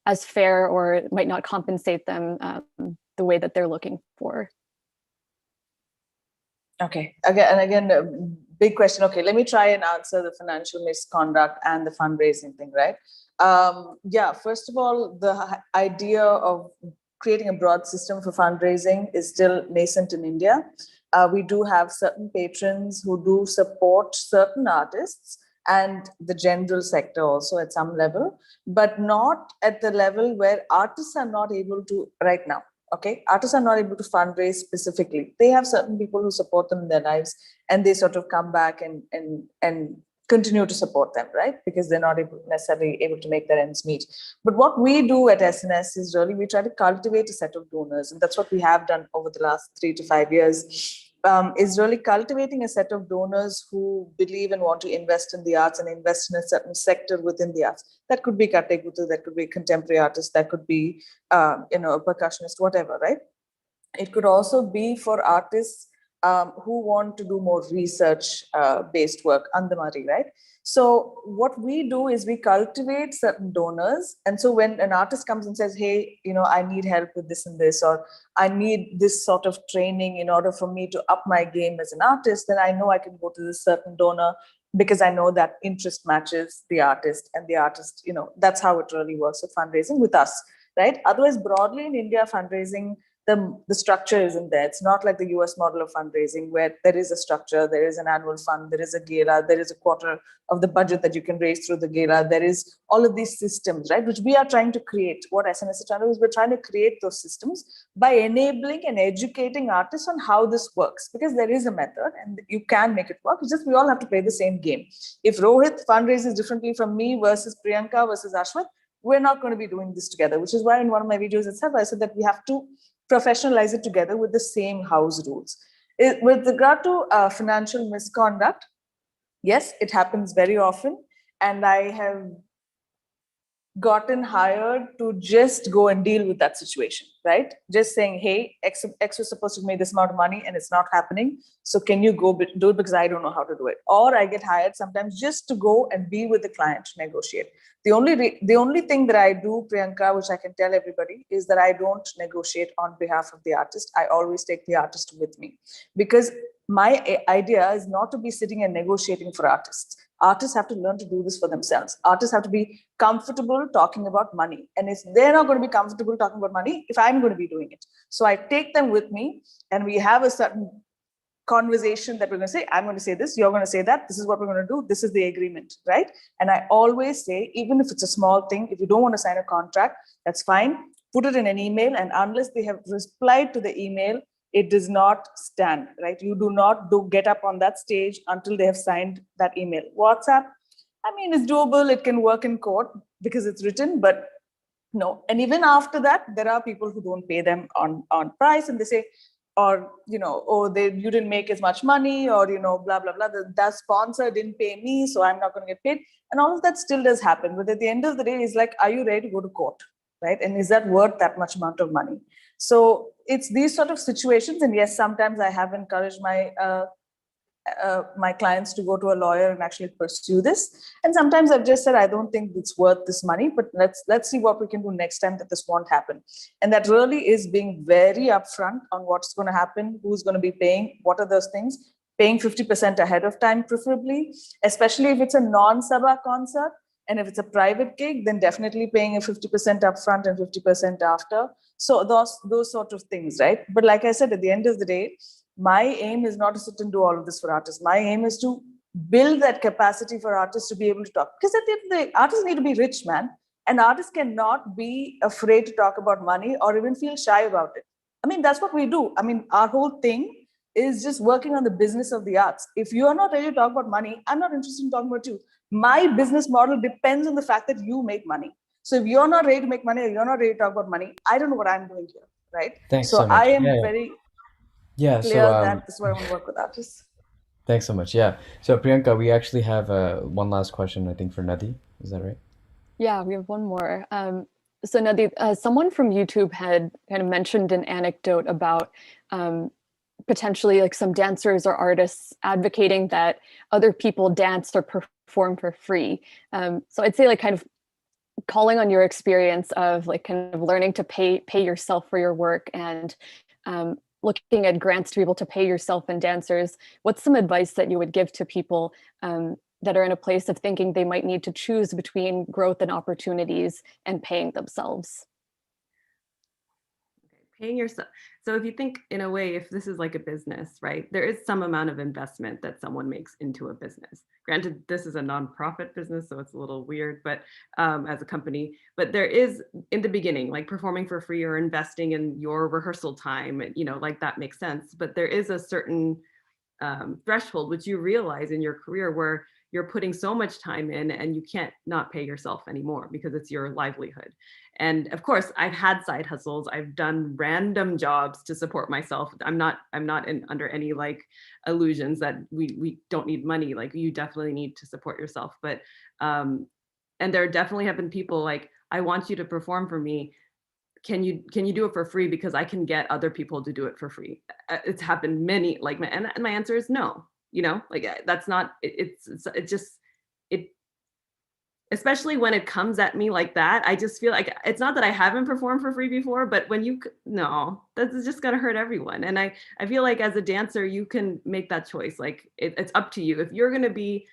as fair, or it might not compensate them the way that they're looking for? Okay, again, big question. Okay, let me try and answer the financial misconduct and the fundraising thing, right? Yeah, first of all, the idea of creating a broad system for fundraising is still nascent in India. We do have certain patrons who do support certain artists and the general sector also at some level, but not at the level where artists are not able to right now. Okay, artists are not able to fundraise specifically. They have certain people who support them in their lives, and they sort of come back and continue to support them, right? Because they're not necessarily able to make their ends meet. But what we do at SNS is really we try to cultivate a set of donors, and that's what we have done over the last 3 to 5 years. Is really cultivating a set of donors who believe and want to invest in the arts and invest in a certain sector within the arts. That could be Kattekutu, that could be contemporary artist, that could be a percussionist, whatever, right? It could also be for artists who want to do more research-based work, Andamari, right? So what we do is we cultivate certain donors. And so when an artist comes and says, hey, I need help with this and this, or I need this sort of training in order for me to up my game as an artist, then I know I can go to this certain donor because I know that interest matches the artist, and the artist, that's how it really works with fundraising with us, right? Otherwise, broadly in India, fundraising, the structure isn't there. It's not like the US model of fundraising where there is a structure, there is an annual fund, there is a gala, there is a quarter of the budget that you can raise through the gala. There is all of these systems, right? Which we are trying to create. What SNS is trying to do is we're trying to create those systems by enabling and educating artists on how this works, because there is a method and you can make it work. It's just we all have to play the same game. If Rohit fundraises differently from me versus Priyanka versus Ashwath, we're not going to be doing this together, which is why in one of my videos itself, I said that we have to professionalize it together with the same house rules. With regard to financial misconduct, yes, it happens very often. And I have gotten hired to just go and deal with that situation, right? Just saying, hey, X was supposed to make this amount of money and it's not happening. So can you go do it, because I don't know how to do it? Or I get hired sometimes just to go and be with the client to negotiate. The only thing that I do, Priyanka, which I can tell everybody, is that I don't negotiate on behalf of the artist. I always take the artist with me, because my idea is not to be sitting and negotiating for artists. Artists have to learn to do this for themselves. Artists have to be comfortable talking about money. And they're not going to be comfortable talking about money if I'm going to be doing it. So I take them with me and we have a certain conversation that we're going to say, I'm going to say this, you're going to say that, this is what we're going to do, this is the agreement, right? And I always say, even if it's a small thing, if you don't want to sign a contract, that's fine. Put it in an email, and unless they have replied to the email, it does not stand, right? You do not get up on that stage until they have signed that email. WhatsApp, I mean, it's doable. It can work in court because it's written, but no. And even after that, there are people who don't pay them on price, and they say, or, oh, you didn't make as much money, or, blah, blah, blah. The sponsor didn't pay me, so I'm not going to get paid. And all of that still does happen. But at the end of the day, it's like, are you ready to go to court, right? And is that worth that much amount of money? So it's these sort of situations. And yes, sometimes I have encouraged my clients to go to a lawyer and actually pursue this. And sometimes I've just said, I don't think it's worth this money, but let's see what we can do next time that this won't happen. And that really is being very upfront on what's going to happen, who's going to be paying, what are those things, paying 50% ahead of time, preferably, especially if it's a non-Sabha concert. And if it's a private gig, then definitely paying a 50% upfront and 50% after. So those sort of things, right? But like I said, at the end of the day, my aim is not to sit and do all of this for artists. My aim is to build that capacity for artists to be able to talk. Because at the end of the day, artists need to be rich, man. And artists cannot be afraid to talk about money or even feel shy about it. I mean, that's what we do. I mean, our whole thing is just working on the business of the arts. If you are not ready to talk about money, I'm not interested in talking about you. My business model depends on the fact that you make money. So if you're not ready to make money, or you're not ready to talk about money, I don't know what I'm doing here, right? Thanks so much. I am very clear so that this is where I want to work with artists. Thanks so much. Yeah. So Priyanka, we actually have one last question, I think, for Nadi. Is that right? Yeah, we have one more. So Nadi, someone from YouTube had kind of mentioned an anecdote about potentially like some dancers or artists advocating that other people dance or perform for free. So I'd say like kind of calling on your experience of like kind of learning to pay yourself for your work and looking at grants to be able to pay yourself and dancers, what's some advice that you would give to people that are in a place of thinking they might need to choose between growth and opportunities and paying themselves? Paying yourself. So if you think in a way, if this is like a business, right, there is some amount of investment that someone makes into a business. Granted, this is a nonprofit business, so it's a little weird, but as a company, but there is in the beginning, like performing for free or investing in your rehearsal time, you know, like that makes sense. But there is a certain threshold, which you realize in your career where you're putting so much time in and you can't not pay yourself anymore because it's your livelihood. And of course, I've had side hustles. I've done random jobs to support myself. I'm not under any like illusions that we don't need money. Like you definitely need to support yourself. But and there definitely have been people like, I want you to perform for me. Can you do it for free because I can get other people to do it for free? It's happened many, like, and my answer is no. You know, like that's not. It just it. Especially when it comes at me like that, I just feel like it's not that I haven't performed for free before, but when you no, that's just gonna hurt everyone. And I feel like as a dancer, you can make that choice. Like it's up to you. If you're gonna be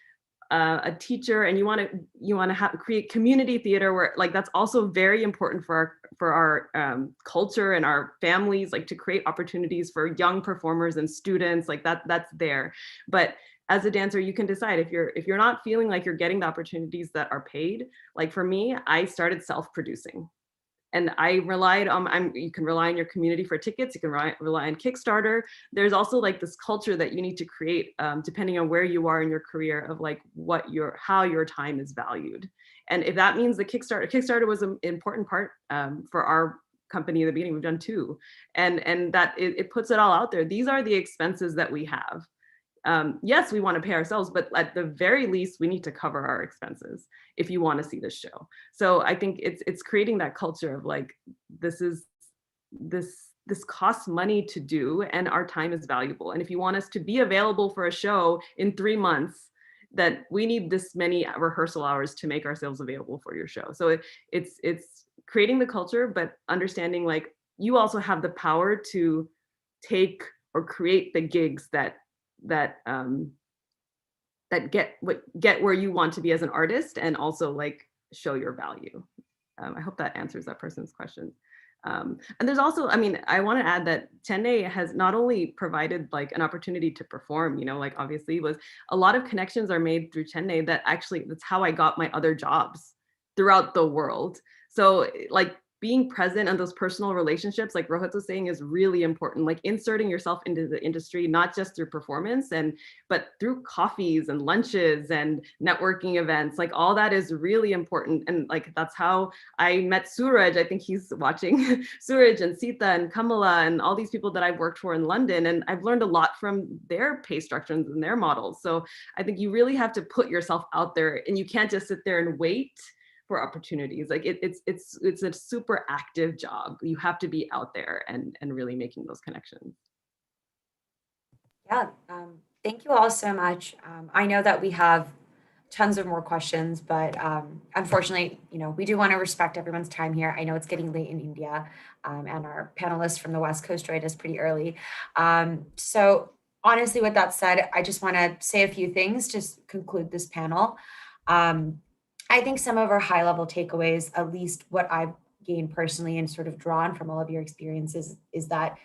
a teacher and you want to create community theater where like that's also very important for our culture and our families, like to create opportunities for young performers and students, like that's there. But as a dancer, you can decide if you're not feeling like you're getting the opportunities that are paid. Like for me, I started self-producing. And I relied on, you can rely on your community for tickets, you can rely on Kickstarter. There's also like this culture that you need to create depending on where you are in your career of like how your time is valued. And if that means the Kickstarter was an important part for our company in the beginning, we've done 2. And that it puts it all out there. These are the expenses that we have. Yes, we want to pay ourselves, but at the very least, we need to cover our expenses if you want to see this show. So I think it's creating that culture of like, this costs money to do and our time is valuable. And if you want us to be available for a show in 3 months, that we need this many rehearsal hours to make ourselves available for your show. So it's creating the culture, but understanding like you also have the power to take or create the gigs that get where you want to be as an artist and also like show your value. I hope that answers that person's question. And there's also, I mean, I want to add that Chennai has not only provided like an opportunity to perform, you know, like obviously was a lot of connections are made through Chennai that actually that's how I got my other jobs throughout the world. So like being present in those personal relationships, like Rohit was saying, is really important. Like inserting yourself into the industry, not just through performance, but through coffees and lunches and networking events. Like all that is really important. And like that's how I met Suraj. I think he's watching. Suraj and Sita and Kamala and all these people that I've worked for in London. And I've learned a lot from their pay structures and their models. So I think you really have to put yourself out there and you can't just sit there and wait for opportunities. Like it's a super active job. You have to be out there and really making those connections. Yeah, thank you all so much. I know that we have tons of more questions, but unfortunately, you know, we do want to respect everyone's time here. I know it's getting late in India, and our panelists from the West Coast joined us pretty early. So honestly, with that said, I just want to say a few things to conclude this panel. I think some of our high level takeaways, at least what I've gained personally and sort of drawn from all of your experiences, is that,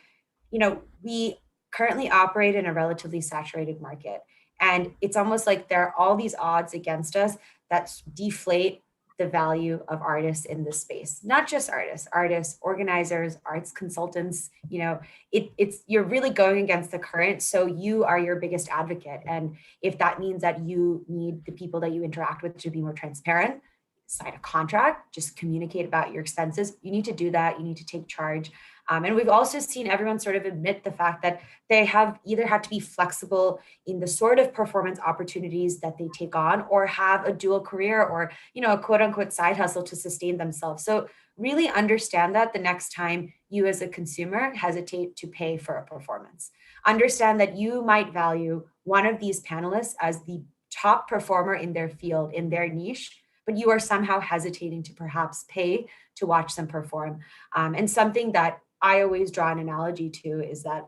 you know, we currently operate in a relatively saturated market. And it's almost like there are all these odds against us that deflate the value of artists in this space. Not just artists, organizers, arts consultants, you know, it's you're really going against the current. So you are your biggest advocate. And if that means that you need the people that you interact with to be more transparent, sign a contract, just communicate about your expenses. You need to do that. You need to take charge. And we've also seen everyone sort of admit the fact that they have either had to be flexible in the sort of performance opportunities that they take on, or have a dual career or, a quote unquote side hustle to sustain themselves. So really understand that the next time you as a consumer hesitate to pay for a performance. Understand that you might value one of these panelists as the top performer in their field, in their niche, but you are somehow hesitating to perhaps pay to watch them perform. And something that I always draw an analogy to is that,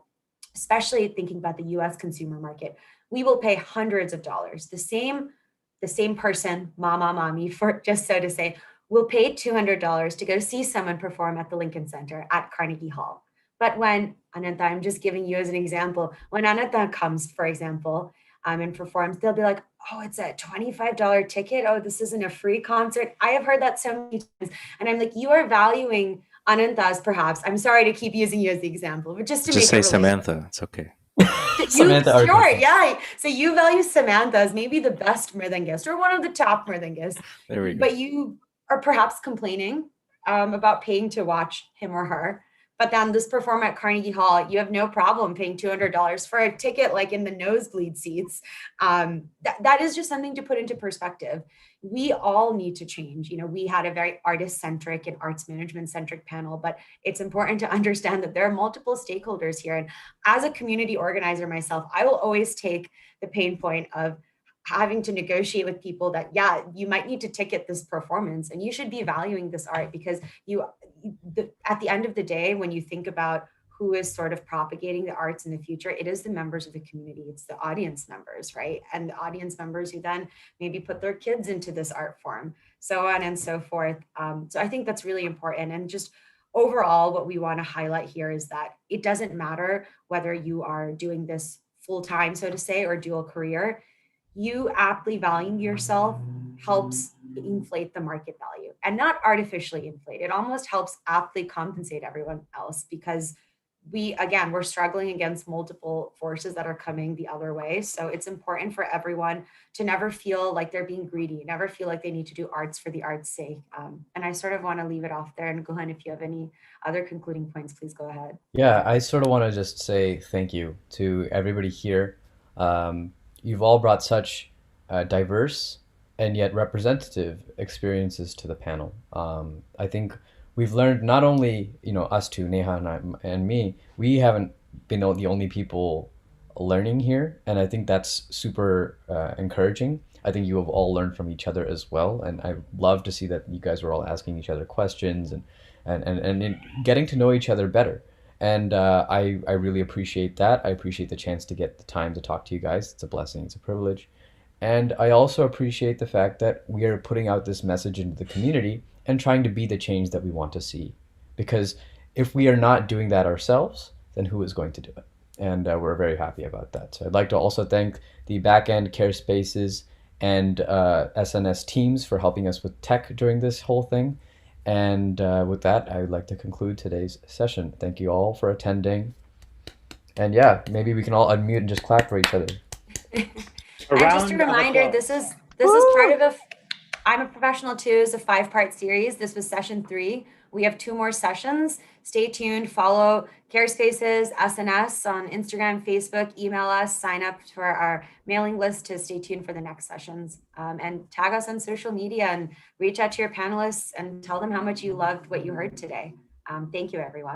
especially thinking about the US consumer market, we will pay hundreds of dollars. The same person, mama, mommy, for just so to say, will pay $200 to go see someone perform at the Lincoln Center at Carnegie Hall. But when Ananta, I'm just giving you as an example, when Ananta comes, for example, and performs, they'll be like, oh, it's a $25 ticket. Oh, this isn't a free concert. I have heard that so many times. And I'm like, you are valuing Ananta's perhaps. I'm sorry to keep using you as the example, but just to Just make say Samantha. It's okay. Samantha, sure, yeah. So you value Samantha as maybe the best mridangist or one of the top mridangists. There we go. But you are perhaps complaining about paying to watch him or her. But then this performer at Carnegie Hall, you have no problem paying $200 for a ticket like in the nosebleed seats. That is just something to put into perspective. We all need to change. We had a very artist-centric and arts management-centric panel, but it's important to understand that there are multiple stakeholders here. And as a community organizer myself, I will always take the pain point of having to negotiate with people that, yeah, you might need to ticket this performance and you should be valuing this art, because at the end of the day, when you think about who is sort of propagating the arts in the future, it is the members of the community. It's the audience members, right? And the audience members who then maybe put their kids into this art form, so on and so forth. So I think that's really important. And just overall, what we want to highlight here is that it doesn't matter whether you are doing this full-time, so to say, or dual career. You aptly valuing yourself helps inflate the market value, and not artificially inflate. It almost helps aptly compensate everyone else, because we're struggling against multiple forces that are coming the other way. So it's important for everyone to never feel like they're being greedy, never feel like they need to do arts for the art's sake. And I sort of want to leave it off there. And Guhan, if you have any other concluding points, please go ahead. Yeah, I sort of want to just say thank you to everybody here. You've all brought such diverse and yet representative experiences to the panel. I think we've learned, not only, us two, Neha and me, we haven't been the only people learning here. And I think that's super encouraging. I think you have all learned from each other as well. And I love to see that you guys were all asking each other questions and getting to know each other better. And I really appreciate that. I appreciate the chance to get the time to talk to you guys. It's a blessing, it's a privilege. And I also appreciate the fact that we are putting out this message into the community and trying to be the change that we want to see. Because if we are not doing that ourselves, then who is going to do it? And we're very happy about that. So I'd like to also thank the backend Care Spaces and SNS teams for helping us with tech during this whole thing. And with that, I would like to conclude today's session. Thank you all for attending. And yeah, maybe we can all unmute and just clap for each other. And just a reminder, this is part of I'm a Professional too is a 5-part series. This was session 3. We have 2 more sessions. Stay tuned. Follow Care Spaces, SNS on Instagram, Facebook, email us, sign up for our mailing list to stay tuned for the next sessions. And tag us on social media and reach out to your panelists and tell them how much you loved what you heard today. Thank you, everyone.